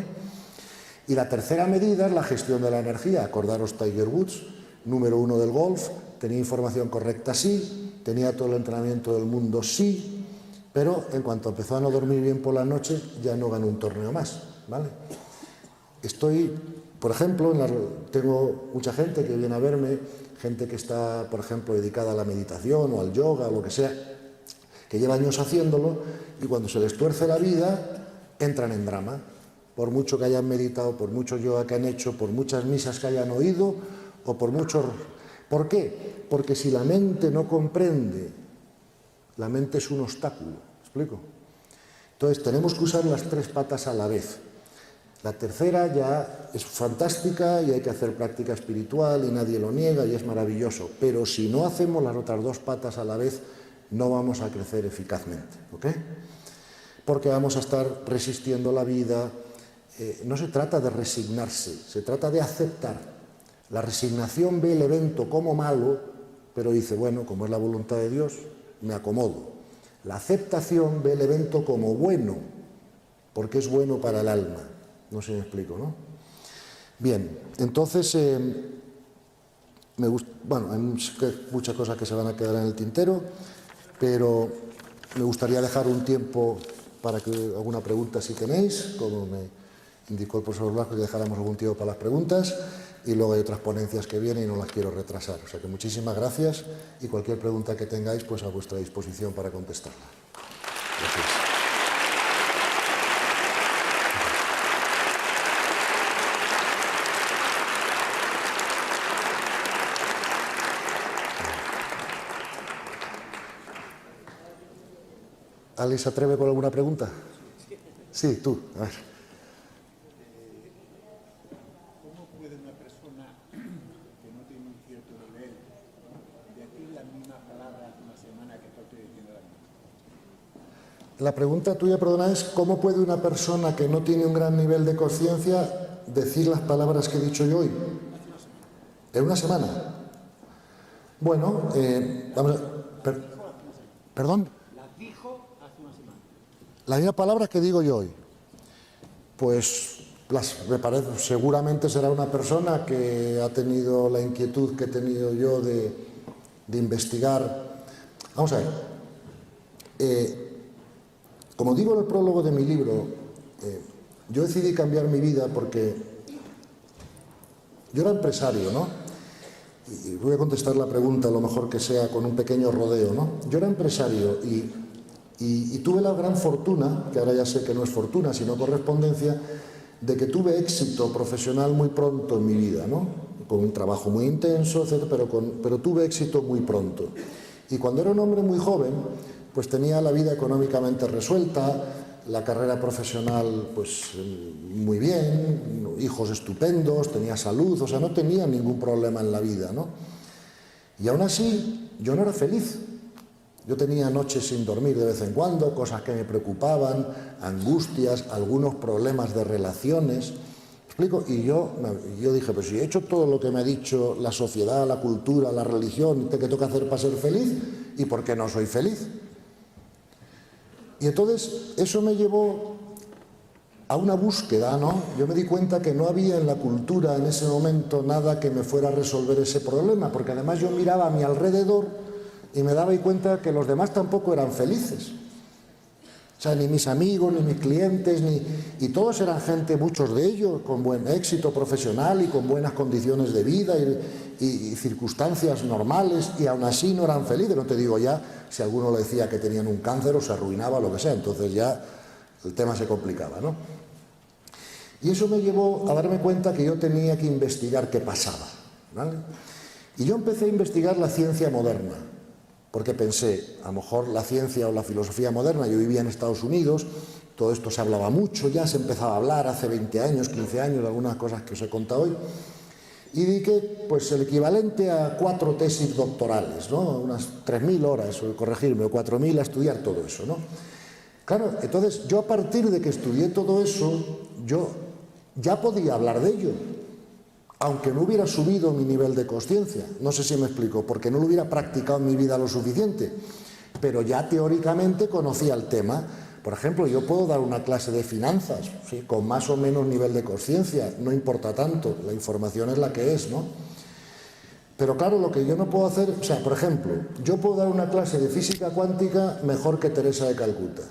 Y la tercera medida es la gestión de la energía. Acordaros Tiger Woods, número 1 del golf, tenía información correcta, sí, tenía todo el entrenamiento del mundo, sí, pero en cuanto empezó a no dormir bien por la noche, ya no ganó un torneo más, ¿vale? Por ejemplo, tengo mucha gente que viene a verme, gente que está, por ejemplo, dedicada a la meditación o al yoga o lo que sea, que lleva años haciéndolo y cuando se les tuerce la vida, entran en drama. Por mucho que hayan meditado, por mucho yoga que han hecho, por muchas misas que hayan oído o por muchos... ¿Por qué? Porque si la mente no comprende La mente es un obstáculo, ¿me explico? Entonces tenemos que usar las tres patas a la vez. La tercera ya es fantástica y hay que hacer práctica espiritual y nadie lo niega y es maravilloso, pero si no hacemos las otras dos patas a la vez no vamos a crecer eficazmente, ¿ok? Porque vamos a estar resistiendo la vida. No se trata de resignarse, se trata de aceptar. La resignación ve el evento como malo, pero dice, bueno, como es la voluntad de Dios, me acomodo. La aceptación ve el evento como bueno, porque es bueno para el alma. No sé si me explico, ¿no? Bien, entonces, bueno, hay muchas cosas que se van a quedar en el tintero, pero me gustaría dejar un tiempo para que alguna pregunta si tenéis, como me indicó el profesor Blasco, que dejáramos algún tiempo para las preguntas, y luego hay otras ponencias que vienen y no las quiero retrasar. O sea que muchísimas gracias y cualquier pregunta que tengáis, pues a vuestra disposición para contestarla. Gracias. ¿Alguien se atreve con alguna pregunta? Sí, tú. A ver. ¿Cómo puede una persona que no tiene un cierto nivel decir las mismas palabras una semana que estoy diciendo la misma? La pregunta tuya, perdona, es ¿cómo puede una persona que no tiene un gran nivel de conciencia decir las palabras que he dicho yo hoy? ¿En una semana? Bueno, vamos a... ¿Perdón? Las dijo hace una semana. Las mismas palabras que digo yo hoy. Pues me parece, seguramente será una persona que ha tenido la inquietud que he tenido yo de investigar. Vamos a ver. Como digo en el prólogo de mi libro, yo decidí cambiar mi vida porque yo era empresario, ¿no? Y voy a contestar la pregunta, a lo mejor que sea con un pequeño rodeo, ¿no? Yo era empresario y tuve la gran fortuna, que ahora ya sé que no es fortuna, sino correspondencia, de que tuve éxito profesional muy pronto en mi vida, ¿no? Con un trabajo muy intenso, etcétera, pero tuve éxito muy pronto. Y cuando era un hombre muy joven, pues tenía la vida económicamente resuelta, la carrera profesional pues muy bien, hijos estupendos, tenía salud, o sea, no tenía ningún problema en la vida, ¿no? Y aún así, yo no era feliz. Yo tenía noches sin dormir de vez en cuando, cosas que me preocupaban, angustias, algunos problemas de relaciones. ¿Me explico? Y yo dije, pues si he hecho todo lo que me ha dicho la sociedad, la cultura, la religión, ¿qué tengo que hacer para ser feliz? ¿Y por qué no soy feliz? Y entonces eso me llevó a una búsqueda, ¿no? Yo me di cuenta que no había en la cultura en ese momento nada que me fuera a resolver ese problema, porque además yo miraba a mi alrededor y me daba cuenta que los demás tampoco eran felices. O sea, ni mis amigos, ni mis clientes, y todos eran gente, muchos de ellos, con buen éxito profesional y con buenas condiciones de vida y circunstancias normales, y aún así no eran felices. No te digo ya si alguno le decía que tenían un cáncer o se arruinaba, lo que sea, entonces ya el tema se complicaba, ¿no? Y eso me llevó a darme cuenta que yo tenía que investigar qué pasaba, ¿vale? Y yo empecé a investigar la ciencia moderna, porque pensé, a lo mejor la ciencia o la filosofía moderna, yo vivía en Estados Unidos, todo esto se hablaba mucho, ya se empezaba a hablar hace 20 años, 15 años, de algunas cosas que os he contado hoy, y dediqué pues el equivalente a 4 tesis doctorales, ¿no? Unas 3.000 horas, corregirme, o 4.000 a estudiar todo eso, ¿no? Claro, entonces yo a partir de que estudié todo eso, yo ya podía hablar de ello, aunque no hubiera subido mi nivel de consciencia. No sé si me explico, porque no lo hubiera practicado en mi vida lo suficiente, pero ya teóricamente conocía el tema. Por ejemplo, yo puedo dar una clase de finanzas, ¿sí?, con más o menos nivel de consciencia, no importa tanto, la información es la que es, ¿no? Pero claro, lo que yo no puedo hacer, o sea, por ejemplo, yo puedo dar una clase de física cuántica mejor que Teresa de Calcuta,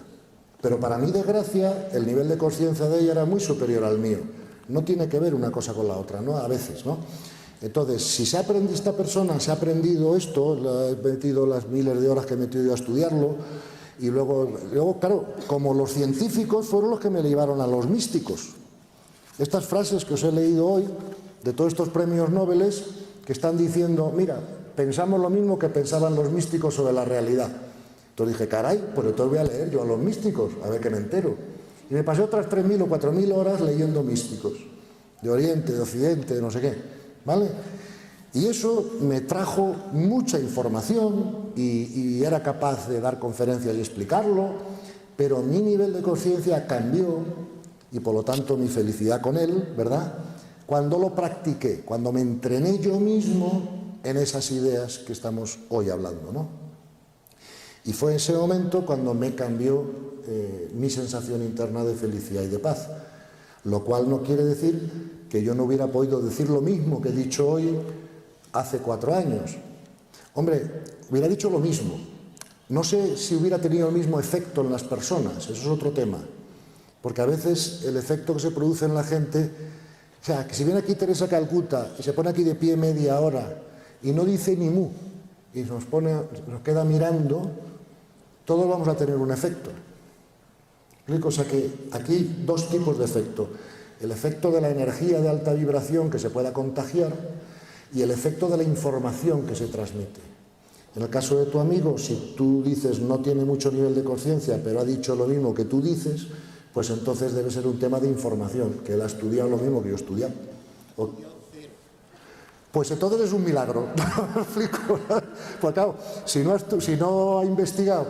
pero para mi desgracia el nivel de consciencia de ella era muy superior al mío. No tiene que ver una cosa con la otra, ¿no? A veces, ¿no? Entonces, si esta persona se ha aprendido esto, he metido las miles de horas que he metido yo a estudiarlo, y luego, claro, como los científicos fueron los que me llevaron a los místicos. Estas frases que os he leído hoy, de todos estos premios Nobel, que están diciendo, mira, pensamos lo mismo que pensaban los místicos sobre la realidad. Entonces dije, caray, pues entonces voy a leer yo a los místicos, a ver qué me entero. Y me pasé otras 3.000 o 4.000 horas leyendo místicos, de Oriente, de Occidente, de no sé qué, ¿vale? Y eso me trajo mucha información y era capaz de dar conferencias y explicarlo, pero mi nivel de conciencia cambió y por lo tanto mi felicidad con él, ¿verdad?, cuando lo practiqué, cuando me entrené yo mismo en esas ideas que estamos hoy hablando, ¿no? Y fue en ese momento cuando me cambió mi sensación interna de felicidad y de paz, lo cual no quiere decir que yo no hubiera podido decir lo mismo que he dicho hoy hace 4 años. Hombre, hubiera dicho lo mismo. No sé si hubiera tenido el mismo efecto en las personas, eso es otro tema, porque a veces el efecto que se produce en la gente, o sea, que si viene aquí Teresa Calcuta y se pone aquí de pie media hora y no dice ni mu y nos queda mirando, todos vamos a tener un efecto. O sea que aquí 2 tipos de efecto: el efecto de la energía de alta vibración que se pueda contagiar y el efecto de la información que se transmite. En el caso de tu amigo, si tú dices no tiene mucho nivel de conciencia, pero ha dicho lo mismo que tú dices, pues entonces debe ser un tema de información, que él ha estudiado lo mismo que yo he estudiado. Pues entonces es un milagro. ¿Me explico? Pues claro, si no ha investigado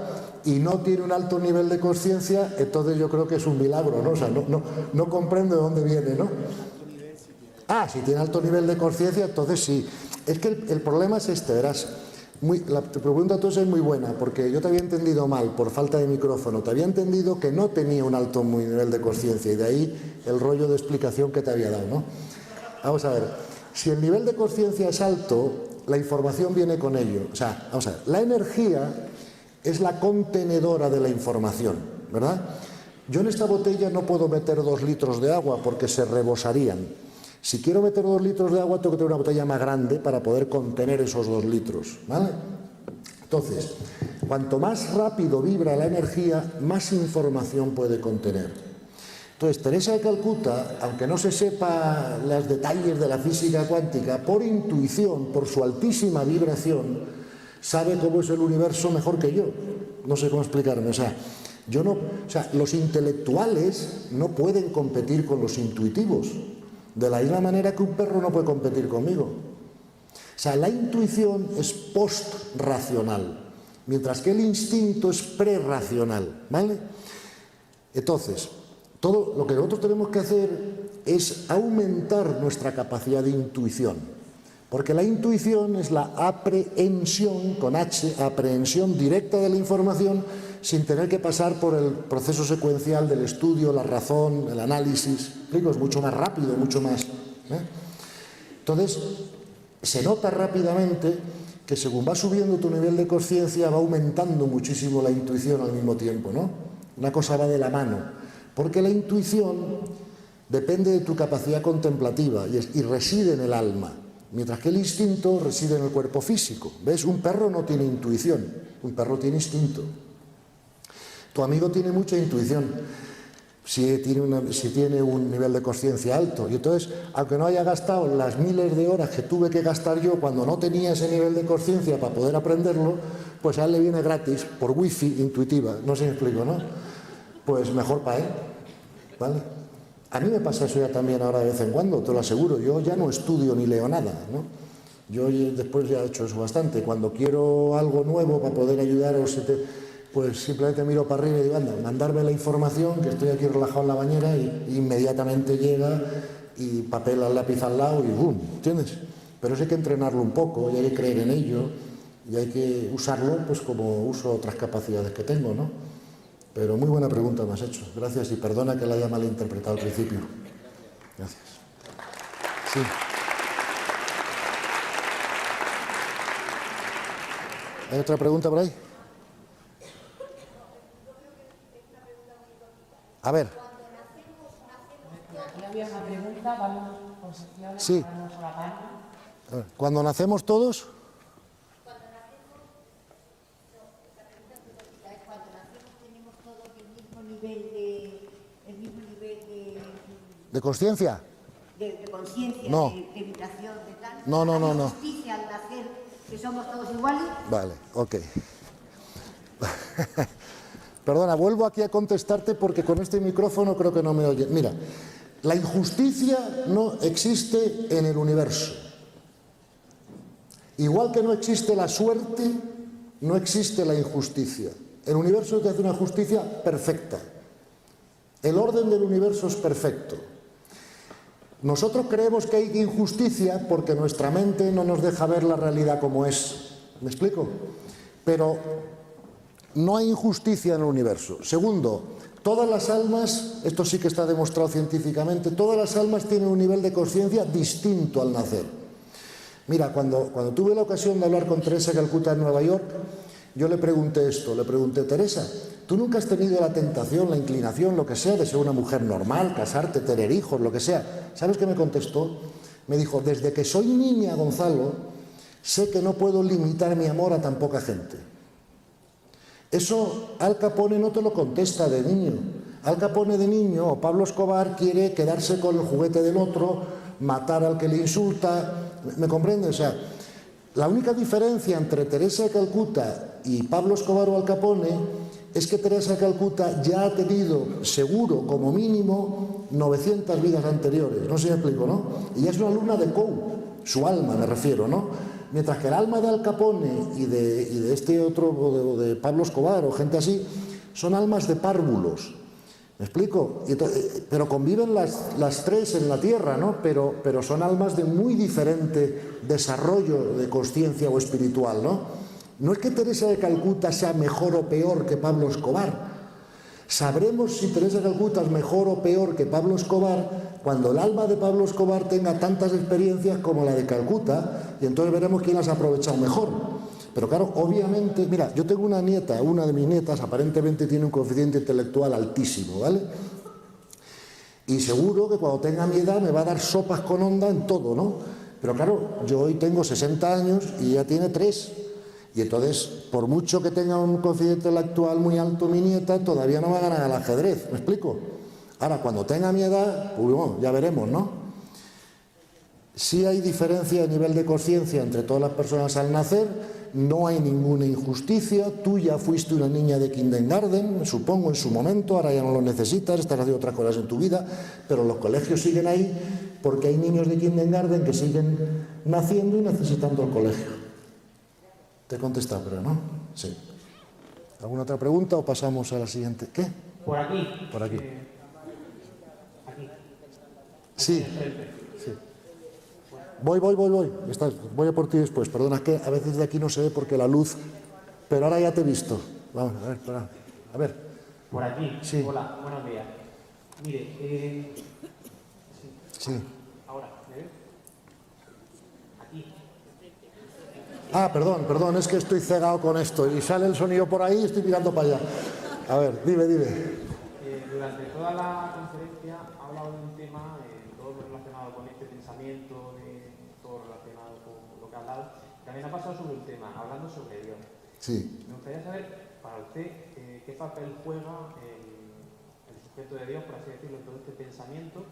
y no tiene un alto nivel de conciencia, entonces yo creo que es un milagro, ¿no? O sea, no comprendo de dónde viene, ¿no? Ah, si tiene alto nivel de conciencia, entonces sí. Es que el problema es este, verás. La pregunta entonces es muy buena, porque yo te había entendido mal por falta de micrófono. Te había entendido que no tenía un alto nivel de conciencia y de ahí el rollo de explicación que te había dado, ¿no? Vamos a ver, si el nivel de conciencia es alto, la información viene con ello. O sea, vamos a ver, la energía es la contenedora de la información, ¿verdad? Yo en esta botella no puedo meter 2 litros de agua porque se rebosarían. Si quiero meter 2 litros de agua, tengo que tener una botella más grande para poder contener esos 2 litros, ¿vale? Entonces, cuanto más rápido vibra la energía, más información puede contener. Entonces, Teresa de Calcuta, aunque no se sepa los detalles de la física cuántica, por intuición, por su altísima vibración, sabe cómo es el universo mejor que yo. No sé cómo explicarme. O sea, los intelectuales no pueden competir con los intuitivos. De la misma manera que un perro no puede competir conmigo. O sea, la intuición es post-racional, mientras que el instinto es prerracional, ¿vale? Entonces, todo lo que nosotros tenemos que hacer es aumentar nuestra capacidad de intuición, porque la intuición es la aprehensión, con H, aprehensión directa de la información, sin tener que pasar por el proceso secuencial del estudio, la razón, el análisis. Es mucho más rápido, mucho más. Entonces, se nota rápidamente que según va subiendo tu nivel de conciencia, va aumentando muchísimo la intuición al mismo tiempo, ¿no? Una cosa va de la mano, porque la intuición depende de tu capacidad contemplativa y reside en el alma, mientras que el instinto reside en el cuerpo físico. ¿Ves? Un perro no tiene intuición, un perro tiene instinto. Tu amigo tiene mucha intuición si tiene un nivel de conciencia alto. Y entonces, aunque no haya gastado las miles de horas que tuve que gastar yo cuando no tenía ese nivel de conciencia para poder aprenderlo, pues a él le viene gratis por wifi intuitiva. No sé si me explico, ¿no? Pues mejor para él, ¿vale? A mí me pasa eso ya también ahora de vez en cuando, te lo aseguro. Yo ya no estudio ni leo nada, ¿no? Yo después ya he hecho eso bastante. Cuando quiero algo nuevo para poder ayudar a pues simplemente miro para arriba y digo, anda, mandarme la información, que estoy aquí relajado en la bañera, y inmediatamente llega, y papel al lápiz al lado, y ¡boom! ¿Entiendes? Pero eso hay que entrenarlo un poco, y hay que creer en ello, y hay que usarlo pues como uso otras capacidades que tengo, ¿no? Pero muy buena pregunta me has hecho. Gracias, y perdona que la haya malinterpretado al principio. Gracias. Sí. ¿Hay otra pregunta por ahí? A ver. Aquí había una pregunta, vamos por secciones, Sí. vamos a la palma. A ver, ¿cuando nacemos todos? Cuando nacemos tenemos todos el mismo nivel ¿De conciencia? de conciencia, No. de vibración, de tal. No. ¿Hay justicia al nacer que somos todos iguales? Vale, ok. Perdona, vuelvo aquí a contestarte porque con este micrófono creo que no me oye. Mira, la injusticia no existe en el universo. Igual que no existe la suerte, no existe la injusticia. El universo te hace una justicia perfecta. El orden del universo es perfecto. Nosotros creemos que hay injusticia porque nuestra mente no nos deja ver la realidad como es. ¿Me explico? Pero no hay injusticia en el universo. Segundo, todas las almas, esto sí que está demostrado científicamente, todas las almas tienen un nivel de conciencia distinto al nacer. Mira, cuando tuve la ocasión de hablar con Teresa de Calcuta en Nueva York, yo le pregunté esto, le pregunté, Teresa, ¿tú nunca has tenido la tentación, la inclinación, lo que sea, de ser una mujer normal, casarte, tener hijos, lo que sea? ¿Sabes qué me contestó? Me dijo, desde que soy niña, Gonzalo, sé que no puedo limitar mi amor a tan poca gente. Eso Al Capone no te lo contesta de niño. Al Capone de niño, o Pablo Escobar, quiere quedarse con el juguete del otro, matar al que le insulta. ¿Me comprende? O sea, la única diferencia entre Teresa de Calcuta y Pablo Escobar o Al Capone es que Teresa de Calcuta ya ha tenido, seguro, como mínimo, 900 vidas anteriores. No sé si me explico, ¿no? Y es una alumna de Coe, su alma me refiero, ¿no? Mientras que el alma de Al Capone y de este otro, o de Pablo Escobar o gente así, son almas de párvulos. ¿Me explico? Pero conviven las tres en la Tierra, ¿no? Pero son almas de muy diferente desarrollo de consciencia o espiritual, ¿no? No es que Teresa de Calcuta sea mejor o peor que Pablo Escobar. Sabremos si Teresa de Calcuta es mejor o peor que Pablo Escobar cuando el alma de Pablo Escobar tenga tantas experiencias como la de Calcuta, y entonces veremos quién las ha aprovechado mejor. Pero claro, obviamente, mira, yo tengo una nieta, una de mis nietas aparentemente tiene un coeficiente intelectual altísimo, ¿vale? Y seguro que cuando tenga mi edad me va a dar sopas con onda en todo, ¿no? Pero claro, yo hoy tengo 60 años y ella tiene 3. Y entonces, por mucho que tenga un coeficiente intelectual muy alto mi nieta, todavía no va a ganar al ajedrez, ¿me explico? Ahora, cuando tenga mi edad, pues bueno, ya veremos, ¿no? Sí hay diferencia de nivel de conciencia entre todas las personas al nacer, no hay ninguna injusticia, tú ya fuiste una niña de kindergarten, supongo, en su momento, ahora ya no lo necesitas, estás haciendo otras cosas en tu vida, pero los colegios siguen ahí porque hay niños de kindergarten que siguen naciendo y necesitando el colegio. Te he contestado, pero no. Sí. ¿Alguna otra pregunta o pasamos a la siguiente? ¿Qué? Por aquí. Por aquí. Aquí. Sí. Sí. Voy. Voy a por ti después. Perdona, es que a veces de aquí no se ve porque la luz... Pero ahora ya te he visto. Vamos, a ver, espera. A ver. Por aquí. Sí. Hola, buenos días. Mire, Sí. ahora, ¿me ves? Aquí. Ah, perdón, es que estoy cegado con esto y sale el sonido por ahí y estoy mirando para allá. A ver, dime. Durante toda la conferencia ha hablado de un tema, todo relacionado con este pensamiento, todo relacionado con lo que ha hablado. También ha pasado sobre un tema, hablando sobre Dios. Sí. Me gustaría saber, para usted, qué papel juega el sujeto de Dios, por así decirlo, en todo este pensamiento,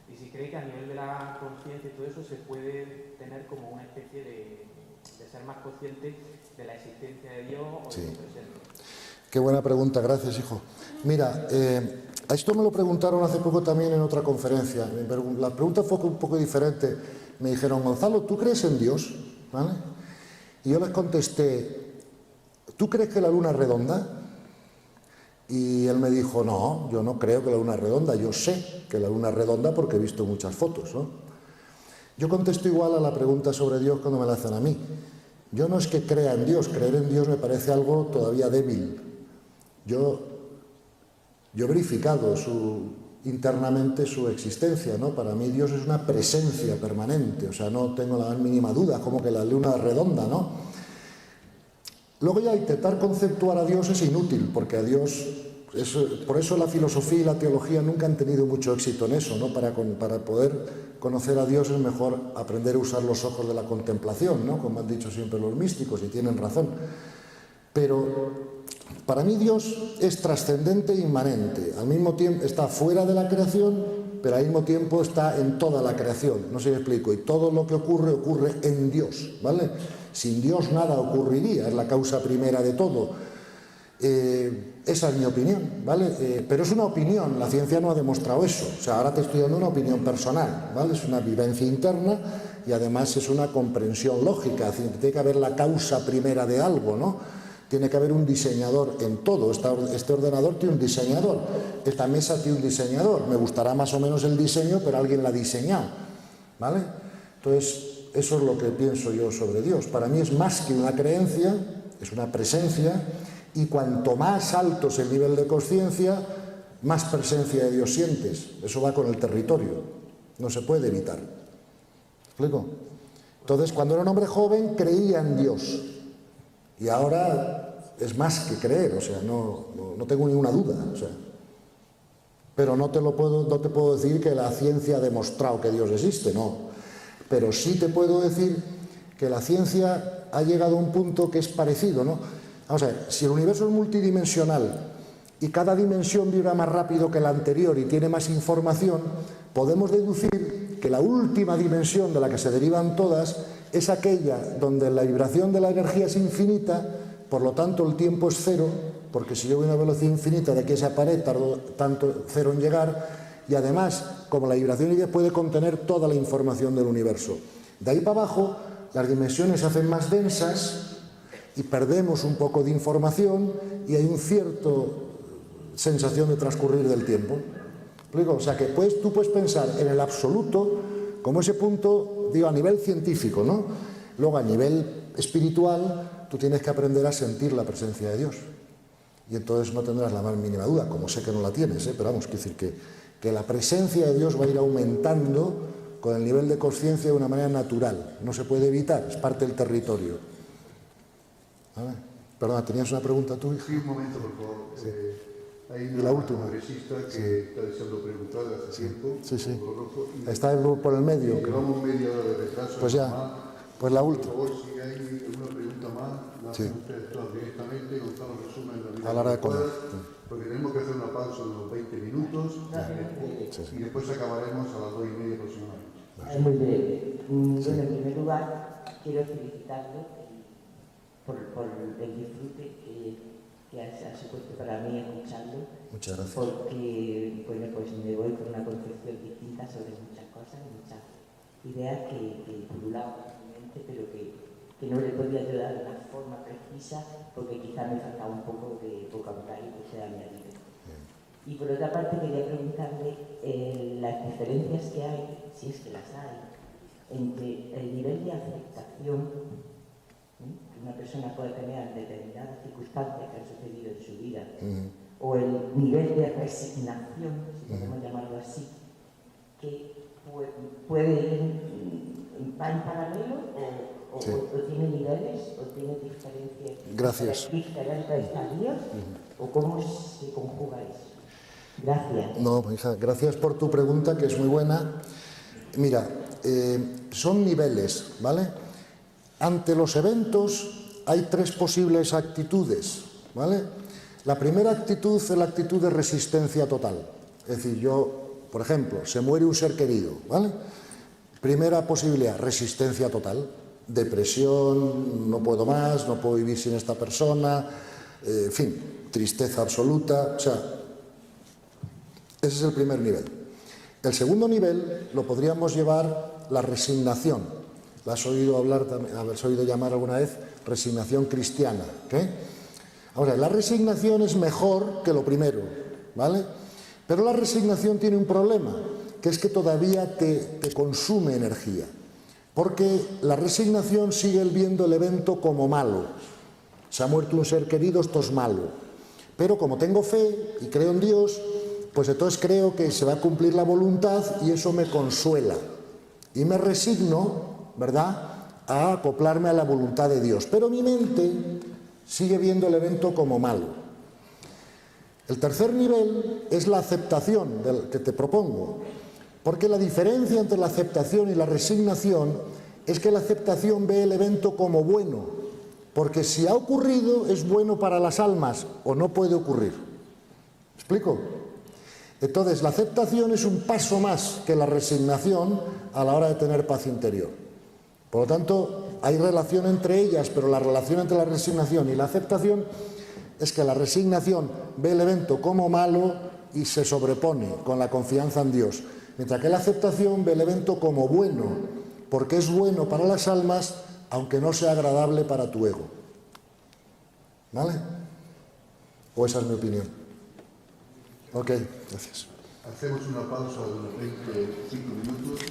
y si cree que a nivel de la conciencia y todo eso se puede tener como una especie de ser más consciente de la existencia de Dios o Sí. de su presencia. Qué buena pregunta, gracias, hijo. Mira, a esto me lo preguntaron hace poco también en otra conferencia. La pregunta fue un poco diferente. Me dijeron, Gonzalo, ¿tú crees en Dios? ¿Vale? Y yo les contesté, ¿tú crees que la luna es redonda? Y él me dijo, no, yo no creo que la luna es redonda, yo sé que la luna es redonda porque he visto muchas fotos, ¿no? Yo contesto igual a la pregunta sobre Dios cuando me la hacen a mí. Yo no es que crea en Dios, creer en Dios me parece algo todavía débil. Yo he verificado internamente su existencia, ¿no? Para mí Dios es una presencia permanente, o sea, no tengo la más mínima duda, como que la luna es redonda, ¿no? Luego ya intentar conceptuar a Dios es inútil, porque a Dios, por eso la filosofía y la teología nunca han tenido mucho éxito en eso, ¿no? Para poder conocer a Dios es mejor aprender a usar los ojos de la contemplación, ¿no? Como han dicho siempre los místicos, y tienen razón. Pero para mí Dios es trascendente e inmanente. Al mismo tiempo está fuera de la creación, pero al mismo tiempo está en toda la creación. No sé si me explico. Y todo lo que ocurre, ocurre en Dios, ¿vale? Sin Dios nada ocurriría, es la causa primera de todo. Esa es mi opinión, ¿vale? Pero es una opinión, la ciencia no ha demostrado eso. O sea, ahora te estoy dando una opinión personal, ¿vale? Es una vivencia interna y además es una comprensión lógica. Es decir, tiene que haber la causa primera de algo, ¿no? Tiene que haber un diseñador en todo. Este ordenador tiene un diseñador, esta mesa tiene un diseñador. Me gustará más o menos el diseño, pero alguien la ha diseñado, ¿vale? Entonces, eso es lo que pienso yo sobre Dios. Para mí es más que una creencia, es una presencia, y cuanto más alto es el nivel de consciencia, más presencia de Dios sientes. Eso va con el territorio, no se puede evitar. ¿Me explico? Entonces, cuando era un hombre joven, creía en Dios. Y ahora es más que creer, o sea, no tengo ninguna duda. O sea, pero no te puedo decir que la ciencia ha demostrado que Dios existe, no. Pero sí te puedo decir que la ciencia ha llegado a un punto que es parecido, ¿no? Vamos a ver, si el universo es multidimensional y cada dimensión vibra más rápido que la anterior y tiene más información, podemos deducir que la última dimensión de la que se derivan todas es aquella donde la vibración de la energía es infinita, por lo tanto el tiempo es cero, porque si yo voy a una velocidad infinita de aquí a esa pared tardo tanto cero en llegar, y además, como la vibración puede contener toda la información del universo. De ahí para abajo, las dimensiones se hacen más densas y perdemos un poco de información y hay un cierto sensación de transcurrir del tiempo. O sea que tú puedes pensar en el absoluto como ese punto, digo, a nivel científico, ¿no? Luego a nivel espiritual tú tienes que aprender a sentir la presencia de Dios y entonces no tendrás la más mínima duda, como sé que no la tienes, pero vamos, quiero decir que la presencia de Dios va a ir aumentando con el nivel de consciencia de una manera natural, no se puede evitar, es parte del territorio. Perdona, ¿tenías una pregunta tú? Sí, un momento, por favor. Sí. Hay y la última. congresista que está deseando preguntar hace tiempo. Sí. Rojo, está por el medio. Llevamos media hora de retraso. Pues ya, pues la última. Por favor, si hay alguna pregunta más, la hacen ustedes todas directamente. Gonzalo resume en la vida a la hora de comer. Porque tenemos que hacer una pausa de unos 20 minutos y después acabaremos a las 2:30 aproximadamente. Es muy breve. Bueno, en primer lugar, quiero felicitarlo por el disfrute que ha supuesto para mí escucharlo. Muchas gracias. Porque, bueno, pues me voy con una concepción distinta sobre muchas cosas, muchas ideas que pululaban en mi mente, pero que no le podía ayudar de una forma precisa porque quizás me faltaba un poco de vocabulario que sea añadido. Y por otra parte quería preguntarle las diferencias que hay, si es que las hay, entre el nivel de aceptación que una persona puede tener ante determinadas circunstancias que han sucedido en su vida, o el nivel de resignación, si podemos llamarlo así, que puede ir, va en paralelo o tiene niveles o tiene diferencias, diferentes estadios, o cómo se conjuga eso. Gracias. No, hija, gracias por tu pregunta, que es muy buena. Mira, son niveles, ¿vale? Ante los eventos hay tres posibles actitudes, ¿vale? La primera actitud es la actitud de resistencia total. Es decir, por ejemplo, se muere un ser querido, ¿vale? Primera posibilidad, resistencia total. Depresión, no puedo más, no puedo vivir sin esta persona, en fin, tristeza absoluta, o sea, ese es el primer nivel. El segundo nivel lo podríamos llevar la resignación. ¿La has oído hablar, habéis oído llamar alguna vez resignación cristiana? ¿Qué? Ahora, la resignación es mejor que lo primero, ¿vale? Pero la resignación tiene un problema, que es que todavía te consume energía. Porque la resignación sigue viendo el evento como malo. Se ha muerto un ser querido, esto es malo. Pero como tengo fe y creo en Dios, pues entonces creo que se va a cumplir la voluntad y eso me consuela. Y me resigno, ¿verdad?, a acoplarme a la voluntad de Dios. Pero mi mente sigue viendo el evento como malo. El tercer nivel es la aceptación del que te propongo. Porque la diferencia entre la aceptación y la resignación es que la aceptación ve el evento como bueno. Porque si ha ocurrido es bueno para las almas o no puede ocurrir. ¿Me explico? Entonces, la aceptación es un paso más que la resignación a la hora de tener paz interior. Por lo tanto, hay relación entre ellas, pero la relación entre la resignación y la aceptación es que la resignación ve el evento como malo y se sobrepone con la confianza en Dios, mientras que la aceptación ve el evento como bueno, porque es bueno para las almas, aunque no sea agradable para tu ego. ¿Vale? O esa es mi opinión. Ok, gracias. Hacemos una pausa de unos 25 minutos.